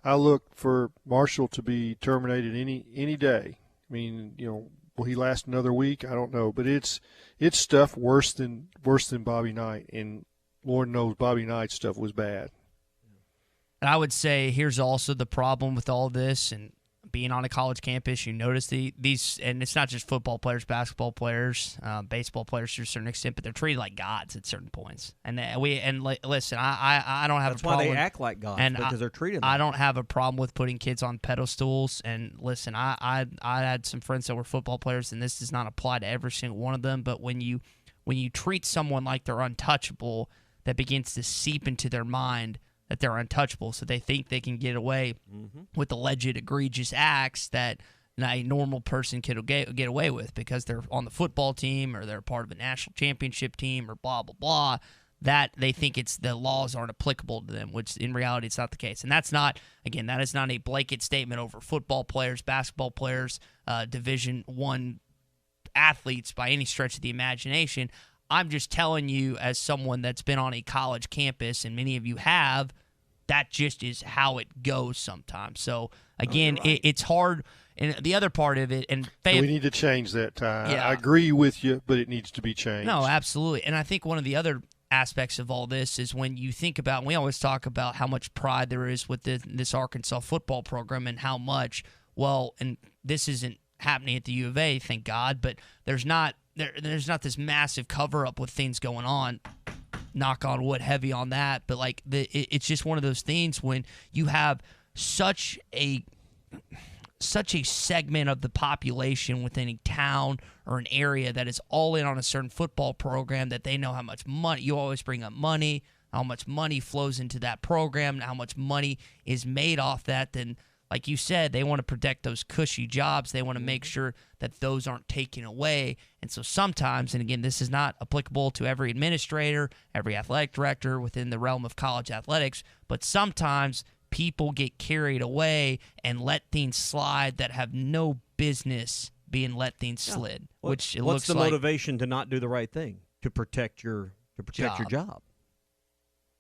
I look for Marshall to be terminated any day. I mean, will he last another week? I don't know, but it's stuff worse than Bobby Knight, and Lord knows Bobby Knight's stuff was bad. And I would say here's also the problem with all this, and being on a college campus, you notice these, and it's not just football players, basketball players, baseball players to a certain extent, but they're treated like gods at certain points. And listen, I don't have That's a problem. That's why they act like gods, because they're treated like I don't have a problem with putting kids on pedestals. And listen, I had some friends that were football players, and this does not apply to every single one of them, but when you when you treat someone like they're untouchable, that begins to seep into their mind that they're untouchable, so they think they can get away with alleged egregious acts that a normal person could get away with because they're on the football team or they're part of a national championship team or blah, blah, blah, that they think the laws aren't applicable to them, which in reality it's not the case. And that's not, again, that is not a blanket statement over football players, basketball players, Division I athletes by any stretch of the imagination. I'm just telling you, as someone that's been on a college campus, and many of you have, that just is how it goes sometimes. So, again, it's hard. And the other part of it, and we need to change that, Ty. Yeah. I agree with you, but it needs to be changed. No, absolutely. And I think one of the other aspects of all this is when you think about, and we always talk about how much pride there is with this Arkansas football program and how much, well, and this isn't happening at the U of A, thank God, but there's not this massive cover-up with things going on. Knock on wood, heavy on that. But like it's just one of those things when you have such a segment of the population within a town or an area that is all in on a certain football program, that they know how much money. You always bring up money, how much money flows into that program, and how much money is made off that. Then, like you said, they want to protect those cushy jobs. They want to make sure that those aren't taken away. And so sometimes, and again, this is not applicable to every administrator, every athletic director within the realm of college athletics, but sometimes people get carried away and let things slide that have no business being let things slid. What's the motivation to not do the right thing, to protect your job?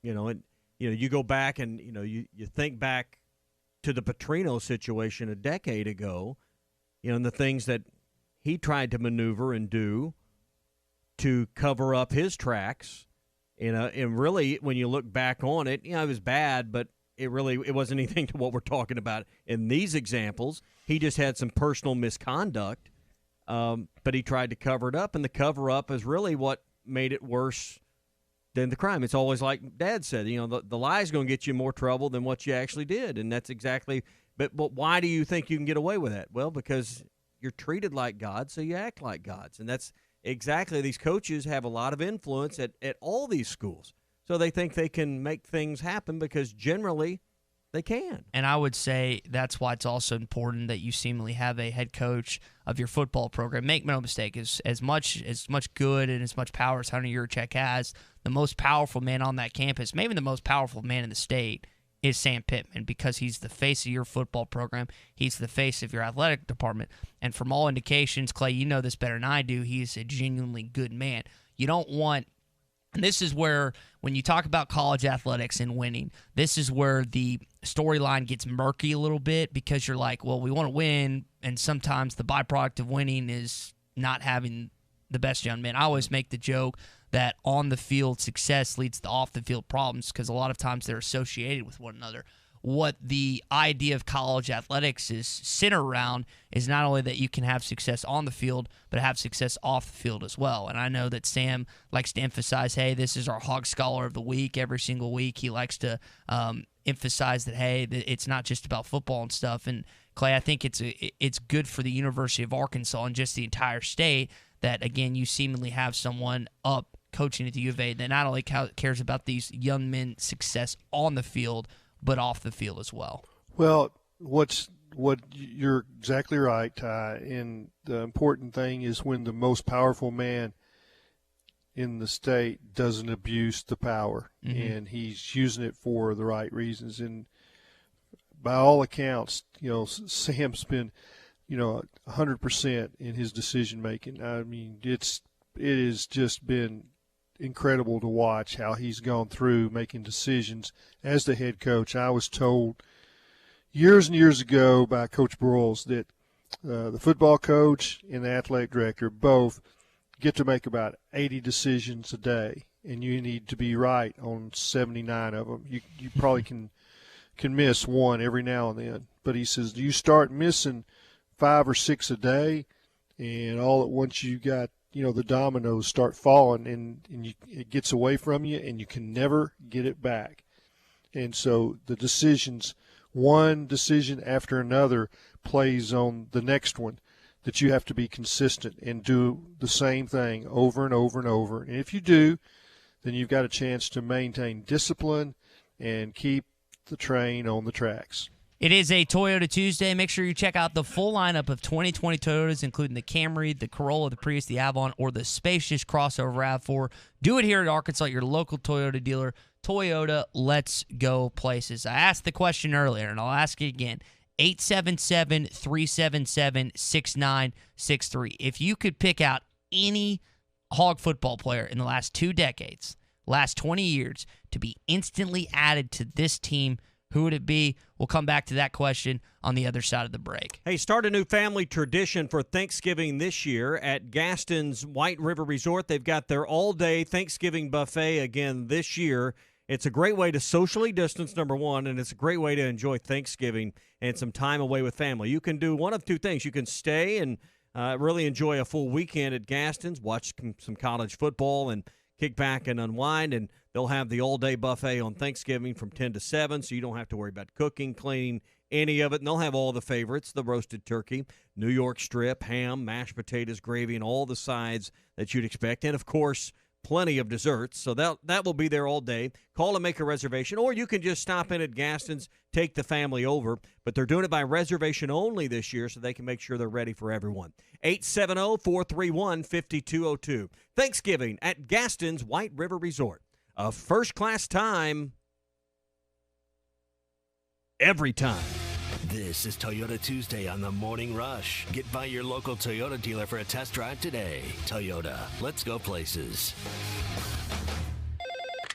You go back and you think back to the Petrino situation a decade ago, and the things that he tried to maneuver and do to cover up his tracks. And really, when you look back on it, it was bad, but it wasn't anything to what we're talking about in these examples. He just had some personal misconduct, but he tried to cover it up, and the cover-up is really what made it worse than the crime. It's always like Dad said, the lie's going to get you in more trouble than what you actually did, and that's exactly. But why do you think you can get away with that? Well, because you're treated like gods, so you act like gods, and that's exactly. These coaches have a lot of influence at all these schools, so they think they can make things happen because generally they can. And I would say that's why it's also important that you seemingly have a head coach of your football program. Make no mistake, as much good and as much power as Hunter Yurachek has, the most powerful man on that campus, maybe the most powerful man in the state, is Sam Pittman, because he's the face of your football program. He's the face of your athletic department. And from all indications, Clay, you know this better than I do, he's a genuinely good man. You don't want, and this is where, when you talk about college athletics and winning, this is where the storyline gets murky a little bit, because you're like, well, we want to win, and sometimes the byproduct of winning is not having the best young men. I always make the joke that on-the-field success leads to off-the-field problems, because a lot of times they're associated with one another. What the idea of college athletics is centered around is not only that you can have success on the field, but have success off the field as well. And I know that Sam likes to emphasize, hey, this is our Hog Scholar of the Week. Every single week he likes to emphasize that, hey, it's not just about football and stuff. And, Clay, I think it's good for the University of Arkansas and just the entire state that, again, you seemingly have someone up coaching at the U of A that not only cares about these young men's success on the field, but off the field as well. Well, what you're exactly right, Ty. And the important thing is when the most powerful man in the state doesn't abuse the power, and he's using it for the right reasons. And by all accounts, Sam's been, 100% in his decision making. I mean, it has just been incredible to watch how he's gone through making decisions as the head coach. I was told years and years ago by Coach Broyles that the football coach and the athletic director both get to make about 80 decisions a day, and you need to be right on 79 of them. You probably can miss one every now and then. But he says, you start missing 5 or 6 a day, and all at once you got, the dominoes start falling, and it gets away from you, and you can never get it back. And so the decisions, one decision after another, plays on the next one. that you have to be consistent and do the same thing over and over and over. And if you do, then you've got a chance to maintain discipline and keep the train on the tracks. It is a Toyota Tuesday. Make sure you check out the full lineup of 2020 Toyotas, including the Camry, the Corolla, the Prius, the Avalon, or the spacious crossover RAV4. Do it here at Arkansas, your local Toyota dealer. Toyota, let's go places. I asked the question earlier, and I'll ask it again. 877-377-6963. If you could pick out any Hog football player in the last 2 decades, last 20 years, to be instantly added to this team, who would it be? We'll come back to that question on the other side of the break. Hey, start a new family tradition for Thanksgiving this year at Gaston's White River Resort. They've got their all-day Thanksgiving buffet again this year. It's a great way to socially distance, number one, and it's a great way to enjoy Thanksgiving and some time away with family. You can do one of two things. You can stay and really enjoy a full weekend at Gaston's, watch some college football, and kick back and unwind, and they'll have the all-day buffet on Thanksgiving from 10 to 7, so you don't have to worry about cooking, cleaning, any of it. And they'll have all the favorites, the roasted turkey, New York strip, ham, mashed potatoes, gravy, and all the sides that you'd expect. And, of course, plenty of desserts. So that will be there all day. Call and make a reservation, or you can just stop in at Gaston's, take the family over. But they're doing it by reservation only this year, so they can make sure they're ready for everyone. 870-431-5202. Thanksgiving at Gaston's White River Resort. A first-class time every time. This is Toyota Tuesday on the Morning Rush. Get by your local Toyota dealer for a test drive today. Toyota, let's go places.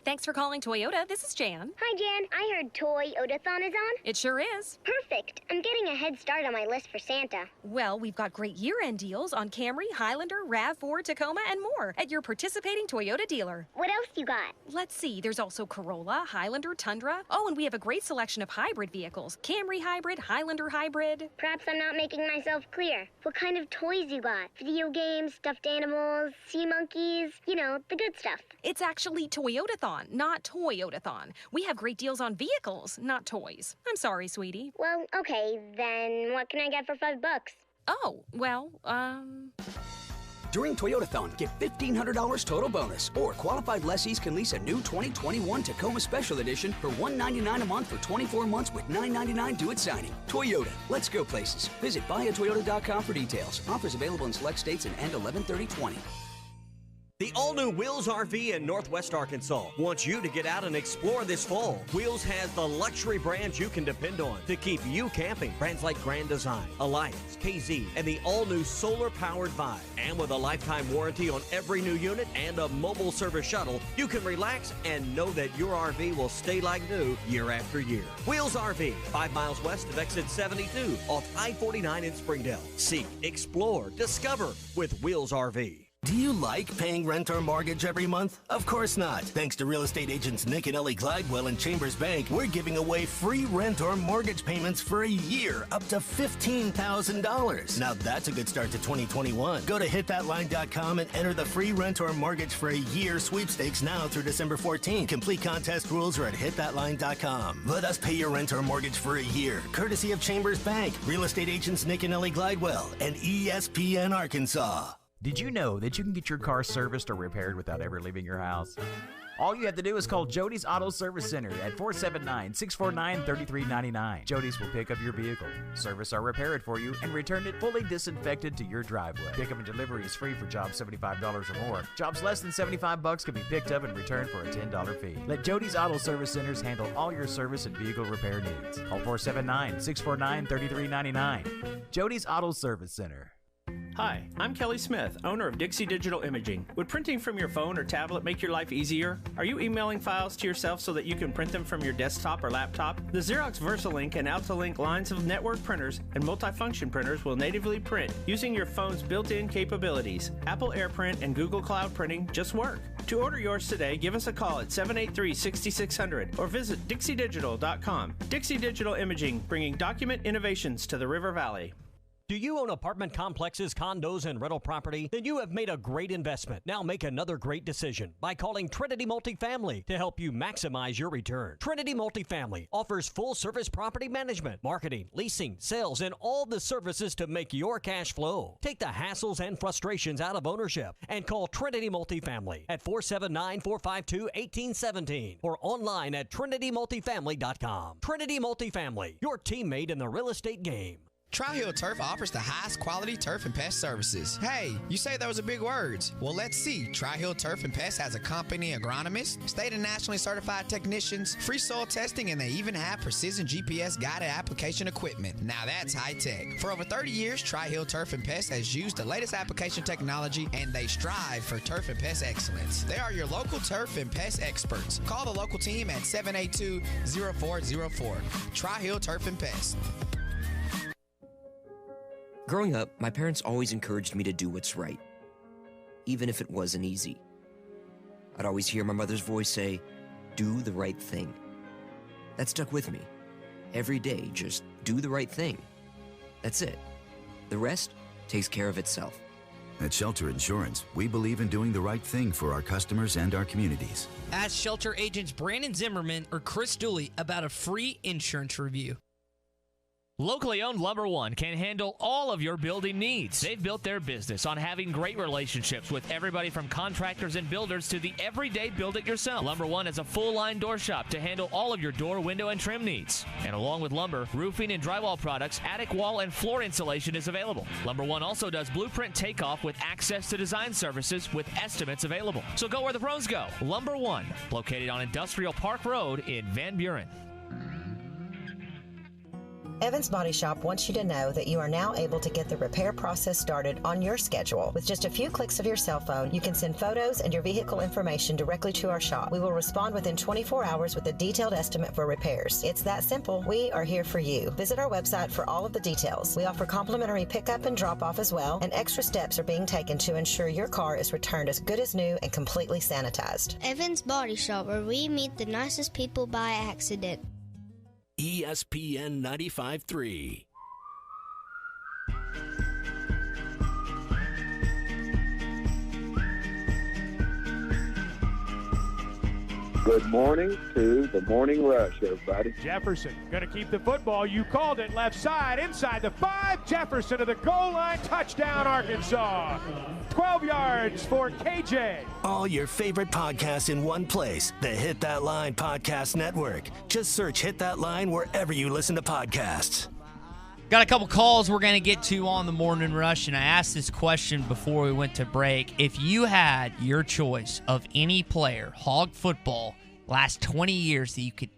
Thanks for calling Toyota. This is Jan. Hi, Jan. I heard Toy-Odathon is on. It sure is. Perfect. I'm getting a head start on my list for Santa. Well, we've got great year-end deals on Camry, Highlander, RAV4, Tacoma, and more at your participating Toyota dealer. What else you got? Let's see. There's also Corolla, Highlander, Tundra. Oh, and we have a great selection of hybrid vehicles. Camry hybrid, Highlander hybrid. Perhaps I'm not making myself clear. What kind of toys you got? Video games, stuffed animals, sea monkeys, you know, the good stuff. It's actually Toyotathon, not Toyotathon. We have great deals on vehicles, not toys. I'm sorry, sweetie. Well, okay, then what can I get for $5? Oh, well, During Toyotathon, get $1,500 total bonus, or qualified lessees can lease a new 2021 Tacoma Special Edition for $199 a month for 24 months with $999 due at signing. Toyota, let's go places. Visit buyatoyota.com for details. Offers available in select states and end 11/30/20. The all-new Wheels RV in Northwest Arkansas wants you to get out and explore this fall. Wheels has the luxury brands you can depend on to keep you camping. Brands like Grand Design, Alliance, KZ, and the all-new solar-powered Vibe. And with a lifetime warranty on every new unit and a mobile service shuttle, you can relax and know that your RV will stay like new year after year. Wheels RV, 5 miles west of exit 72 off I-49 in Springdale. See, explore, discover with Wheels RV. Do you like paying rent or mortgage every month? Of course not. Thanks to real estate agents Nick and Ellie Glidewell and Chambers Bank, we're giving away free rent or mortgage payments for a year, up to $15,000. Now that's a good start to 2021. Go to hitthatline.com and enter the free rent or mortgage for a year sweepstakes now through December 14th. Complete contest rules are at hitthatline.com. Let us pay your rent or mortgage for a year, courtesy of Chambers Bank, real estate agents Nick and Ellie Glidewell, and ESPN Arkansas. Did you know that you can get your car serviced or repaired without ever leaving your house? All you have to do is call Jody's Auto Service Center at 479-649-3399. Jody's will pick up your vehicle, service or repair it for you, and return it fully disinfected to your driveway. Pickup and delivery is free for jobs $75 or more. Jobs less than $75 can be picked up and returned for a $10 fee. Let Jody's Auto Service Centers handle all your service and vehicle repair needs. Call 479-649-3399. Jody's Auto Service Center. Hi, I'm Kelly Smith, owner of Dixie Digital Imaging. Would printing from your phone or tablet make your life easier? Are you emailing files to yourself so that you can print them from your desktop or laptop? The Xerox VersaLink and AltaLink lines of network printers and multifunction printers will natively print using your phone's built-in capabilities. Apple AirPrint and Google Cloud Printing just work. To order yours today, give us a call at 783-6600 or visit dixiedigital.com. Dixie Digital Imaging, bringing document innovations to the River Valley. Do you own apartment complexes, condos, and rental property? Then you have made a great investment. Now make another great decision by calling Trinity Multifamily to help you maximize your return. Trinity Multifamily offers full-service property management, marketing, leasing, sales, and all the services to make your cash flow. Take the hassles and frustrations out of ownership and call Trinity Multifamily at 479-452-1817 or online at trinitymultifamily.com. Trinity Multifamily, your teammate in the real estate game. Tri-Hill Turf offers the highest quality turf and pest services. Hey, you say those are big words. Well, let's see. Tri-Hill Turf and Pest has a company agronomist, state and nationally certified technicians, free soil testing, and they even have precision GPS guided application equipment. Now that's high tech. For over 30 years, Tri-Hill Turf and Pest has used the latest application technology, and they strive for turf and pest excellence. They are your local turf and pest experts. Call the local team at 782-0404. Tri-Hill Turf and Pest. Growing up, my parents always encouraged me to do what's right, even if it wasn't easy. I'd always hear my mother's voice say, "Do the right thing." That stuck with me. Every day, just do the right thing. That's it. The rest takes care of itself. At Shelter Insurance, we believe in doing the right thing for our customers and our communities. Ask Shelter agents Brandon Zimmerman or Chris Dooley about a free insurance review. Locally owned Lumber One can handle all of your building needs. They've built their business on having great relationships with everybody from contractors and builders to the everyday build-it-yourself. Lumber One is a full-line door shop to handle all of your door, window, and trim needs. And along with lumber, roofing and drywall products, attic wall and floor insulation is available. Lumber One also does blueprint takeoff with access to design services with estimates available. So go where the pros go. Lumber One, located on Industrial Park Road in Van Buren. Evans Body Shop wants you to know that you are now able to get the repair process started on your schedule. With just a few clicks of your cell phone, you can send photos and your vehicle information directly to our shop. We will respond within 24 hours with a detailed estimate for repairs. It's that simple. We are here for you. Visit our website for all of the details. We offer complimentary pickup and drop-off as well, and extra steps are being taken to ensure your car is returned as good as new and completely sanitized. Evans Body Shop, where we meet the nicest people by accident. ESPN 95.3. Good morning to the Morning Rush, everybody. Jefferson going to keep the football. You called it, left side, inside the 5. Jefferson to the goal line. Touchdown, Arkansas. 12 yards for KJ. All your favorite podcasts in one place. The Hit That Line Podcast Network. Just search Hit That Line wherever you listen to podcasts. Got a couple calls we're going to get to on the Morning Rush, and I asked this question before we went to break. If you had your choice of any player, hog football, last 20 years that you could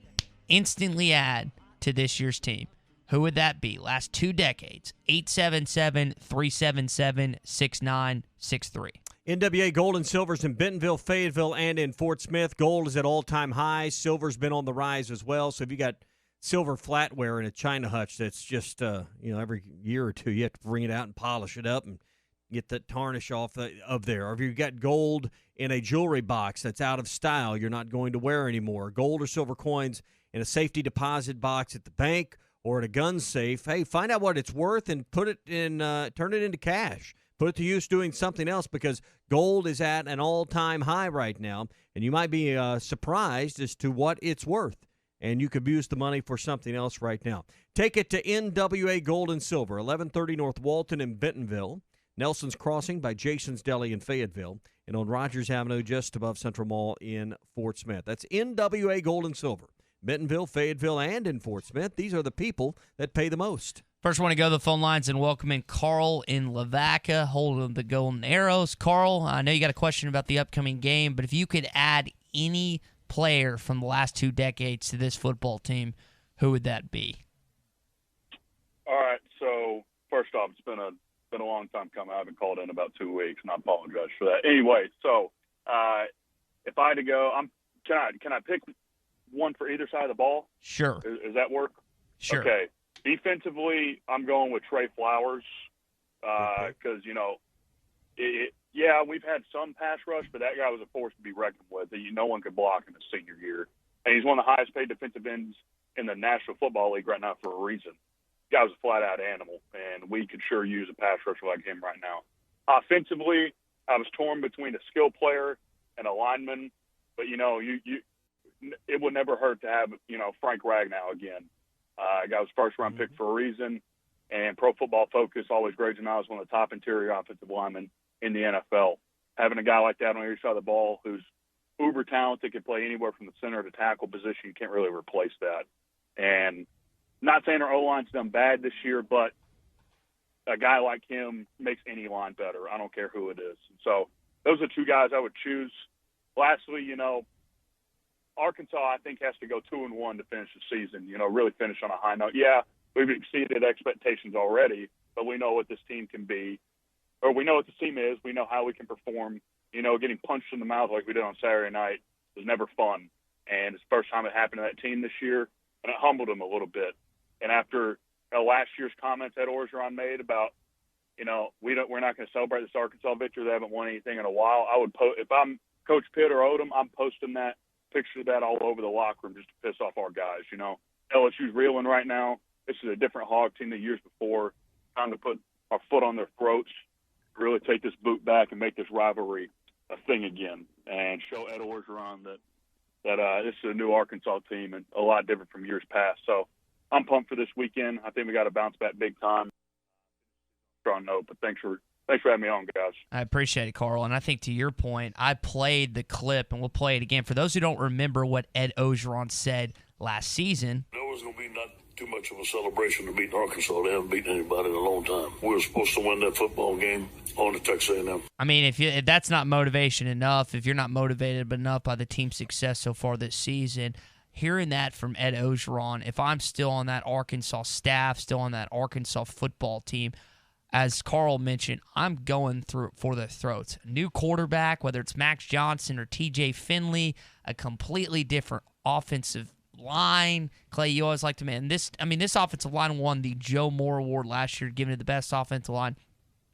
instantly add to this year's team, who would that be? Last 2 decades. 877-377-6963. NWA gold and silvers in Bentonville, Fayetteville, and in Fort Smith. Gold is at all-time highs. Silver's been on the rise as well. So if you got silver flatware in a china hutch that's just, every year or two you have to bring it out and polish it up and get the tarnish off of there. Or if you've got gold in a jewelry box that's out of style, you're not going to wear anymore. Gold or silver coins in a safety deposit box at the bank or at a gun safe. Hey, find out what it's worth and put it in, turn it into cash. Put it to use doing something else, because gold is at an all-time high right now, and you might be surprised as to what it's worth. And you could use the money for something else right now. Take it to NWA Gold and Silver, 1130 North Walton in Bentonville, Nelson's Crossing by Jason's Deli in Fayetteville, and on Rogers Avenue just above Central Mall in Fort Smith. That's NWA Gold and Silver. Bentonville, Fayetteville, and in Fort Smith. These are the people that pay the most. First, I want to go to the phone lines and welcome in Carl in Lavaca, holding the Golden Arrows. Carl, I know you got a question about the upcoming game, but if you could add any player from the last 2 decades to this football team, who would that be? All right. So first off, it's been a long time coming. I haven't called in about 2 weeks, and I apologize for that. Anyway, so if I had to go, can I pick one for either side of the ball? Sure. Does that work? Sure. Okay. Defensively, I'm going with Trey Flowers because we've had some pass rush, but that guy was a force to be reckoned with. No one could block in his senior year. And he's one of the highest paid defensive ends in the National Football League right now for a reason. guy was a flat-out animal, and we could sure use a pass rusher like him right now. Offensively, I was torn between a skill player and a lineman, but, it would never hurt to have, Frank Ragnow again. Guy was first-round pick for a reason, and Pro Football Focus always grades him out as one of the top interior offensive linemen in the NFL. Having a guy like that on either side of the ball who's uber talented, can play anywhere from the center to tackle position, you can't really replace that. And not saying our O-line's done bad this year, but a guy like him makes any line better. I don't care who it is. So those are two guys I would choose. Lastly, Arkansas, I think, has to go 2-1 to finish the season, really finish on a high note. Yeah, we've exceeded expectations already, but we know what this team can be, or we know what this team is. We know how we can perform. Getting punched in the mouth like we did on Saturday night was never fun. And it's the first time it happened to that team this year, and it humbled them a little bit. And after last year's comments that Orgeron made about, we're not going to celebrate this Arkansas victory. They haven't won anything in a while. I would if I'm Coach Pitt or Odom, I'm posting that picture of that all over the locker room just to piss off our guys. LSU's reeling right now. This is a different Hog team than years before. Time to put our foot on their throats, really take this boot back and make this rivalry a thing again, and show Ed Orgeron that this is a new Arkansas team and a lot different from years past. So I'm pumped for this weekend. I think we got to bounce back big time. Strong note, but thanks for having me on, guys. I appreciate it, Carl. And I think to your point, I played the clip, and we'll play it again. For those who don't remember what Ed Orgeron said last season. There was going to be not too much of a celebration to beat Arkansas. They haven't beaten anybody in a long time. We were supposed to win that football game on the Texas A&M. I mean, if that's not motivation enough, if you're not motivated enough by the team's success so far this season, hearing that from Ed Orgeron, if I'm still on that Arkansas staff, still on that Arkansas football team, as Carl mentioned, I'm going through for their throats. New quarterback, whether it's Max Johnson or TJ Finley, a completely different offensive line. Clay, you always like to man this. I mean, this offensive line won the Joe Moore Award last year, given it the best offensive line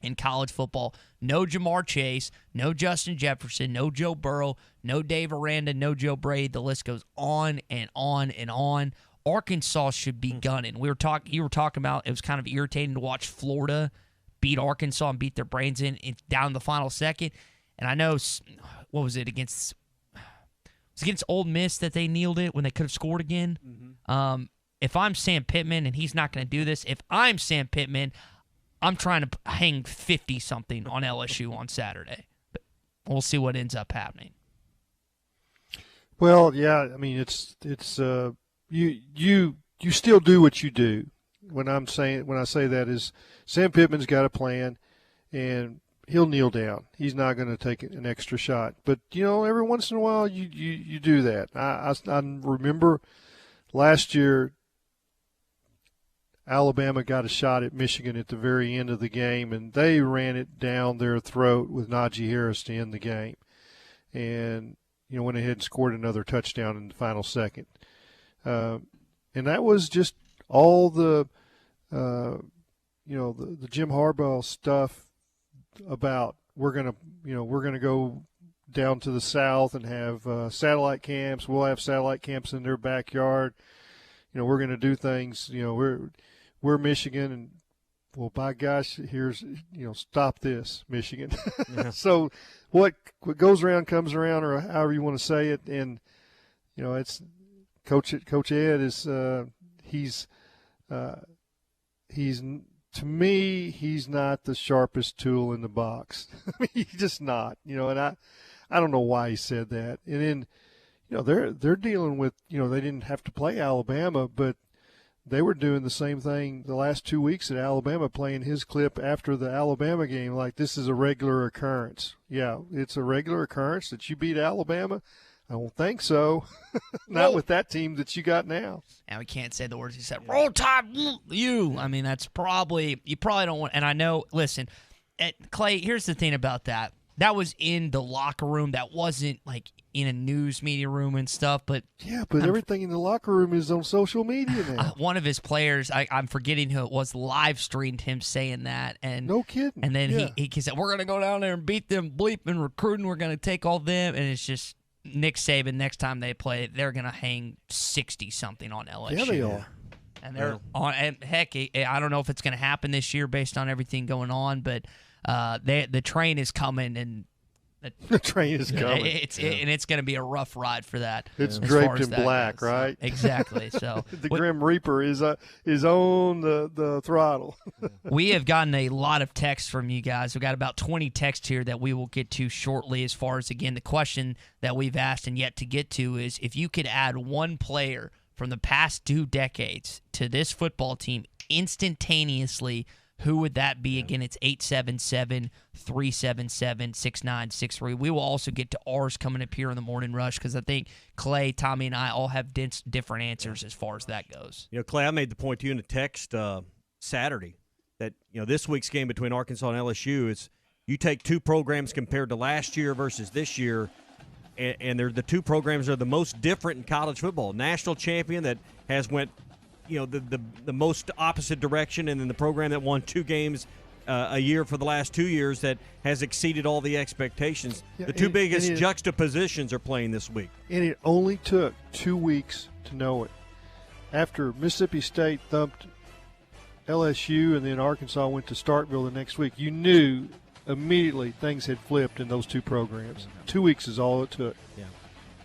in college football. No Jamar Chase, no Justin Jefferson, no Joe Burrow, no Dave Aranda, no Joe Brady. The list goes on and on and on. Arkansas should be gunning. You were talking about it was kind of irritating to watch Florida beat Arkansas and beat their brains in down the final second. And I know, what was it against? It was against Ole Miss that they kneeled it when they could have scored again. Mm-hmm. If I'm Sam Pittman, and he's not going to do this, if I'm Sam Pittman, I'm trying to hang 50-something on LSU on Saturday. But we'll see what ends up happening. Well, yeah, I mean, it's you still do what you do. When I say that is Sam Pittman's got a plan, and he'll kneel down. He's not going to take an extra shot. But every once in a while you do that. I remember last year Alabama got a shot at Michigan at the very end of the game, and they ran it down their throat with Najee Harris to end the game, and went ahead and scored another touchdown in the final second. And that was just all the the Jim Harbaugh stuff about we're gonna go down to the South and have satellite camps. We'll have satellite camps in their backyard. We're gonna do things. We're Michigan, and well, by gosh, here's stop this, Michigan. Yeah. So what goes around comes around, or however you want to say it, and it's Coach Ed is he's to me, he's not the sharpest tool in the box. I mean, he's just not, and I don't know why he said that. And then, they're dealing with, they didn't have to play Alabama, but they were doing the same thing the last 2 weeks at Alabama, playing his clip after the Alabama game, like this is a regular occurrence. Yeah, it's a regular occurrence that you beat Alabama. I don't think so. Not with that team that you got now. And we can't say the words he said. Roll Tide, you. I mean, that's you probably don't want. And I know. Listen, Clay. Here's the thing about that. That was in the locker room. That wasn't like in a news media room and stuff. But yeah, but everything in the locker room is on social media now. One of his players, I'm forgetting who it was, live streamed him saying that. And no kidding. And then he said, "We're gonna go down there and beat them bleeping recruiting. We're gonna take all them." And it's just. Nick Saban, next time they play, they're going to hang 60-something on LSU. Yeah, they are. And they're on. And heck, I don't know if it's going to happen this year based on everything going on, but the train is coming, and the train is coming. And it's going to be a rough ride for that. It's draped in black, goes. right? Exactly. So the Grim Reaper is on the throttle. We have gotten a lot of texts from you guys. We've got about 20 texts here that we will get to shortly. As far as, again, the question that we've asked and yet to get to is, if you could add one player from the past 2 decades to this football team instantaneously, who would that be? Again, it's 877-377-6963. We will also get to ours coming up here in the Morning Rush, because I think Clay, Tommy, and I all have different answers as far as that goes. Clay, I made the point to you in a text Saturday that this week's game between Arkansas and LSU is, you take 2 programs compared to last year versus this year, and they're the 2 programs that are the most different in college football. National champion that has went the most opposite direction, and then the program that won 2 games a year for the last 2 years that has exceeded all the expectations. Yeah, the 2 biggest juxtapositions are playing this week. And it only took 2 weeks to know it. After Mississippi State thumped LSU and then Arkansas went to Starkville the next week, you knew immediately things had flipped in those 2 programs. 2 weeks is all it took. Yeah.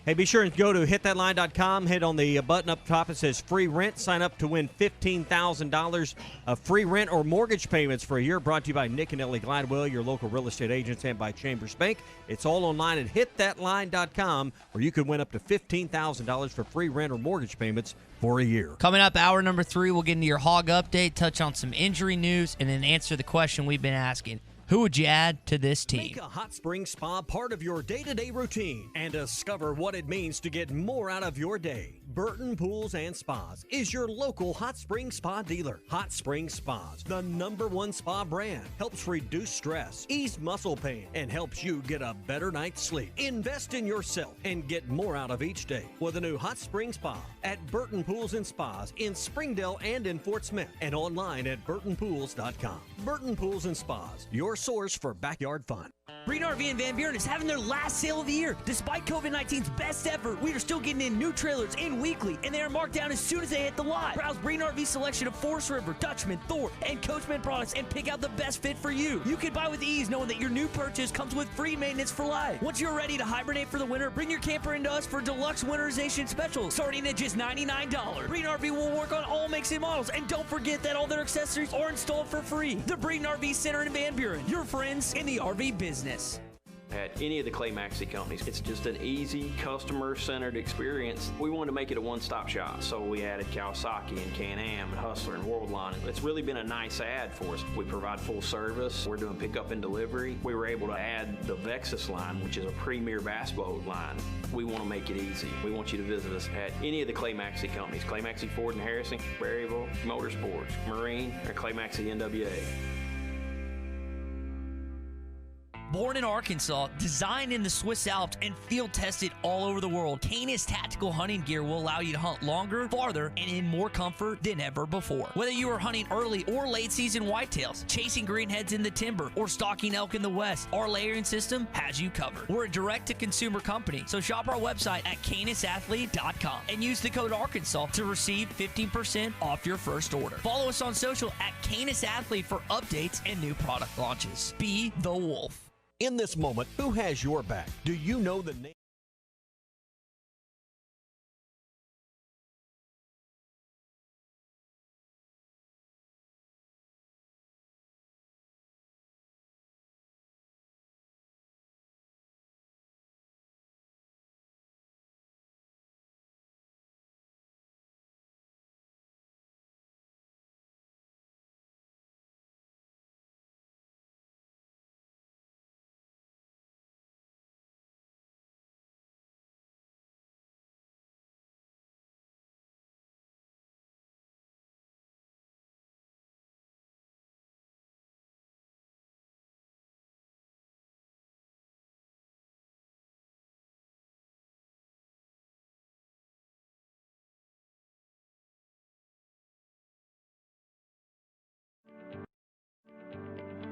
Hey, be sure and go to hitthatline.com. Hit on the button up top. It says free rent. Sign up to win $15,000 of free rent or mortgage payments for a year. Brought to you by Nick and Ellie Glidewell, your local real estate agents, and by Chambers Bank. It's all online at hitthatline.com, where you could win up to $15,000 for free rent or mortgage payments for a year. Coming up, hour number 3, we'll get into your Hog update, touch on some injury news, and then answer the question we've been asking. Who would you add to this team? Make a hot spring spa part of your day-to-day routine and discover what it means to get more out of your day. Burton Pools and Spas is your local hot spring spa dealer. Hot Spring Spas, the #1 spa brand, helps reduce stress, ease muscle pain, and helps you get a better night's sleep. Invest in yourself and get more out of each day with a new Hot Spring Spa at Burton Pools and Spas in Springdale and in Fort Smith, and online at burtonpools.com. Burton Pools and Spas, your source for backyard fun. Breen RV in Van Buren is having their last sale of the year. Despite COVID-19's best effort, we are still getting in new trailers in weekly, and they are marked down as soon as they hit the lot. Browse Breen RV's selection of Forest River, Dutchman, Thor, and Coachman products and pick out the best fit for you. You can buy with ease knowing that your new purchase comes with free maintenance for life. Once you're ready to hibernate for the winter, bring your camper into us for deluxe winterization specials, starting at just $99. Breen RV will work on all makes and models, and don't forget that all their accessories are installed for free. The Breen RV Center in Van Buren, your friends in the RV business. At any of the Clay Maxey companies, it's just an easy, customer-centered experience. We wanted to make it a one-stop shop, so we added Kawasaki and Can-Am and Hustler and Worldline. It's really been a nice add for us. We provide full service. We're doing pickup and delivery. We were able to add the Vexus line, which is a premier basketball line. We want to make it easy. We want you to visit us at any of the Clay Maxey companies. Clay Maxey Ford and Harrison, Berryville, Motorsports, Marine, or Clay Maxey NWA. Born in Arkansas, designed in the Swiss Alps, and field tested all over the world, Canis tactical hunting gear will allow you to hunt longer, farther, and in more comfort than ever before. Whether you are hunting early or late season whitetails, chasing greenheads in the timber, or stalking elk in the west, our layering system has you covered. We're a direct-to-consumer company, so shop our website at canisathlete.com and use the code Arkansas to receive 15% off your first order. Follow us on social at Canis Athlete for updates and new product launches. Be the wolf. In this moment, who has your back? Do you know the name?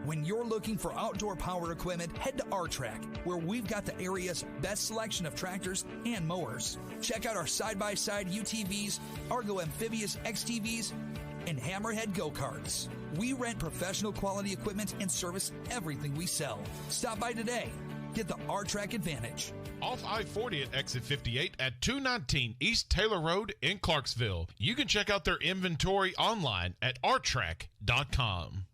When you're looking for outdoor power equipment, head to R-Track, where we've got the area's best selection of tractors and mowers. Check out our side-by-side UTVs, Argo Amphibious XTVs, and Hammerhead go-karts. We rent professional quality equipment and service everything we sell. Stop by today. Get the R-Track advantage. Off I-40 at exit 58 at 219 East Taylor Road in Clarksville. You can check out their inventory online at rtrack.com.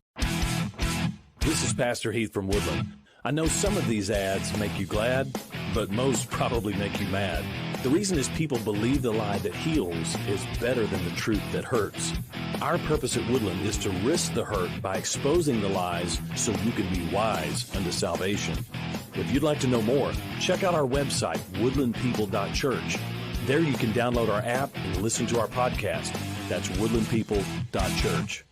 This is Pastor Heath from Woodland. I know some of these ads make you glad, but most probably make you mad. The reason is people believe the lie that heals is better than the truth that hurts. Our purpose at Woodland is to risk the hurt by exposing the lies so you can be wise unto salvation. If you'd like to know more, check out our website, woodlandpeople.church. There you can download our app and listen to our podcast. That's woodlandpeople.church.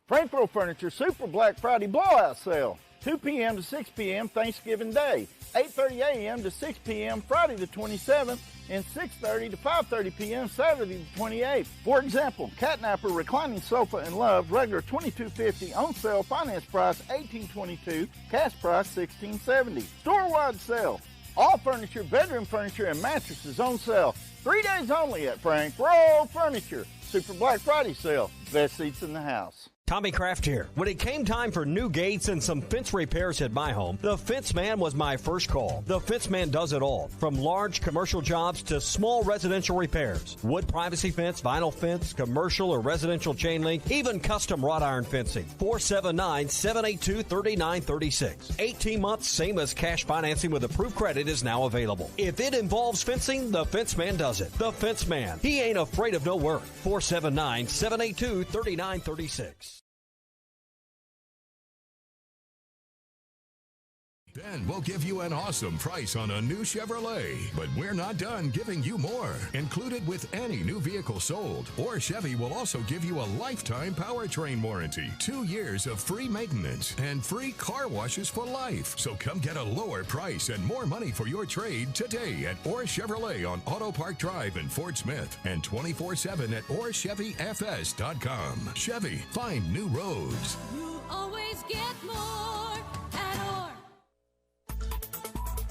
Frankfurt Furniture Super Black Friday Blowout Sale. 2 p.m. to 6 p.m. Thanksgiving Day. 8:30 a.m. to 6 p.m. Friday the 27th. And 6:30 to 5:30 p.m. Saturday the 28th. For example, Catnapper Reclining Sofa and Love, regular $22.50, on sale, finance price $18.22, cash price $16.70. Store-wide sale. All furniture, bedroom furniture, and mattresses on sale. 3 days only at Frankfurt Furniture. Super Black Friday sale. Best seats in the house. Tommy Kraft here. When it came time for new gates and some fence repairs at my home, the Fence Man was my first call. The Fence Man does it all, from large commercial jobs to small residential repairs. Wood privacy fence, vinyl fence, commercial or residential chain link, even custom wrought iron fencing. 479-782-3936. 18 months, same as cash financing with approved credit, is now available. If it involves fencing, the Fence Man does it. The Fence Man. He ain't afraid of no work. 479-782-3936. Ben will give you an awesome price on a new Chevrolet, but we're not done giving you more. Included with any new vehicle sold, or Chevy will also give you a lifetime powertrain warranty, 2 years of free maintenance, and free car washes for life. So come get a lower price and more money for your trade today at Orr Chevrolet on Auto Park Drive in Fort Smith, and 24/7 at OrChevyFS.com. Chevy, find new roads. You always get more at Orr.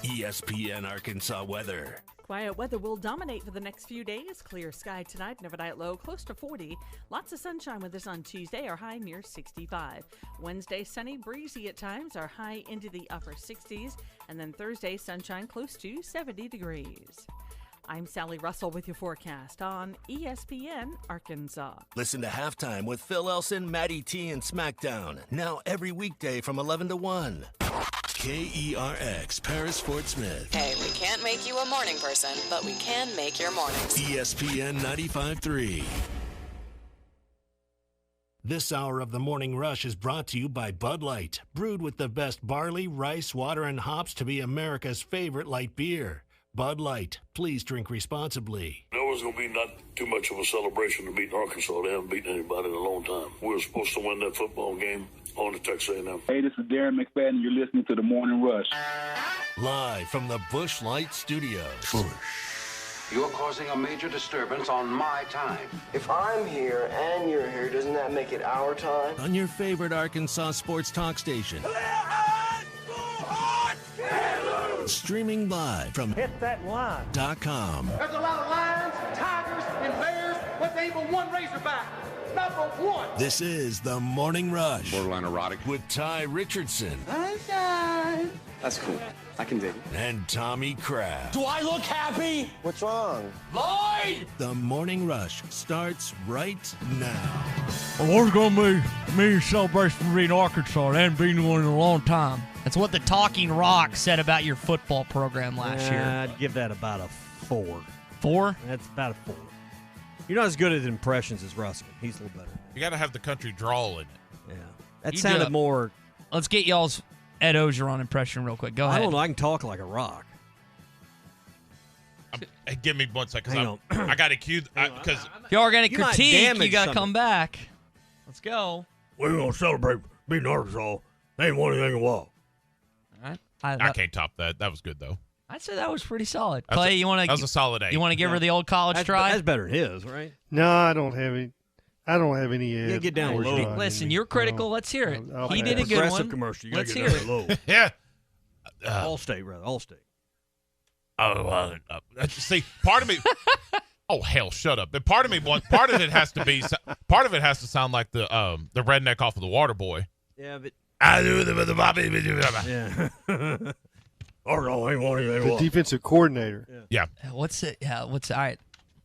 ESPN Arkansas weather. Quiet weather will dominate for the next few days. Clear sky tonight, an overnight low close to 40. Lots of sunshine with us on Tuesday, our high near 65. Wednesday, sunny, breezy at times, our high into the upper 60s. And then Thursday, sunshine close to 70 degrees. I'm Sally Russell with your forecast on ESPN Arkansas. Listen to Halftime with Phil Elson, Matty T, and SmackDown. Now every weekday from 11 to 1. KERX, Paris, Fort Smith. Hey, we can't make you a morning person, but we can make your mornings. ESPN 95.3. This hour of the Morning Rush is brought to you by Bud Light, brewed with the best barley, rice, water, and hops to be America's favorite light beer. Bud Light. Please drink responsibly. There was going to be not too much of a celebration to beat Arkansas. They haven't beaten anybody in a long time. We were supposed to win that football game on the Texas A&M. Hey, this is Darren McFadden. You're listening to The Morning Rush. Live from the Busch Light Studios. You're causing a major disturbance on my time. If I'm here and you're here, doesn't that make it our time? On your favorite Arkansas sports talk station. Streaming live from HitThatLine.com. There's a lot of lions, tigers, and bears, but there ain't but one Razorback. Number one. This is The Morning Rush. Borderline erotic. With Ty Richardson. Sunshine. That's cool. I can dig it. And Tommy Kraft. Do I look happy? What's wrong? Lloyd! The Morning Rush starts right now. Well, what's going to be me celebration for being Arkansas? They hadn't been one in a long time. That's what the Talking Rock said about your football program last year. I'd give that about a 4. 4? That's about a 4. You're not as good at impressions as Ruskin. He's a little better. You got to have the country drawl in it. Yeah. That sounded more... Let's get y'all's Ed Ogeron impression real quick. Go ahead. I don't know. I can talk like a rock. Hey, give me 1 second. I got to cue... Because if y'all are going to critique, you got to come back. Let's go. We're going to celebrate beating Arkansas. They ain't won anything in a while. All right. I can't top that. That was good, though. I'd say that was pretty solid. Clay, you want to? That was a solid 8. You want to give her the old college try? That's better than his, right? No, I don't have any. I don't have any edge. Yeah, get down low. Listen, you're critical. Let's hear it. He did a good Progressive one. commercial. You Let's gotta hear get it. down low. Yeah. Allstate, rather. Allstate. See, part of me. Oh hell, shut up! But part of it has to be. Part of it has to sound like the redneck off of the Water Boy. Yeah, but I do the Bobby. yeah. The defensive coordinator. Yeah. What's it? Yeah. What's all right?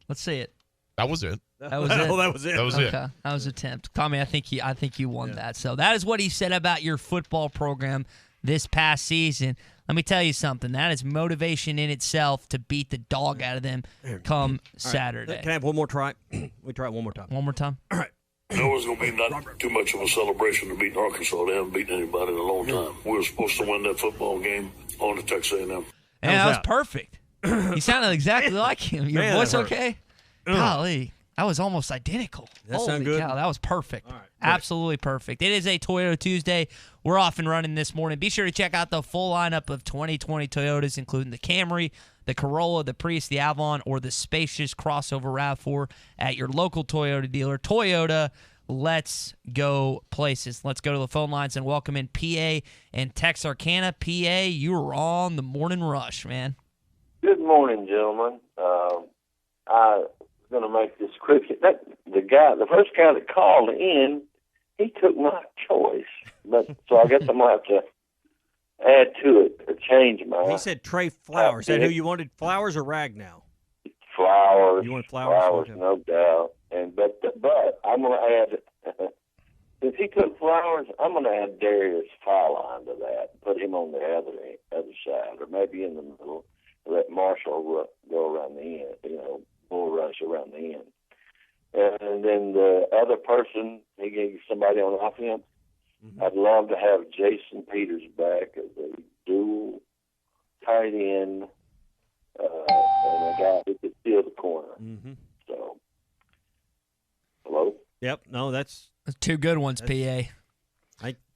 Let's see it. That was it. That was it. Oh, that was it. That was Okay. it. That was an attempt. Tommy, I think you won that. So that is what he said about your football program this past season. Let me tell you something. That is motivation in itself to beat the dog out of them come Saturday. Can I have one more try? We try it one more time. One more time? All right. It was going to be not too much of a celebration to beat Arkansas. They haven't beaten anybody in a long time. We were supposed to win that football game on the Texas A&M. And that was perfect. You sounded exactly like him. Your Man, voice that hurt. okay? Golly, that was almost identical. That Holy sound good? cow, that was perfect. All right, Absolutely perfect. It is a Toyota Tuesday. We're off and running this morning. Be sure to check out the full lineup of 2020 Toyotas, including the Camry, the Corolla, the Prius, the Avalon, or the spacious crossover RAV4 at your local Toyota dealer. Toyota, let's go places. Let's go to the phone lines and welcome in PA and Texarkana. PA, you are on the morning rush, man. Good morning, gentlemen. I was going to make this quick. The first guy that called in, he took my choice. But so I guess I'm going to have to add to it or change mine. He said Trey Flowers. Is that who you wanted, Flowers or Ragnow? Flowers. You want Flowers? Flowers, no doubt. But I'm going to add, if he took Flowers, I'm going to add Darius Fowline to that. Put him on the other side, or maybe in the middle. Let Marshall go around the end, bull rush around the end. And then the other person, he gave somebody on offense. Mm-hmm. I'd love to have Jason Peters back as a dual tight end and a guy who could steal the corner. Mm-hmm. So, hello? Yep. No, that's two good ones, PA.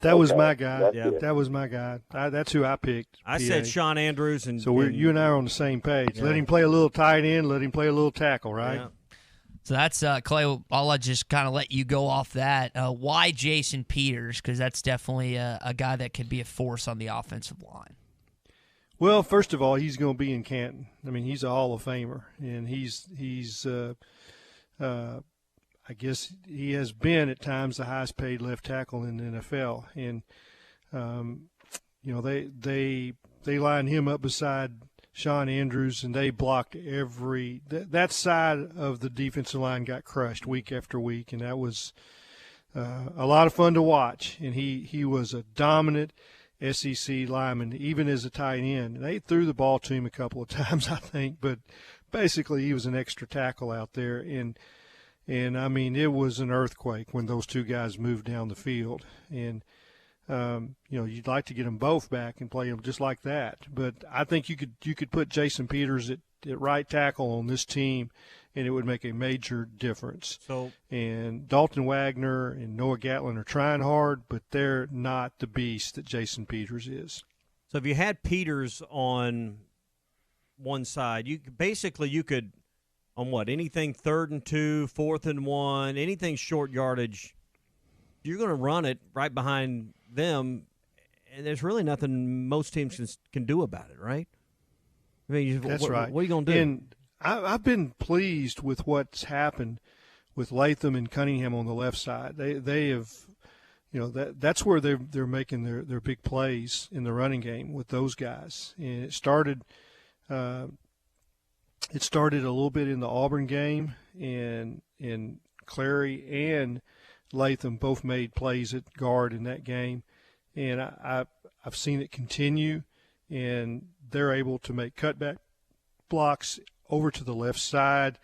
That was my guy. Yeah. That was my guy. That's who I picked. I PA. said Sean Andrews, and so you and I are on the same page. Yeah. Let him play a little tight end. Let him play a little tackle. Right. Yeah. So that's Clay. I'll just kind of let you go off that. Why Jason Peters? Because that's definitely a guy that could be a force on the offensive line. Well, first of all, he's going to be in Canton. I mean, he's a Hall of Famer, and he's I guess he has been at times the highest paid left tackle in the NFL, and they lined him up beside Sean Andrews, and they blocked that side of the defensive line got crushed week after week, and that was a lot of fun to watch. And he was a dominant SEC lineman, even as a tight end. They threw the ball to him a couple of times, I think, but basically he was an extra tackle out there, and I mean, it was an earthquake when those two guys moved down the field. And, you'd like to get them both back and play them just like that. But I think you could put Jason Peters at right tackle on this team, and it would make a major difference. And Dalton Wagner and Noah Gatlin are trying hard, but they're not the beast that Jason Peters is. So if you had Peters on one side, you could – on what? Anything 3rd and 2, 4th and 1, anything short yardage, you're going to run it right behind them, and there's really nothing most teams can do about it, right? I mean, That's right. What are you going to do? And I've been pleased with what's happened with Latham and Cunningham on the left side. They have, that's where they're making their big plays in the running game with those guys. And it started a little bit in the Auburn game, and Clary and Latham both made plays at guard in that game, and I've seen it continue, and they're able to make cutback blocks over to the left side,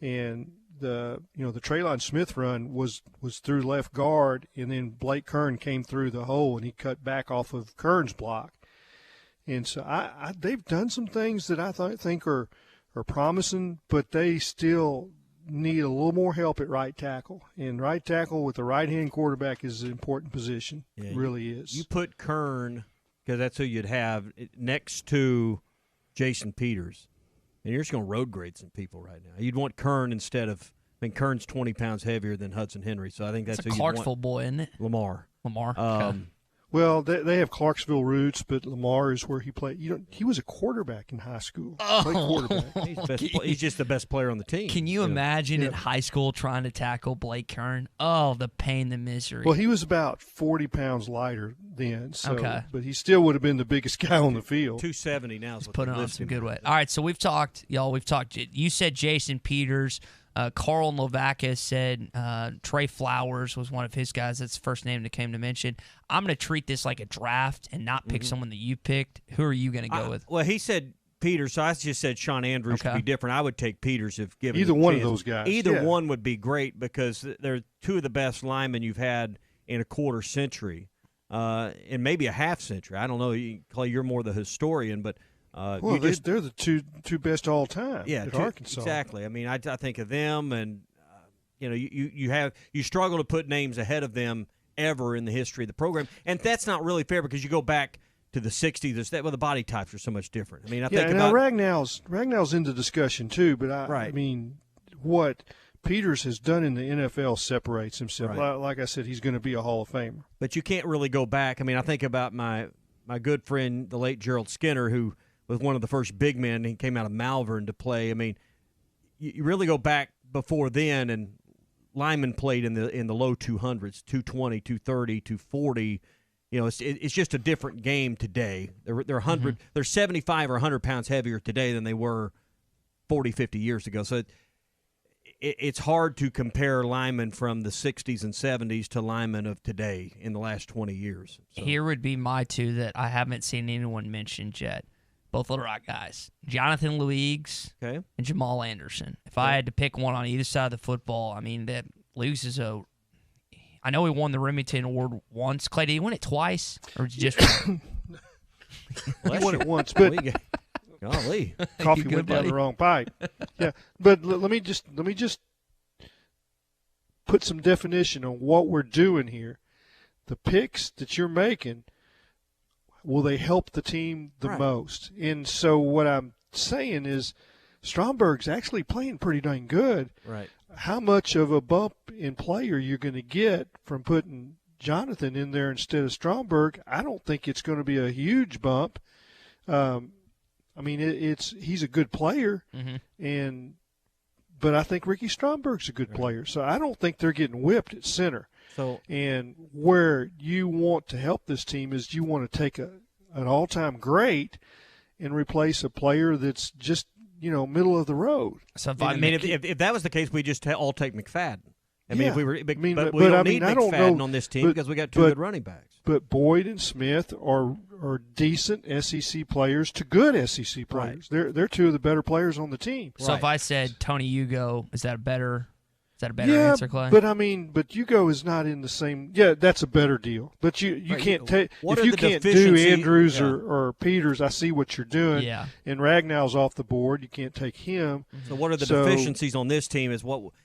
and the Traylon Smith run was through left guard, and then Blake Kern came through the hole and he cut back off of Kern's block, and so they've done some things that I think are promising, but they still need a little more help at right tackle. And right tackle with the right-hand quarterback is an important position. Yeah, it really is. You put Kern, because that's who you'd have, next to Jason Peters, and you're just going to road grade some people right now. You'd want Kern instead of I mean, Kern's 20 pounds heavier than Hudson Henry, so I think that's a Clarksville boy, isn't it? Lamar. Okay. Well, they have Clarksville roots, but Lamar is where he played. He was a quarterback in high school. Played quarterback. He's just the best player on the team. Can you imagine in high school trying to tackle Blake Kern? Oh, the pain, the misery. Well, he was about 40 pounds lighter then, so, Okay. but he still would have been the biggest guy on the field. 270 now. He's putting on some good weight. All right, so we've talked, y'all. We've talked. You said Jason Peters. Carl Novakis said Trey Flowers was one of his guys. That's the first name that came to mention. I'm going to treat this like a draft and not pick someone that you picked. Who are you going to go with? Well, he said Peters, so I just said Sean Andrews could be different. I would take Peters if given either the one chance. of those guys. Either one would be great because they're two of the best linemen you've had in a quarter century and maybe a half century. I don't know, Clay, you're more the historian, but well, they're the two best all time. Yeah, at Arkansas. Exactly. I mean, I think of them, and you struggle to put names ahead of them ever in the history of the program, and that's not really fair because you go back to the '60s. The body types are so much different. I mean, I think about Ragnall's in the discussion too, but I mean, what Peters has done in the NFL separates himself. Right. Like I said, he's going to be a Hall of Famer. But you can't really go back. I mean, I think about my good friend, the late Gerald Skinner, who was one of the first big men. He came out of Malvern to play. I mean, you really go back before then, and linemen played in the low 200s, 220, 230, 240. You know, it's just a different game today. They're 75 or 100 pounds heavier today than they were 40, 50 years ago. So it's hard to compare linemen from the 60s and 70s to linemen of today in the last 20 years. So. Here would be my two that I haven't seen anyone mention yet. Both Little Rock guys, Jonathan Luigs and Jamal Anderson. If I had to pick one on either side of the football, I mean, that Luigs is I know he won the Remington Award once. Clay, did he win it twice, or just? He won it once, but golly, coffee went down the wrong pipe. Yeah, but let me just put some definition on what we're doing here. The picks that you're making, will they help the team the most? And so what I'm saying is Stromberg's actually playing pretty dang good. Right. How much of a bump in play are you going to get from putting Jonathan in there instead of Stromberg? I don't think it's going to be a huge bump. I mean, he's a good player, but I think Ricky Stromberg's a good player. So I don't think they're getting whipped at center. And where you want to help this team is you want to take an all-time great and replace a player that's just, middle of the road. So if that was the case, we just all take McFadden. I mean, if we were, but we don't need I don't McFadden know, on this team because we got two good running backs. But Boyd and Smith are decent SEC players to good SEC players. Right. They're two of the better players on the team. So if I said Tony Hugo, is that a better answer, Clay? But Hugo is not in the same. Yeah, that's a better deal. But you can't take if you can't do deficiencies? Andrews or Peters. I see what you're doing. Yeah. And Ragnall's off the board. You can't take him. So what are the deficiencies on this team?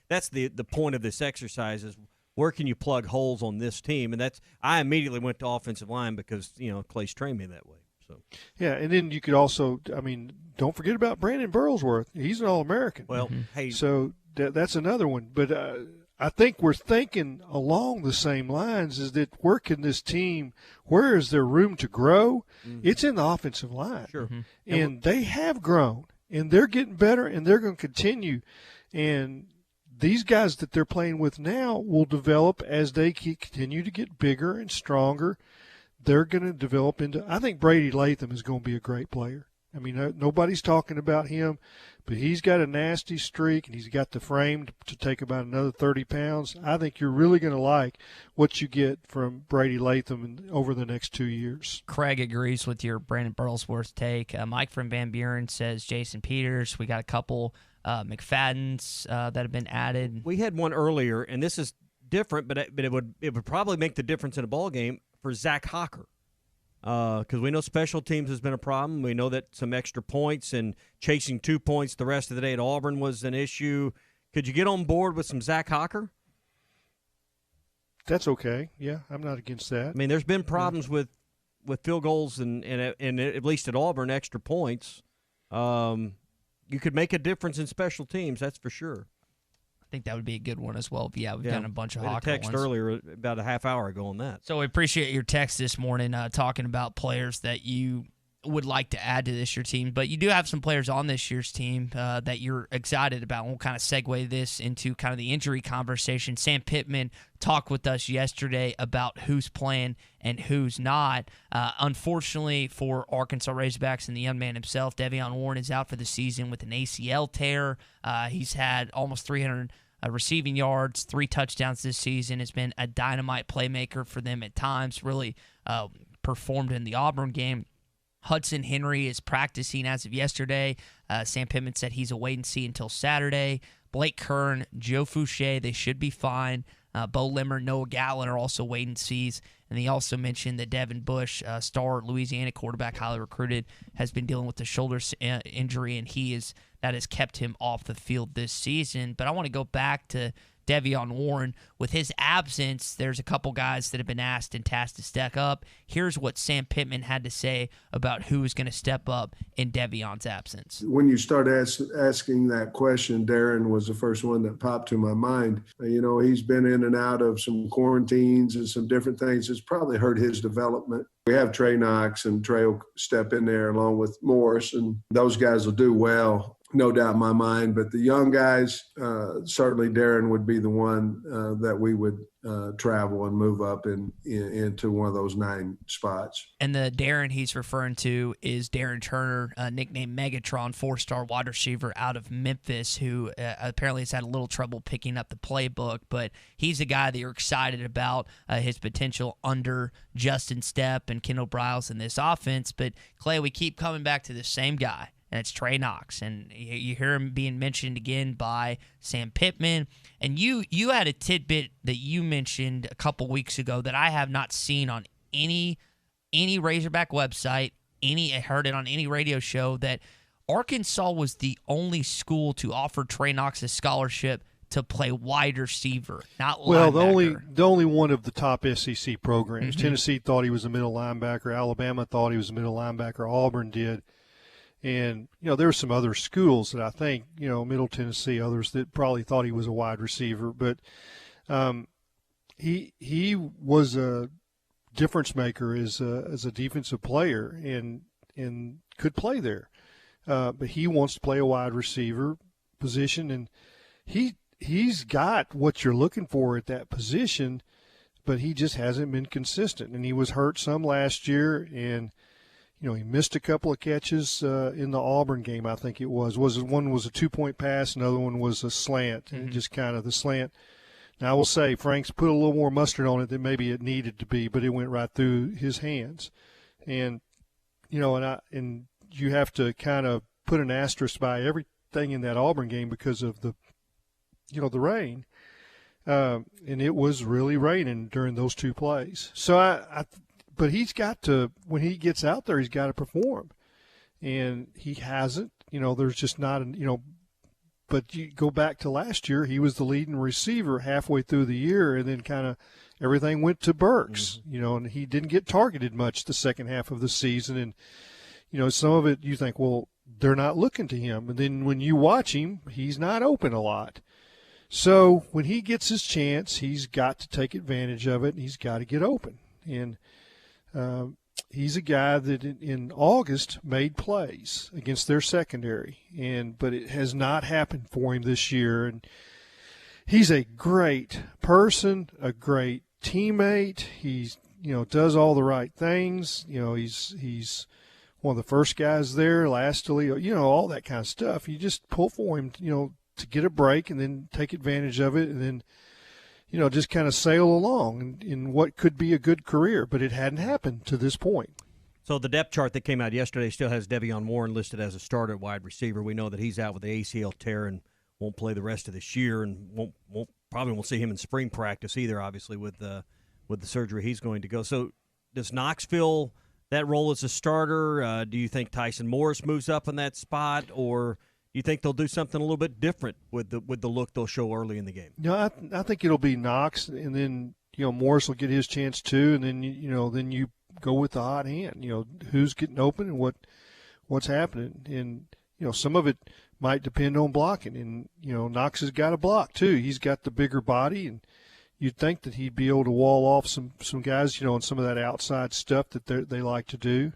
That's the point of this exercise is where can you plug holes on this team? And I immediately went to offensive line because Clay's trained me that way. So yeah, and then you could also. I mean, don't forget about Brandon Burlsworth. He's an All-American. Well, hey, so. That's another one. But I think we're thinking along the same lines is that where is there room to grow? It's in the offensive line. Sure. And they have grown, and they're getting better, and they're going to continue. And these guys that they're playing with now will develop as they continue to get bigger and stronger. They're going to develop into – I think Brady Latham is going to be a great player. I mean, nobody's talking about him, but he's got a nasty streak, and he's got the frame to take about another 30 pounds. I think you're really going to like what you get from Brady Latham over the next 2 years. Craig agrees with your Brandon Burlsworth take. Mike from Van Buren says Jason Peters. We got a couple McFaddens that have been added. We had one earlier, and this is different, but it would probably make the difference in a ball game for Zach Hocker. Because we know special teams has been a problem. We know that some extra points and chasing 2 points the rest of the day at Auburn was an issue. Could you get on board with some Zach Hocker? That's okay. Yeah, I'm not against that. I mean, there's been problems with field goals and at least at Auburn, extra points. You could make a difference in special teams, that's for sure. think that would be a good one as well. We've gotten a bunch of Hawker ones. A text earlier about a half hour ago on that. So we appreciate your text this morning talking about players that you would like to add to this year's team. But you do have some players on this year's team that you're excited about. We'll kind of segue this into kind of the injury conversation. Sam Pittman talked with us yesterday about who's playing and who's not. Unfortunately for Arkansas Razorbacks and the young man himself, Devion Warren is out for the season with an ACL tear. He's had almost 300 receiving yards, 3 touchdowns this season. Has been a dynamite playmaker for them at times, really performed in the Auburn game. Hudson Henry is practicing as of yesterday. Sam Pittman said he's a wait and see until Saturday. Blake Kern, Joe Fouché, they should be fine. Bo Limmer, Noah Gatlin are also wait and sees. And he also mentioned that Devin Bush, star Louisiana quarterback, highly recruited, has been dealing with a shoulder injury, and that has kept him off the field this season. But I want to go back to Devion Warren. With his absence, there's a couple guys that have been asked and tasked to step up. Here's what Sam Pittman had to say about who is going to step up in Devion's absence. When you start asking that question, Darren was the first one that popped to my mind. He's been in and out of some quarantines and some different things. It's probably hurt his development. We have Trey Knox, and Trey will step in there along with Morris, and those guys will do well. No doubt in my mind. But the young guys, certainly Darren would be the one that we would travel and move up into one of those 9 spots. And the Darren he's referring to is Darren Turner, nicknamed Megatron, 4-star wide receiver out of Memphis, who apparently has had a little trouble picking up the playbook. But he's a guy that you're excited about his potential under Justin Stepp and Kendall Briles in this offense. But, Clay, we keep coming back to the same guy. And it's Trey Knox. And you hear him being mentioned again by Sam Pittman. And you had a tidbit that you mentioned a couple weeks ago that I have not seen on any Razorback website, I heard it on any radio show, that Arkansas was the only school to offer Trey Knox a scholarship to play wide receiver, not linebacker. Well, the only one of the top SEC programs. Mm-hmm. Tennessee thought he was a middle linebacker. Alabama thought he was a middle linebacker. Auburn did. And, there were some other schools that I think, Middle Tennessee, others that probably thought he was a wide receiver. But he was a difference maker as a defensive player and could play there. But he wants to play a wide receiver position, and he's got what you're looking for at that position, but he just hasn't been consistent. And he was hurt some last year, and he missed a couple of catches in the Auburn game, I think it was. One was a 2-point pass, another one was a slant, mm-hmm. and just kind of the slant. Now, I will say Franks put a little more mustard on it than maybe it needed to be, but it went right through his hands. And, and you have to kind of put an asterisk by everything in that Auburn game because of the rain. And it was really raining during those 2 plays. So but he's got to, when he gets out there, he's got to perform. And he hasn't. There's just not, but you go back to last year, he was the leading receiver halfway through the year, and then kind of everything went to Burks, mm-hmm. And he didn't get targeted much the second half of the season. And, some of it you think, well, they're not looking to him. And then when you watch him, he's not open a lot. So when he gets his chance, he's got to take advantage of it, and he's got to get open. And he's a guy that in August made plays against their secondary, but it has not happened for him this year. And he's a great person, a great teammate. He's does all the right things. He's one of the first guys there, lastly, all that kind of stuff. You just pull for him, to get a break and then take advantage of it, and then just kind of sail along in what could be a good career, but it hadn't happened to this point. So the depth chart that came out yesterday still has Devion Warren listed as a starter wide receiver. We know that he's out with the ACL tear and won't play the rest of this year, and probably won't see him in spring practice either, obviously, with the surgery he's going to go. So does Knox fill that role as a starter? Do you think Tyson Morris moves up in that spot, or – you think they'll do something a little bit different with the look they'll show early in the game? No, I think it'll be Knox, and then Morris will get his chance too, and then then you go with the hot hand. Who's getting open and what's happening, and some of it might depend on blocking. And, Knox has got a block too. He's got the bigger body, and you'd think that he'd be able to wall off some guys, on some of that outside stuff that they like to do.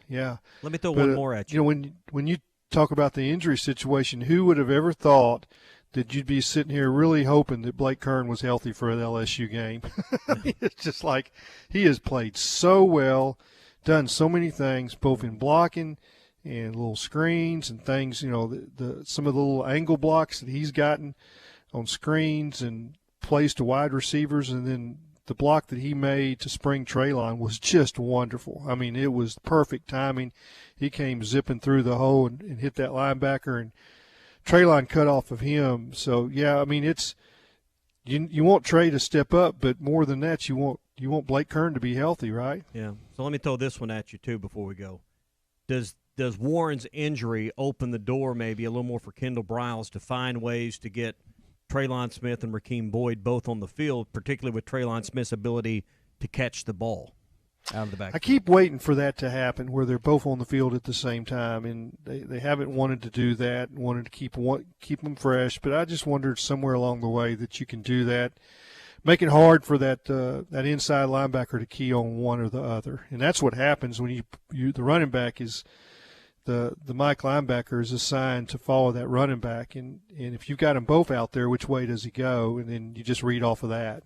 Yeah. Let me throw one more at you. When you talk about the injury situation, who would have ever thought that you'd be sitting here really hoping that Blake Kern was healthy for an LSU game? It's just like he has played so well, done so many things, both in blocking and little screens and things, some of the little angle blocks that he's gotten on screens and plays to wide receivers, and then the block that he made to spring Treylon was just wonderful. I mean, it was perfect timing. He came zipping through the hole and hit that linebacker, and Treylon cut off of him. So, yeah, I mean, it's you want Trey to step up, but more than that, you want Blake Kern to be healthy, right? Yeah. So let me throw this one at you, too, before we go. Does Warren's injury open the door maybe a little more for Kendall Briles to find ways to get Treylon Smith and Rakeem Boyd both on the field, particularly with Treylon Smith's ability to catch the ball out of the back? I keep waiting for that to happen, where they're both on the field at the same time, and they haven't wanted to do that, wanted to keep them fresh. But I just wondered somewhere along the way that you can do that, make it hard for that inside linebacker to key on one or the other, and that's what happens when the running back is. The Mike linebacker is assigned to follow that running back, and if you've got them both out there, which way does he go? And then you just read off of that.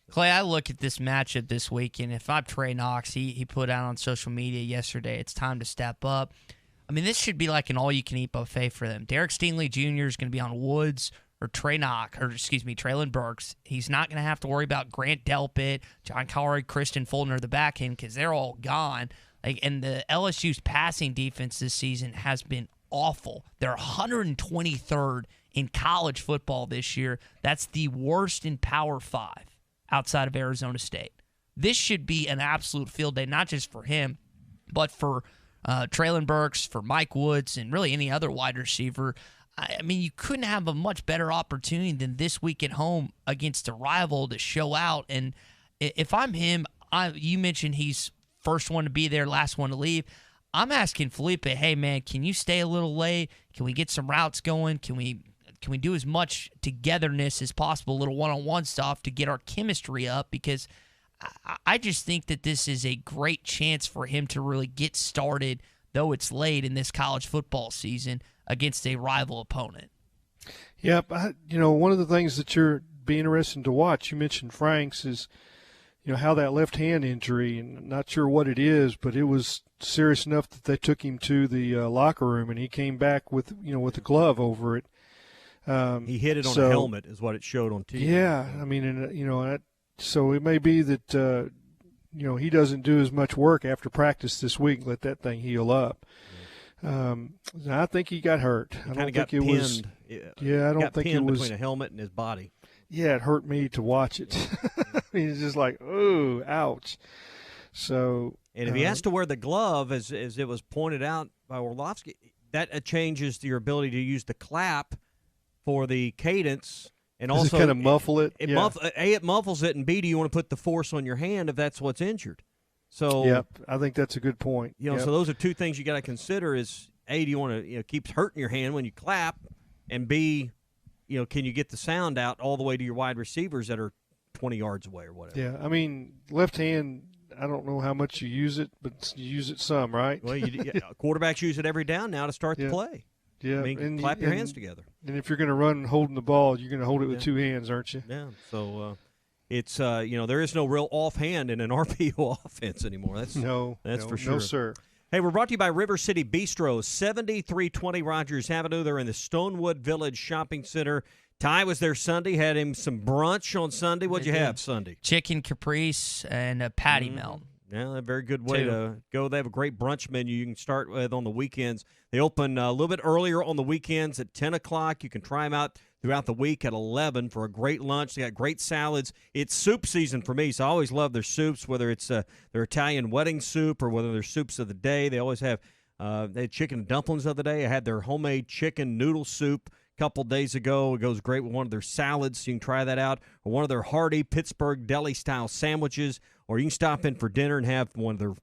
Clay, I look at this matchup this week, and if I'm Trey Knox, he put out on social media yesterday, it's time to step up. I mean, this should be like an all-you-can-eat buffet for them. Derek Stingley Jr. is going to be on Woods or Traylon Burks. He's not going to have to worry about Grant Delpit, John Collery, Kristen Fulton, or the back end because they're all gone. And the LSU's passing defense this season has been awful. They're 123rd in college football this year. That's the worst in Power 5 outside of Arizona State. This should be an absolute field day, not just for him, but for Traylon Burks, for Mike Woods, and really any other wide receiver. I mean, you couldn't have a much better opportunity than this week at home against a rival to show out. And if I'm him, you mentioned he's first one to be there, last one to leave. I'm asking Feleipe, hey, man, can you stay a little late? Can we get some routes going? Can we do as much togetherness as possible, a little one-on-one stuff to get our chemistry up? Because I just think that this is a great chance for him to really get started, though it's late in this college football season, against a rival opponent. Yep. One of the things that you're be interesting to watch, you mentioned Franks, is how that left hand injury, and not sure what it is, but it was serious enough that they took him to the locker room, and he came back with a glove over it. He hit it on a helmet, is what it showed on TV. Yeah, I mean, so it may be that he doesn't do as much work after practice this week. Let that thing heal up. I think he got hurt. I don't think it was. Yeah, I don't think it was between a helmet and his body. Yeah, it hurt me to watch it. I mean, it's just like, ooh, ouch. So, and if he has to wear the glove, as it was pointed out by Orlovsky, that changes your ability to use the clap for the cadence, and also kind of muffle it. It muffles it, and B, do you want to put the force on your hand if that's what's injured? So, yep, I think that's a good point. So those are two things you got to consider: is A, do you want to keep hurting your hand when you clap, and B, can you get the sound out all the way to your wide receivers that are 20 yards away or whatever? Yeah, I mean, left hand, I don't know how much you use it, but you use it some, right? Well, quarterbacks use it every down now to start the play. Yeah, I mean, clap your hands together. And if you're going to run holding the ball, you're going to hold it with two hands, aren't you? Yeah, so it's, there is no real offhand in an RPO offense anymore. That's for sure. No, sir. Hey, we're brought to you by River City Bistro, 7320 Rogers Avenue. They're in the Stonewood Village Shopping Center. Ty was there Sunday, had him some brunch on Sunday. What'd you have Sunday? Chicken caprese and a patty melt. Yeah, a very good way to go. They have a great brunch menu you can start with on the weekends. They open a little bit earlier on the weekends at 10 o'clock. You can try them out throughout the week at 11 for a great lunch. They got great salads. It's soup season for me, so I always love their soups, whether it's their Italian wedding soup or whether they're soups of the day. They always have they had chicken and dumplings the other day. I had their homemade chicken noodle soup a couple days ago. It goes great with one of their salads, so you can try that out, or one of their hearty Pittsburgh deli-style sandwiches, or you can stop in for dinner and have one of their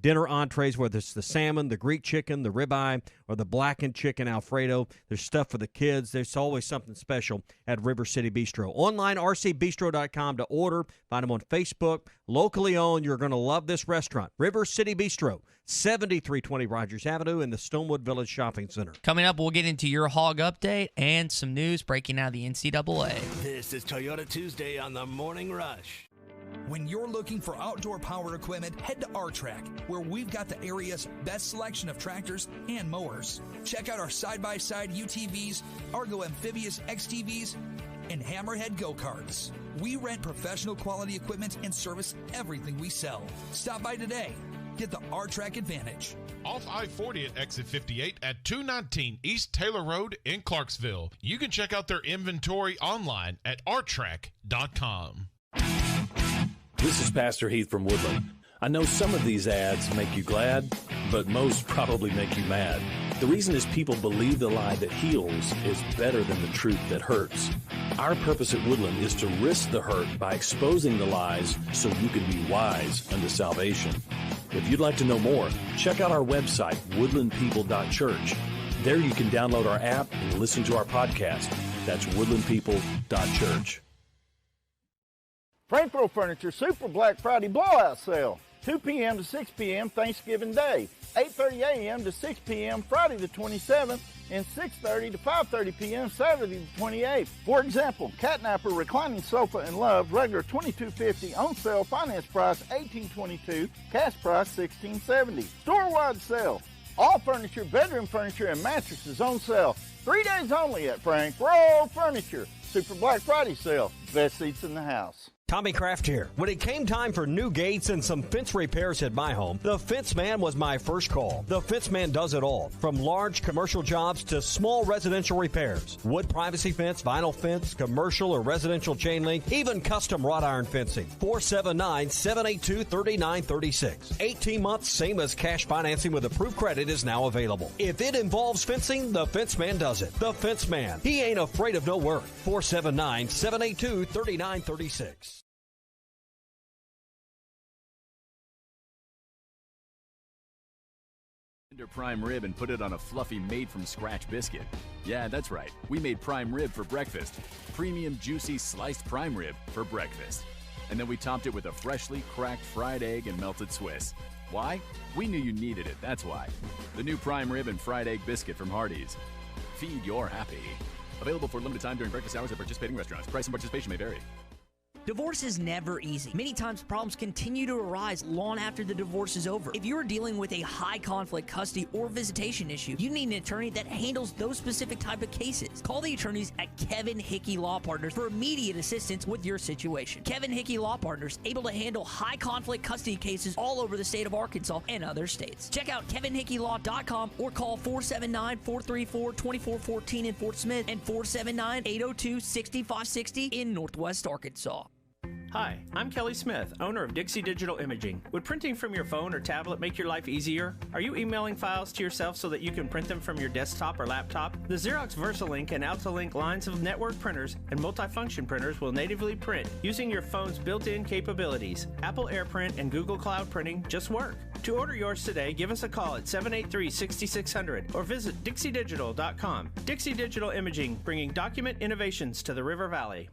dinner entrees, whether it's the salmon, the Greek chicken, the ribeye, or the blackened chicken Alfredo. There's stuff for the kids. There's always something special at River City Bistro. Online, rcbistro.com to order. Find them on Facebook. Locally owned. You're going to love this restaurant. River City Bistro, 7320 Rogers Avenue in the Stonewood Village Shopping Center. Coming up, we'll get into your hog update and some news breaking out of the NCAA. This is Toyota Tuesday on the Morning Rush. When you're looking for outdoor power equipment, head to R-Track, where we've got the area's best selection of tractors and mowers. Check out our side-by-side UTVs, Argo amphibious XTVs, and Hammerhead go-karts. We rent professional quality equipment and service everything we sell. Stop by today. Get the R-Track advantage. Off I-40 at exit 58 at 219 East Taylor Road in Clarksville. You can check out their inventory online at rtrack.com. This is Pastor Heath from Woodland. I know some of these ads make you glad, but most probably make you mad. The reason is people believe the lie that heals is better than the truth that hurts. Our purpose at Woodland is to risk the hurt by exposing the lies so you can be wise unto salvation. If you'd like to know more, check out our website, woodlandpeople.church. There you can download our app and listen to our podcast. That's woodlandpeople.church. Frankfurt Furniture Super Black Friday Blowout Sale. 2 p.m. to 6 p.m. Thanksgiving Day. 8:30 a.m. to 6 p.m. Friday the 27th. And 6:30 to 5:30 p.m. Saturday the 28th. For example, Catnapper Reclining Sofa in Love, regular $22.50, on sale, finance price $18.22, cash price $16.70. Store-wide sale. All furniture, bedroom furniture, and mattresses on sale. 3 days only at Frankfurt Furniture. Super Black Friday sale. Best seats in the house. Tommy Kraft here. When it came time for new gates and some fence repairs at my home, the Fence Man was my first call. The Fence Man does it all, from large commercial jobs to small residential repairs. Wood privacy fence, vinyl fence, commercial or residential chain link, even custom wrought iron fencing. 479-782-3936. 18 months, same as cash financing with approved credit, is now available. If it involves fencing, the Fence Man does it. The Fence Man. He ain't afraid of no work. 479-782-3936. Prime rib and put it on a fluffy made-from-scratch biscuit. Yeah, that's right. We made prime rib for breakfast. Premium, juicy, sliced prime rib for breakfast. And then we topped it with a freshly cracked fried egg and melted Swiss. Why? We knew you needed it, that's why. The new prime rib and fried egg biscuit from Hardee's. Feed your happy. Available for limited time during breakfast hours at participating restaurants. Price and participation may vary. Divorce is never easy. Many times problems continue to arise long after the divorce is over. If you're dealing with a high conflict custody or visitation issue, you need an attorney that handles those specific type of cases. Call the attorneys at Kevin Hickey Law Partners for immediate assistance with your situation. Kevin Hickey Law Partners, able to handle high conflict custody cases all over the state of Arkansas and other states. Check out kevinhickeylaw.com or call 479-434-2414 in Fort Smith and 479-802-6560 in Northwest Arkansas. Hi, I'm Kelly Smith, owner of Dixie Digital Imaging. Would printing from your phone or tablet make your life easier? Are you emailing files to yourself so that you can print them from your desktop or laptop? The Xerox VersaLink and AltaLink lines of network printers and multifunction printers will natively print using your phone's built-in capabilities. Apple AirPrint and Google Cloud Printing just work. To order yours today, give us a call at 783-6600 or visit dixiedigital.com. Dixie Digital Imaging, bringing document innovations to the River Valley.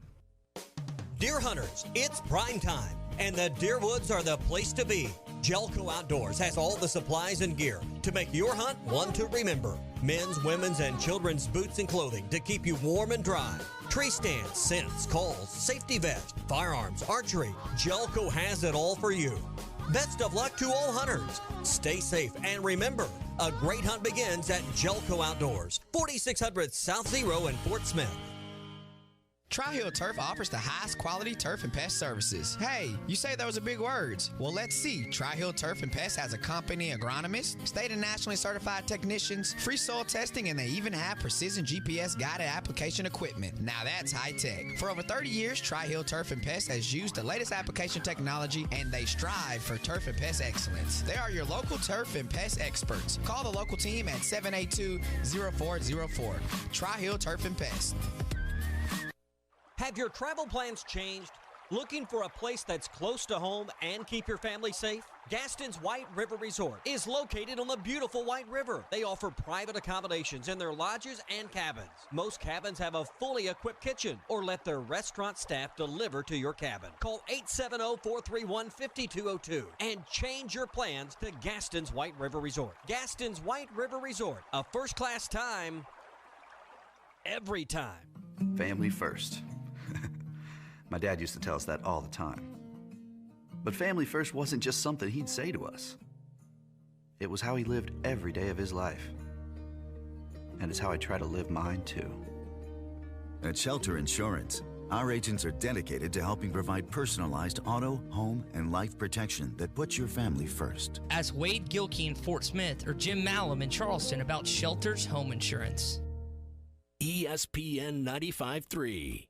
Deer hunters, it's prime time, and the Deer Woods are the place to be. Jelco Outdoors has all the supplies and gear to make your hunt one to remember. Men's, women's, and children's boots and clothing to keep you warm and dry. Tree stands, scents, calls, safety vest, firearms, archery. Jelco has it all for you. Best of luck to all hunters. Stay safe, and remember, a great hunt begins at Jelco Outdoors, 4600 South Zero in Fort Smith. Tri-Hill Turf offers the highest quality turf and pest services. Hey, you say those are big words. Well, let's see. Tri-Hill Turf and Pest has a company agronomist, state and nationally certified technicians, free soil testing, and they even have precision GPS guided application equipment. Now that's high tech. For over 30 years, Tri-Hill Turf and Pest has used the latest application technology, and they strive for turf and pest excellence. They are your local turf and pest experts. Call the local team at 782-0404. Tri-Hill Turf and Pest. Have your travel plans changed? Looking for a place that's close to home and keep your family safe? Gaston's White River Resort is located on the beautiful White River. They offer private accommodations in their lodges and cabins. Most cabins have a fully equipped kitchen, or let their restaurant staff deliver to your cabin. Call 870-431-5202 and change your plans to Gaston's White River Resort. Gaston's White River Resort, a first-class time, every time. Family first. My dad used to tell us that all the time. But family first wasn't just something he'd say to us. It was how he lived every day of his life. And it's how I try to live mine too. At Shelter Insurance, our agents are dedicated to helping provide personalized auto, home, and life protection that puts your family first. Ask Wade Gilkey in Fort Smith or Jim Malum in Charleston about Shelter's home insurance. ESPN 95.3.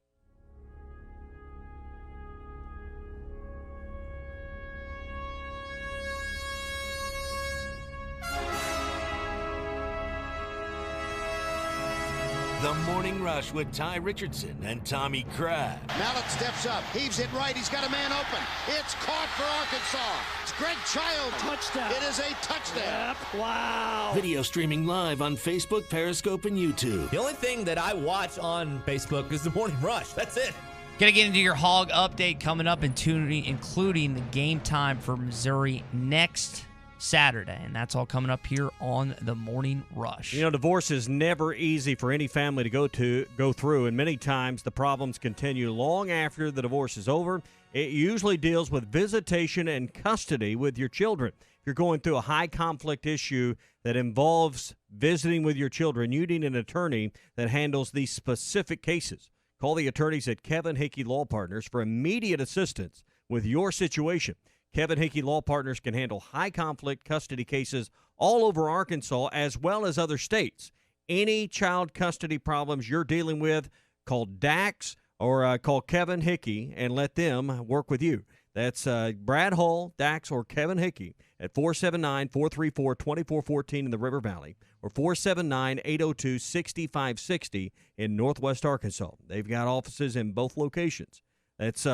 The Morning Rush with Ty Richardson and Tommy Crabb. Mallett steps up, heaves it right, he's got a man open. It's caught for Arkansas. It's Greg Child. Touchdown. It is a touchdown. Yep. Wow. Video streaming live on Facebook, Periscope, and YouTube. The only thing that I watch on Facebook is The Morning Rush. That's it. Gonna get into your Hog update coming up, including the game time for Missouri next Saturday, and that's all coming up here on the Morning Rush. You know, divorce is never easy for any family to go through, and many times the problems continue long after the divorce is over. It usually deals with visitation and custody with your children. If you're going through a high conflict issue that involves visiting with your children, you need an attorney that handles these specific cases. Call the attorneys at Kevin Hickey Law Partners for immediate assistance with your situation. Kevin Hickey Law Partners can handle high-conflict custody cases all over Arkansas as well as other states. Any child custody problems you're dealing with, call Dax or call Kevin Hickey and let them work with you. That's Brad Hall, Dax, or Kevin Hickey at 479-434-2414 in the River Valley or 479-802-6560 in Northwest Arkansas. They've got offices in both locations. That's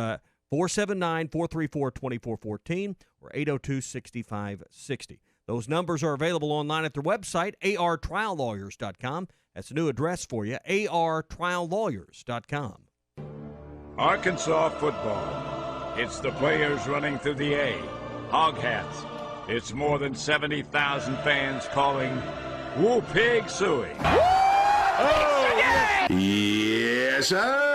479-434-2414 or 802-6560. Those numbers are available online at their website, artriallawyers.com. That's a new address for you, artriallawyers.com. Arkansas football. It's the players running through the A. Hog hats. It's more than 70,000 fans calling Woo Pig Suey. Oh, yes, sir.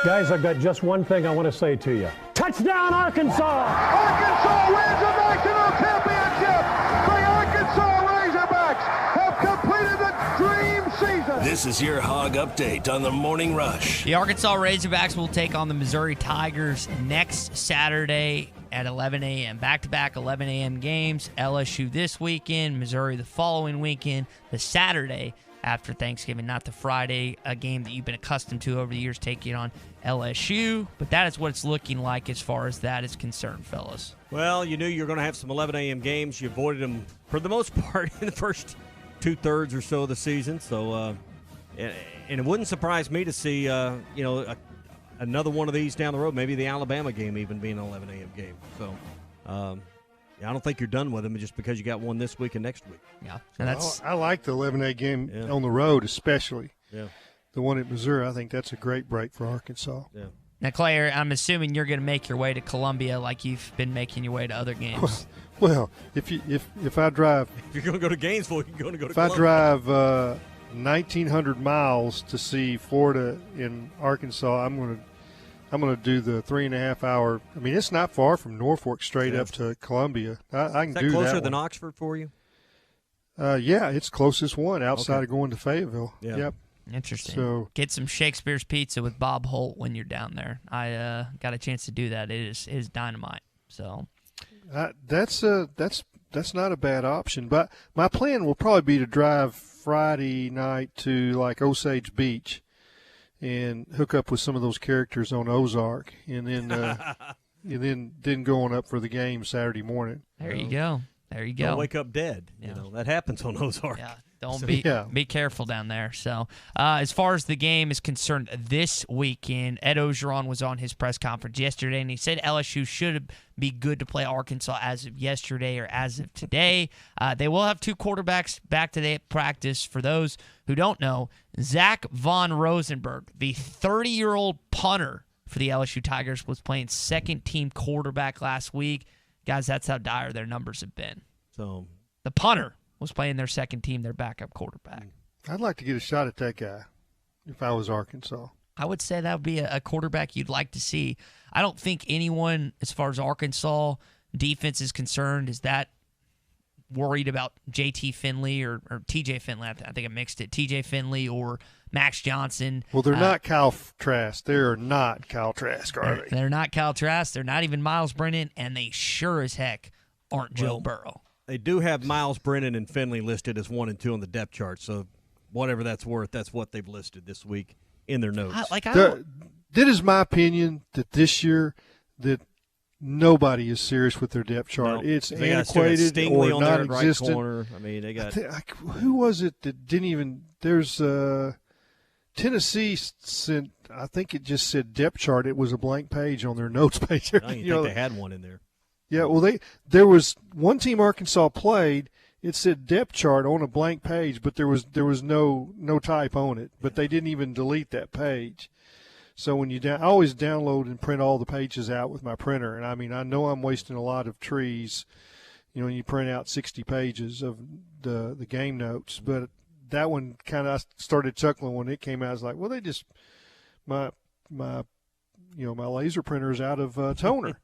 Guys, I've got just one thing I want to say to you. Touchdown, Arkansas! Arkansas wins the national championship! The Arkansas Razorbacks have completed the dream season! This is your Hog Update on the Morning Rush. The Arkansas Razorbacks will take on the Missouri Tigers next Saturday at 11 a.m. Back-to-back 11 a.m. games. LSU this weekend, Missouri the following weekend, the Saturday after Thanksgiving, not the Friday, a game that you've been accustomed to over the years, taking on LSU. But that is what it's looking like as far as that is concerned, fellas. Well, you knew you were going to have some 11 a.m. games. You avoided them for the most part in the first two-thirds or so of the season. So, and it wouldn't surprise me to see, another one of these down the road, maybe the Alabama game even being an 11 a.m. game. So, I don't think you're done with them just because you got one this week and next week. Yeah, and I like the 11 a.m. game on the road, especially. Yeah, the one at Missouri. I think that's a great break for Arkansas. Yeah. Now, Clay, I'm assuming you're going to make your way to Columbia like you've been making your way to other games. Well, if I drive, if you're going to go to Gainesville, you're going to go to. If I drive 1,900 miles to see Florida in Arkansas, I'm going to do the 3.5 hour. I mean, it's not far from Norfolk straight up to Columbia. I can do that. Is that closer than Oxford for you? Yeah, it's closest one outside of going to Fayetteville. Yeah. Yep. Interesting. So get some Shakespeare's Pizza with Bob Holt when you're down there. I got a chance to do that. It is dynamite. So that's not a bad option. But my plan will probably be to drive Friday night to like Osage Beach and hook up with some of those characters on Ozark, and then then going up for the game Saturday morning. There you go. There you go. Don't wake up dead. You know that happens on Ozark. Yeah. Be careful down there. So, as far as the game is concerned this weekend, Ed Orgeron was on his press conference yesterday, and he said LSU should be good to play Arkansas as of yesterday or as of today. They will have 2 quarterbacks back today at practice. For those who don't know, Zach Von Rosenberg, the 30-year-old punter for the LSU Tigers, was playing second-team quarterback last week. Guys, that's how dire their numbers have been. So the punter was playing their second team, their backup quarterback. I'd like to get a shot at that guy if I was Arkansas. I would say that would be a quarterback you'd like to see. I don't think anyone, as far as Arkansas defense is concerned, is that worried about JT Finley or TJ Finley. I think I mixed it. TJ Finley or Max Johnson. Well, they're not Kyle Trask. They're not Kyle Trask, are they? They're not Kyle Trask. They're not even Miles Brennan, and they sure as heck aren't Joe Burrow. They do have Miles Brennan and Finley listed as 1 and 2 on the depth chart, so whatever that's worth, that's what they've listed this week in their notes. That is my opinion that this year that nobody is serious with their depth chart. No, it's they antiquated or or non-existent. Right corner. I mean, they got who was it that didn't even? There's Tennessee sent. I think it just said depth chart. It was a blank page on their notes page. I didn't think they had one in there. Yeah, well, there was one team Arkansas played. It said depth chart on a blank page, but there was no type on it. But they didn't even delete that page. So when I always download and print all the pages out with my printer, and I mean I know I'm wasting a lot of trees. When you print out 60 pages of the game notes, but that one kind of I started chuckling when it came out. I was like, well, they just my laser printer's out of toner.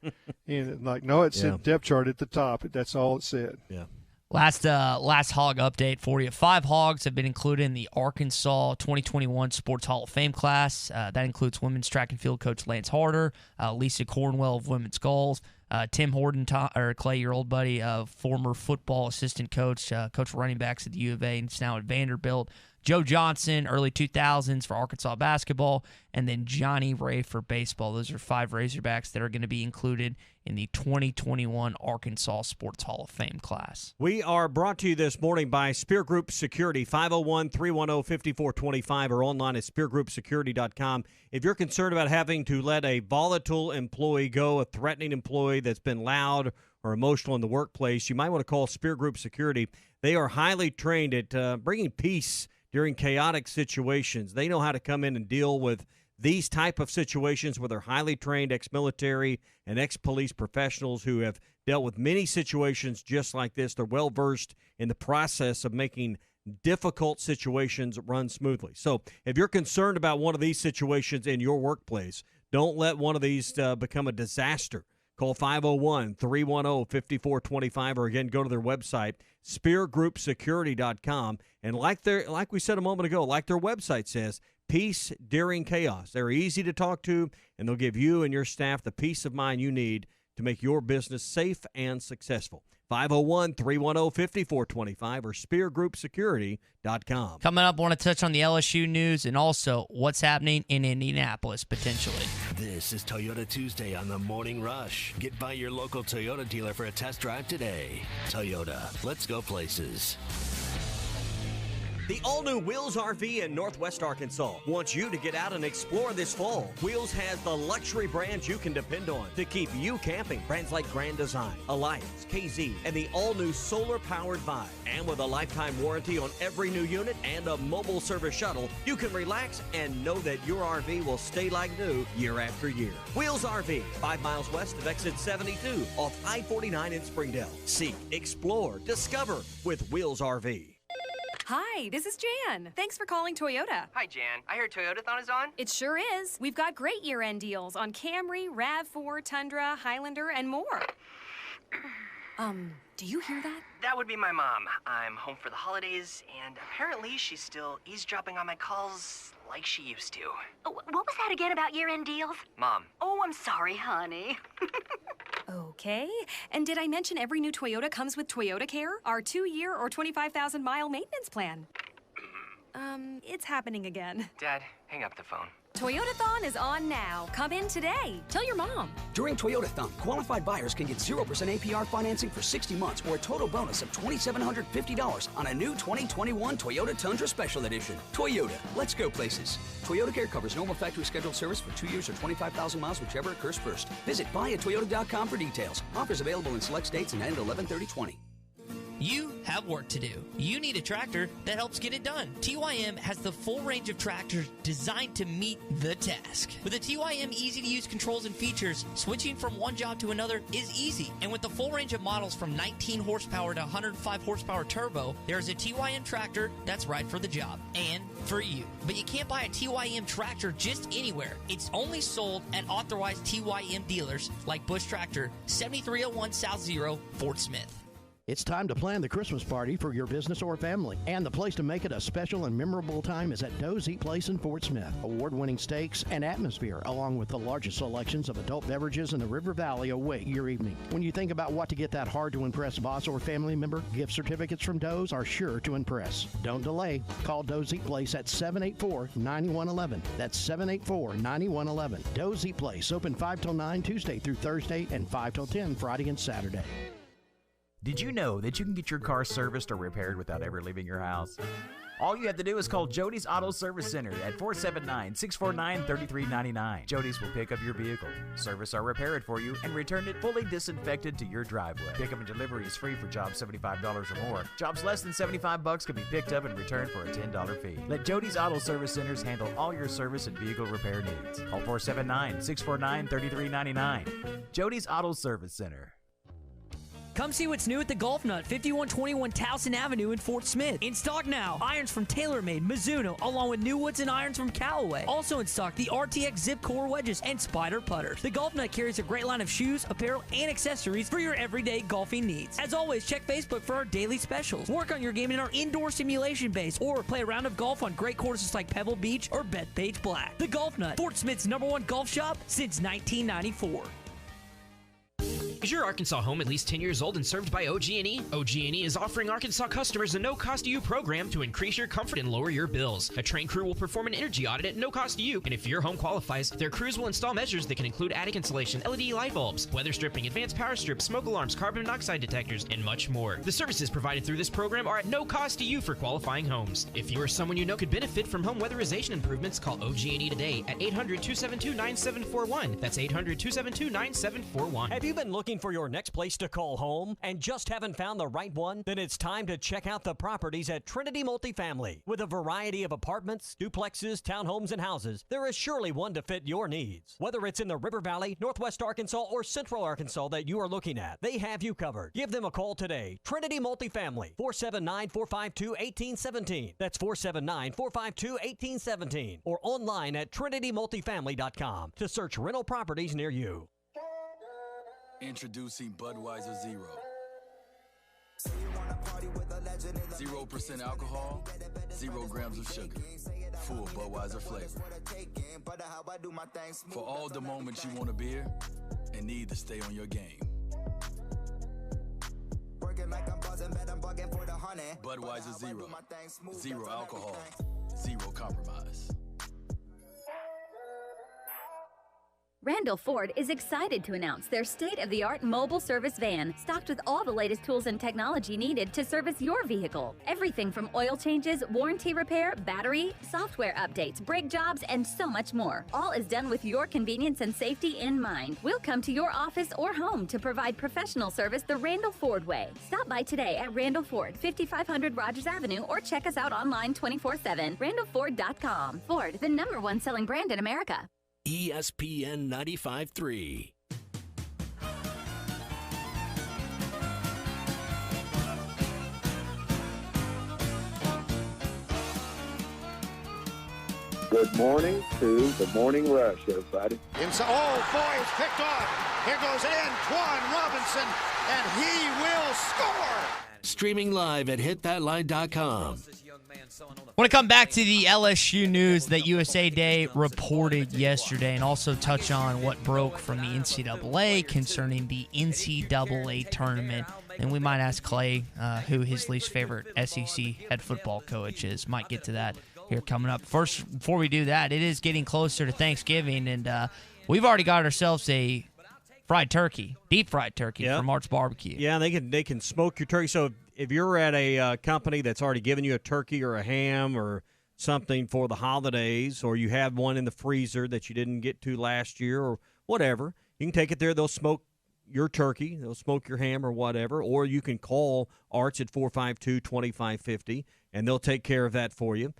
And like, no, it said depth chart at the top. That's all it said. Yeah. Last hog update for you. 5 hogs have been included in the Arkansas 2021 Sports Hall of Fame class. That includes women's track and field coach Lance Harder, Lisa Cornwell of women's goals, Tim Horton, Clay, your old buddy, former football assistant coach, coach running backs at the U of A, and it's now at Vanderbilt. Joe Johnson, early 2000s for Arkansas basketball, and then Johnny Ray for baseball. Those are 5 Razorbacks that are going to be included in the 2021 Arkansas Sports Hall of Fame class. We are brought to you this morning by Spear Group Security, 501-310-5425, or online at speargroupsecurity.com. If you're concerned about having to let a volatile employee go, a threatening employee that's been loud or emotional in the workplace, you might want to call Spear Group Security. They are highly trained at bringing peace during chaotic situations. They know how to come in and deal with these type of situations where they're highly trained ex-military and ex-police professionals who have dealt with many situations just like this. They're well-versed in the process of making difficult situations run smoothly. So if you're concerned about one of these situations in your workplace, don't let one of these become a disaster. Call 501-310-5425, or again, go to their website, speargroupsecurity.com. And like we said a moment ago, like their website says, peace during chaos. They're easy to talk to, and they'll give you and your staff the peace of mind you need to make your business safe and successful. 501-310-5425 or speargroupsecurity.com. Coming up, I want to touch on the LSU news and also what's happening in Indianapolis potentially. This is Toyota Tuesday on the Morning Rush. Get by your local Toyota dealer for a test drive today. Toyota, let's go places. The all-new Wheels RV in Northwest Arkansas wants you to get out and explore this fall. Wheels has the luxury brands you can depend on to keep you camping. Brands like Grand Design, Alliance, KZ, and the all-new solar-powered Vibe. And with a lifetime warranty on every new unit and a mobile service shuttle, you can relax and know that your RV will stay like new year after year. Wheels RV, 5 miles west of exit 72 off I-49 in Springdale. Seek, explore, discover with Wheels RV. Hi, this is Jan. Thanks for calling Toyota. Hi, Jan. I heard Toyotathon is on. It sure is. We've got great year-end deals on Camry, RAV4, Tundra, Highlander, and more. Do you hear that? That would be my mom. I'm home for the holidays, and apparently she's still eavesdropping on my calls like she used to. What was that again about year-end deals? Mom. Oh, I'm sorry, honey. Okay. And did I mention every new Toyota comes with Toyota Care, our 2-year or 25,000-mile maintenance plan? It's happening again. Dad, hang up the phone. Toyotathon is on now. Come in today. Tell your mom. During Toyotathon, qualified buyers can get 0% APR financing for 60 months or a total bonus of $2,750 on a new 2021 Toyota Tundra Special Edition. Toyota, let's go places. Toyota Care covers normal factory scheduled service for 2 years or 25,000 miles, whichever occurs first. Visit buyatoyota.com for details. Offers available in select states and end 11/30/20. You have work to do. You need a tractor that helps get it done. TYM has the full range of tractors designed to meet the task. With the TYM easy-to-use controls and features, switching from one job to another is easy. And with the full range of models from 19 horsepower to 105 horsepower turbo, there's a TYM tractor that's right for the job and for you. But you can't buy a TYM tractor just anywhere. It's only sold at authorized TYM dealers like Bush Tractor, 7301 South Zero, Fort Smith. It's time to plan the Christmas party for your business or family. And the place to make it a special and memorable time is at Doe's Eat Place in Fort Smith. Award-winning steaks and atmosphere, along with the largest selections of adult beverages in the River Valley, await your evening. When you think about what to get that hard-to-impress boss or family member, gift certificates from Doe's are sure to impress. Don't delay. Call Doe's Eat Place at 784-9111. That's 784-9111. Doe's Eat Place, open 5 till 9 Tuesday through Thursday and 5 till 10 Friday and Saturday. Did you know that you can get your car serviced or repaired without ever leaving your house? All you have to do is call Jody's Auto Service Center at 479-649-3399. Jody's will pick up your vehicle, service or repair it for you, and return it fully disinfected to your driveway. Pickup and delivery is free for jobs $75 or more. Jobs less than $75 can be picked up and returned for a $10 fee. Let Jody's Auto Service Centers handle all your service and vehicle repair needs. Call 479-649-3399. Jody's Auto Service Center. Come see what's new at the Golf Nut, 5121 Towson Avenue in Fort Smith. In stock now, irons from TaylorMade, Mizuno, along with new woods and irons from Callaway. Also in stock, the RTX Zip Core wedges and Spider putters. The Golf Nut carries a great line of shoes, apparel, and accessories for your everyday golfing needs. As always, check Facebook for our daily specials. Work on your game in our indoor simulation base, or play a round of golf on great courses like Pebble Beach or Bethpage Black. The Golf Nut, Fort Smith's #1 golf shop since 1994. Is your Arkansas home at least 10 years old and served by OG&E? OG&E is offering Arkansas customers a no-cost-to-you program to increase your comfort and lower your bills. A trained crew will perform an energy audit at no cost to you, and if your home qualifies, their crews will install measures that can include attic insulation, LED light bulbs, weather stripping, advanced power strips, smoke alarms, carbon monoxide detectors, and much more. The services provided through this program are at no cost to you for qualifying homes. If you or someone you know could benefit from home weatherization improvements, call OG&E today at 800-272-9741. That's 800-272-9741. Have you been looking for your next place to call home and just haven't found the right one? Then it's time to check out the properties at Trinity Multifamily. With a variety of apartments, duplexes, townhomes, and houses, there is surely one to fit your needs. Whether it's in the River Valley, Northwest Arkansas, or Central Arkansas that you are looking at, they have you covered. Give them a call today. Trinity Multifamily, 479-452-1817. That's 479-452-1817. Or online at trinitymultifamily.com to search rental properties near you. Introducing Budweiser Zero. 0% alcohol, 0 grams of sugar. Full Budweiser flavor. For all the moments you want a beer and need to stay on your game. Budweiser Zero. 0 alcohol, 0 compromise. Randall Ford is excited to announce their state-of-the-art mobile service van, stocked with all the latest tools and technology needed to service your vehicle. Everything from oil changes, warranty repair, battery, software updates, brake jobs, and so much more. All is done with your convenience and safety in mind. We'll come to your office or home to provide professional service the Randall Ford way. Stop by today at Randall Ford, 5500 Rogers Avenue, or check us out online 24/7. RandallFord.com. Ford, the #1 selling brand in America. ESPN 95.3. Good morning to the Morning Rush, everybody. Inside, oh, boy, it's picked off. Here goes Antoine Robinson, and he will score. Streaming live at hitthatline.com. I want to come back to the LSU news that USA Today reported yesterday and also touch on what broke from the NCAA concerning the NCAA tournament. And we might ask Clay who his least favorite SEC head football coach is. Might get to that here coming up. First, before we do that, it is getting closer to Thanksgiving, and we've already got ourselves a fried turkey, deep fried turkey from Art's Barbecue. Yeah, they can smoke your turkey. So if you're at a company that's already given you a turkey or a ham or something for the holidays, or you have one in the freezer that you didn't get to last year or whatever, you can take it there. They'll smoke your turkey. They'll smoke your ham or whatever. Or you can call Arts at 452-2550, and they'll take care of that for you.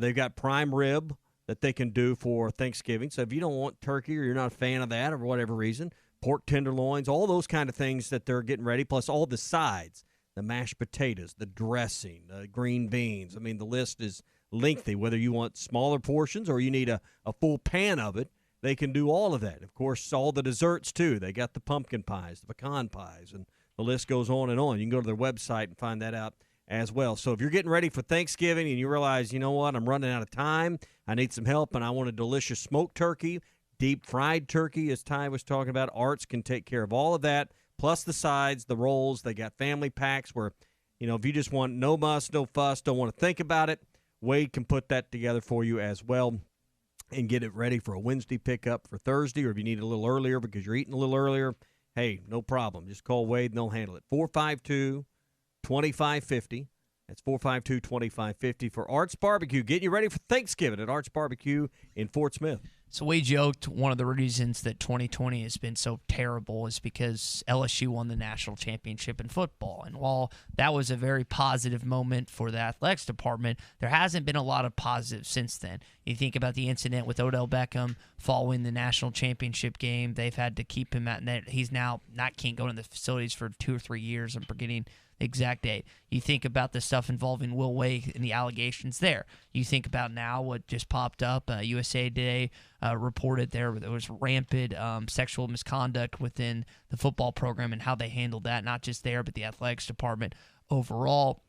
They've got prime rib that they can do for Thanksgiving. So if you don't want turkey or you're not a fan of that or for whatever reason, pork tenderloins, all those kind of things that they're getting ready, plus all the sides, the mashed potatoes, the dressing, the green beans. I mean, the list is lengthy. Whether you want smaller portions or you need a full pan of it, they can do all of that. Of course, all the desserts, too. They got the pumpkin pies, the pecan pies, and the list goes on and on. You can go to their website and find that out as well. So if you're getting ready for Thanksgiving and you realize, you know what, I'm running out of time, I need some help, and I want a delicious smoked turkey, deep fried turkey, as Ty was talking about, Arts can take care of all of that, plus the sides, the rolls. They got family packs where, if you just want no muss, no fuss, don't want to think about it, Wade can put that together for you as well and get it ready for a Wednesday pickup for Thursday, or if you need it a little earlier because you're eating a little earlier, hey, no problem. Just call Wade and they'll handle it. 452-2550. That's 452-2550 for Arts Barbecue. Getting you ready for Thanksgiving at Arts Barbecue in Fort Smith. So we joked one of the reasons that 2020 has been so terrible is because LSU won the national championship in football. And while that was a very positive moment for the athletics department, there hasn't been a lot of positives since then. You think about the incident with Odell Beckham following the national championship game. They've had to keep him at net. He's now can't go to the facilities for 2 or 3 years. I'm forgetting the exact date. You think about the stuff involving Will Wade and the allegations there. You think about now what just popped up. USA Today reported there was rampant sexual misconduct within the football program and how they handled that, not just there, but the athletics department overall.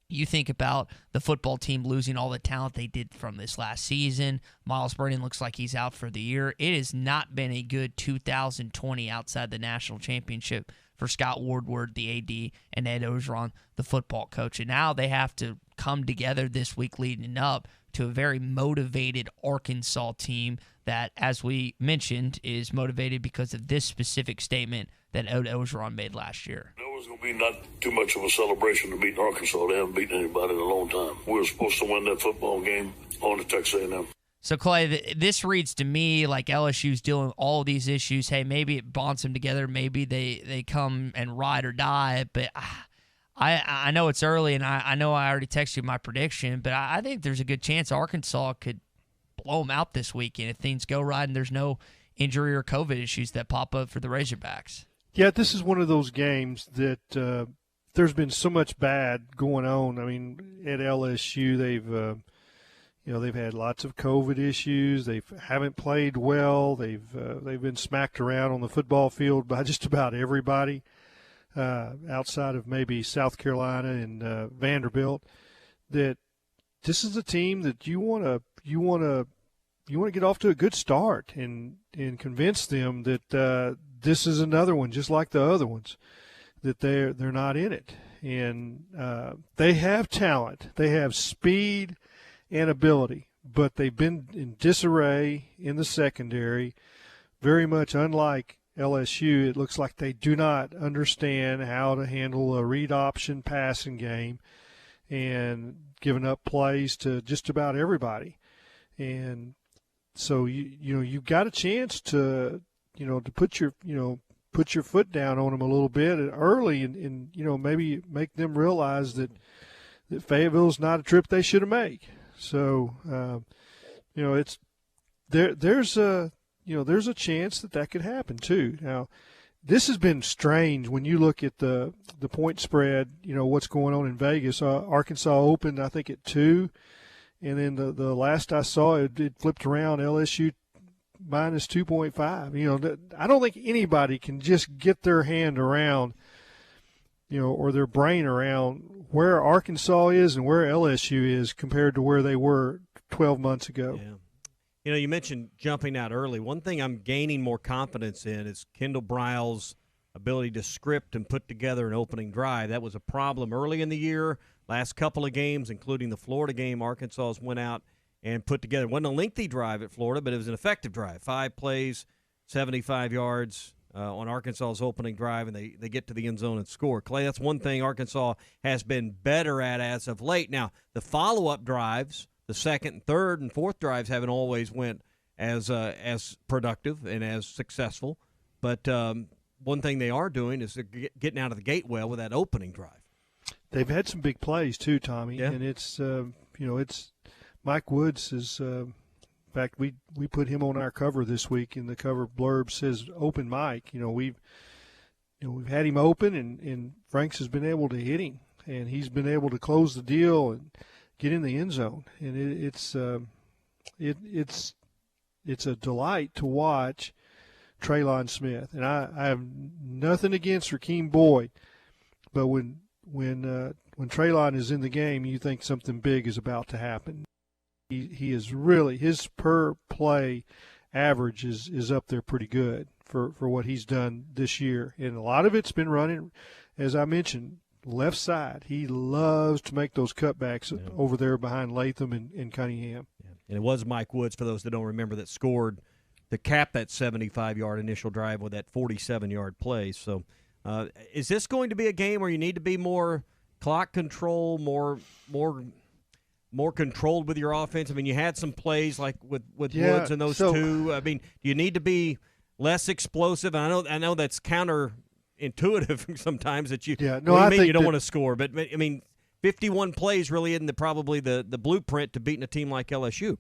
You think about the football team losing all the talent they did from this last season. Miles Brennan looks like he's out for the year. It has not been a good 2020 outside the national championship for Scott Woodward, the AD, and Ed Ogeron, the football coach. And now they have to come together this week leading up to a very motivated Arkansas team that, as we mentioned, is motivated because of this specific statement that Ed Ogeron made last year. It was going to be not too much of a celebration to beat Arkansas. They haven't beaten anybody in a long time. We were supposed to win that football game on the Texas A&M. So, Clay, this reads to me like LSU's dealing with all of these issues. Hey, maybe it bonds them together. Maybe they come and ride or die. But I know it's early, and I know I already texted you my prediction, but I think there's a good chance Arkansas could blow them out this weekend if things go right and there's no injury or COVID issues that pop up for the Razorbacks. Yeah, this is one of those games that there's been so much bad going on. I mean, at LSU, they've had lots of COVID issues. They haven't played well. They've been smacked around on the football field by just about everybody outside of maybe South Carolina and Vanderbilt. That this is a team that you want to get off to a good start and convince them that this is another one just like the other ones, that they're not in it. And they have talent. They have speed and ability, but they've been in disarray in the secondary, very much unlike LSU. It looks like they do not understand how to handle a read option passing game and giving up plays to just about everybody. And so you've got a chance to put your foot down on them a little bit early and maybe make them realize that Fayetteville's not a trip they should have made. So, it's there's a chance that could happen too. Now, this has been strange when you look at the point spread. What's going on in Vegas. Arkansas opened, I think, at 2, and then the last I saw it flipped around. LSU minus 2.5. I don't think anybody can just get their hand around, or their brain around where Arkansas is and where LSU is compared to where they were 12 months ago. Yeah. You mentioned jumping out early. One thing I'm gaining more confidence in is Kendall Briles' ability to script and put together an opening drive. That was a problem early in the year. Last couple of games, including the Florida game, Arkansas went out and put together. It wasn't a lengthy drive at Florida, but it was an effective drive. 5 plays, 75 yards on Arkansas's opening drive, and they get to the end zone and score. Clay, that's one thing Arkansas has been better at as of late. Now, the follow-up drives, the second and third and fourth drives haven't always went as productive and as successful. But one thing they are doing is getting out of the gate well with that opening drive. They've had some big plays too, Tommy, and it's it's Mike Woods is. In fact, we put him on our cover this week, and the cover blurb says "Open Mike." We've had him open, and Franks has been able to hit him, and he's been able to close the deal and get in the end zone, and it's a delight to watch Treylon Smith. And I have nothing against Rakeem Boyd, but when Treylon is in the game, you think something big is about to happen. He is really, his per play average is up there pretty good for what he's done this year. And a lot of it's been running, as I mentioned, left side. He loves to make those cutbacks over there behind Latham and Cunningham. Yeah. And it was Mike Woods, for those that don't remember, that scored to cap that 75-yard initial drive with that 47-yard play. So is this going to be a game where you need to be more clock control, more controlled with your offense? I mean, you had some plays like with Woods and those two. I mean, do you need to be less explosive? And I know that's counterintuitive sometimes that you you don't want to score, but I mean, 51 plays really isn't probably the blueprint to beating a team like LSU.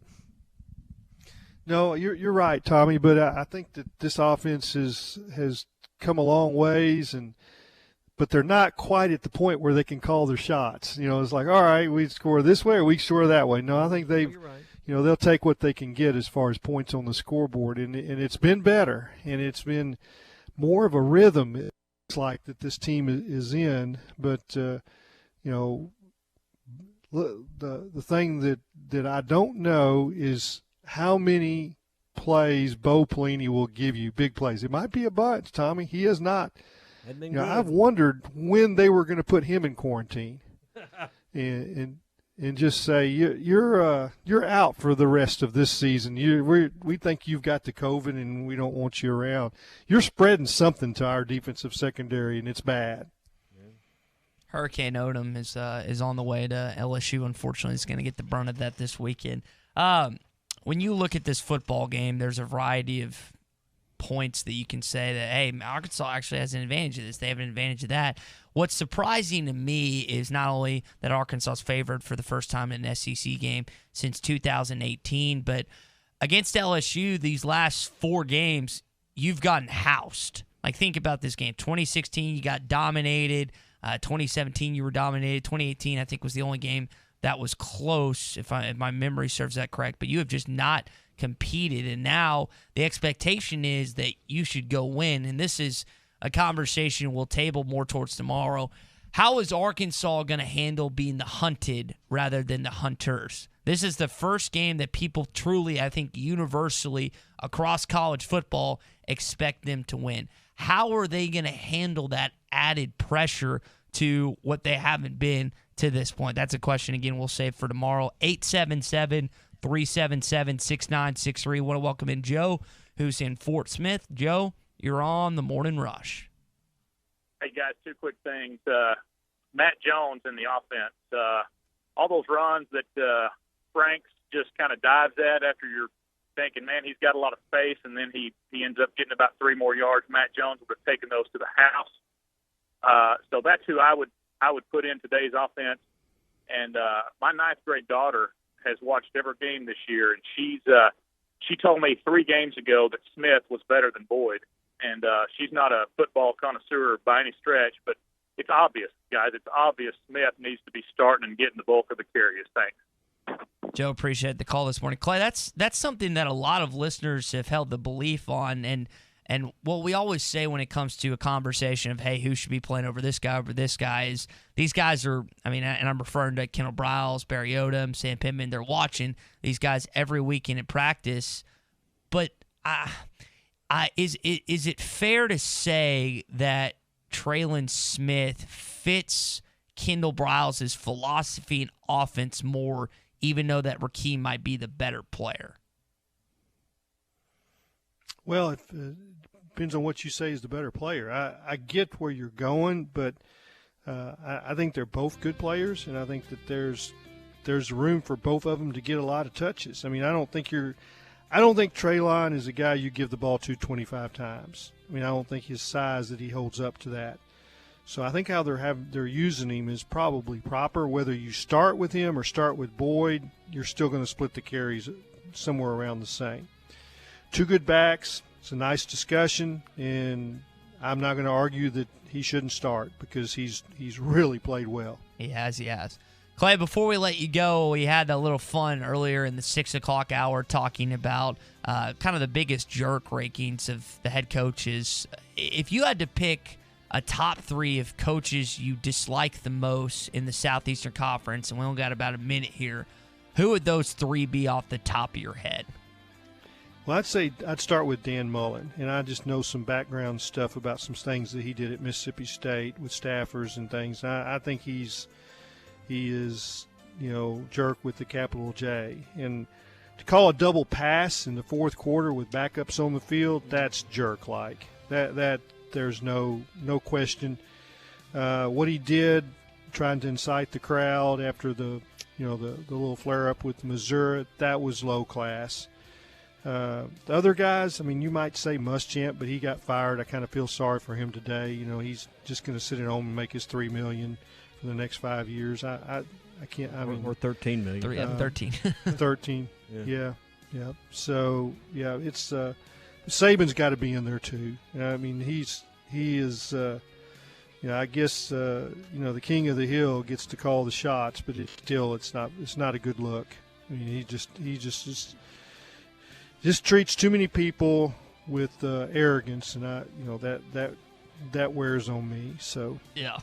No, you're right, Tommy. But I think that this offense has come a long ways, but they're not quite at the point where they can call their shots. It's like, all right, we score this way or we score that way. No, I think they'll take what they can get as far as points on the scoreboard, and it's been better, and it's been more of a rhythm. It's like that this team is in, but the thing that I don't know is how many plays Bo Pelini will give you, big plays. It might be a bunch, Tommy. He has not. I've wondered when they were going to put him in quarantine and just say you're out for the rest of this season. We think you've got the COVID and we don't want you around. You're spreading something to our defensive secondary, and it's bad. Hurricane Odom is on the way to LSU. Unfortunately, he's going to get the brunt of that this weekend. When you look at this football game, there's a variety of points that you can say that, hey, Arkansas actually has an advantage of this. They have an advantage of that. What's surprising to me is not only that Arkansas is favored for the first time in an SEC game since 2018, but against LSU, these last 4 games, you've gotten housed. Like, think about this game. 2016, you got dominated. 2017, you were dominated. 2018, I think, was the only game that was close, if my memory serves that correct. But you have just not competed, and now the expectation is that you should go win. And this is a conversation we'll table more towards tomorrow. How is Arkansas going to handle being the hunted rather than the hunters? This is the first game that people truly, I think, universally across college football expect them to win. How are they going to handle that added pressure to what they haven't been to this point? That's a question, again, we'll save for tomorrow. 877-377-6963. Want to welcome in Joe, who's in Fort Smith. Joe, you're on the Morning Rush. Hey, guys, 2 quick things. Matt Jones in the offense. All those runs that Franks just kind of dives at after you're thinking, man, he's got a lot of space, and then he ends up getting about 3 more yards. Matt Jones would have taken those to the house. So that's who I would put in today's offense. And my 9th grade daughter has watched every game this year, and she told me 3 games ago that Smith was better than Boyd. And she's not a football connoisseur by any stretch, but it's obvious, guys. It's obvious Smith needs to be starting and getting the bulk of the carries. Thanks. Joe, appreciate the call this morning. Clay, that's something that a lot of listeners have held the belief on, and what we always say when it comes to a conversation of, hey, who should be playing over this guy is these guys are, I mean, and I'm referring to Kendall Briles, Barry Odom, Sam Pittman, they're watching these guys every weekend at practice. But is it fair to say that Treylon Smith fits Kendall Briles' philosophy and offense more even though that Rakeem might be the better player? Well, it depends on what you say is the better player. I get where you're going, but I think they're both good players, and I think that there's room for both of them to get a lot of touches. I mean, I don't think Treylon is a guy you give the ball to 25 times. I mean, I don't think his size that he holds up to that. So I think how they're using him is probably proper. Whether you start with him or start with Boyd, you're still going to split the carries somewhere around the same. Two good backs. It's a nice discussion, and I'm not going to argue that he shouldn't start because he's really played well. He has. Clay, before we let you go, we had a little fun earlier in the 6 o'clock hour talking about kind of the biggest jerk rankings of the head coaches. If you had to pick a top 3 of coaches you dislike the most in the Southeastern Conference, and we only got about a minute here, who would those 3 be off the top of your head? Well, I'd say I'd start with Dan Mullen, and I just know some background stuff about some things that he did at Mississippi State with staffers and things. I think he is, jerk with the capital J. And to call a double pass in the fourth quarter with backups on the field, that's jerk-like. That there's no question. What he did, trying to incite the crowd after the little flare-up with Missouri, that was low class. The other guys, I mean, you might say Muschamp, but he got fired. I kind of feel sorry for him today. He's just going to sit at home and make his $3 million for the next 5 years. I can't. I mean, or $13 million. 13. 13. Yeah. So it's Saban's got to be in there too. I mean, he is. I guess the king of the hill gets to call the shots, but it's not a good look. I mean, he just treats too many people with arrogance, and that wears on me. So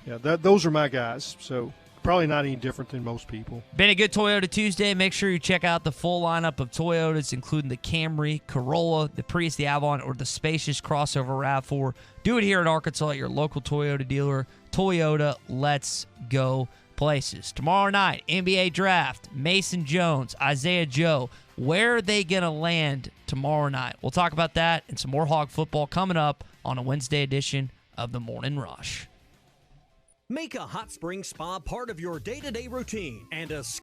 those are my guys. So probably not any different than most people. Been a good Toyota Tuesday. Make sure you check out the full lineup of Toyotas, including the Camry, Corolla, the Prius, the Avalon, or the spacious crossover RAV4. Do it here in Arkansas at your local Toyota dealer. Toyota, let's go places. Tomorrow night, NBA Draft, Mason Jones, Isaiah Joe. Where are they going to land tomorrow night? We'll talk about that and some more Hog football coming up on a Wednesday edition of the Morning Rush. Make a hot spring spa part of your day-to-day routine and a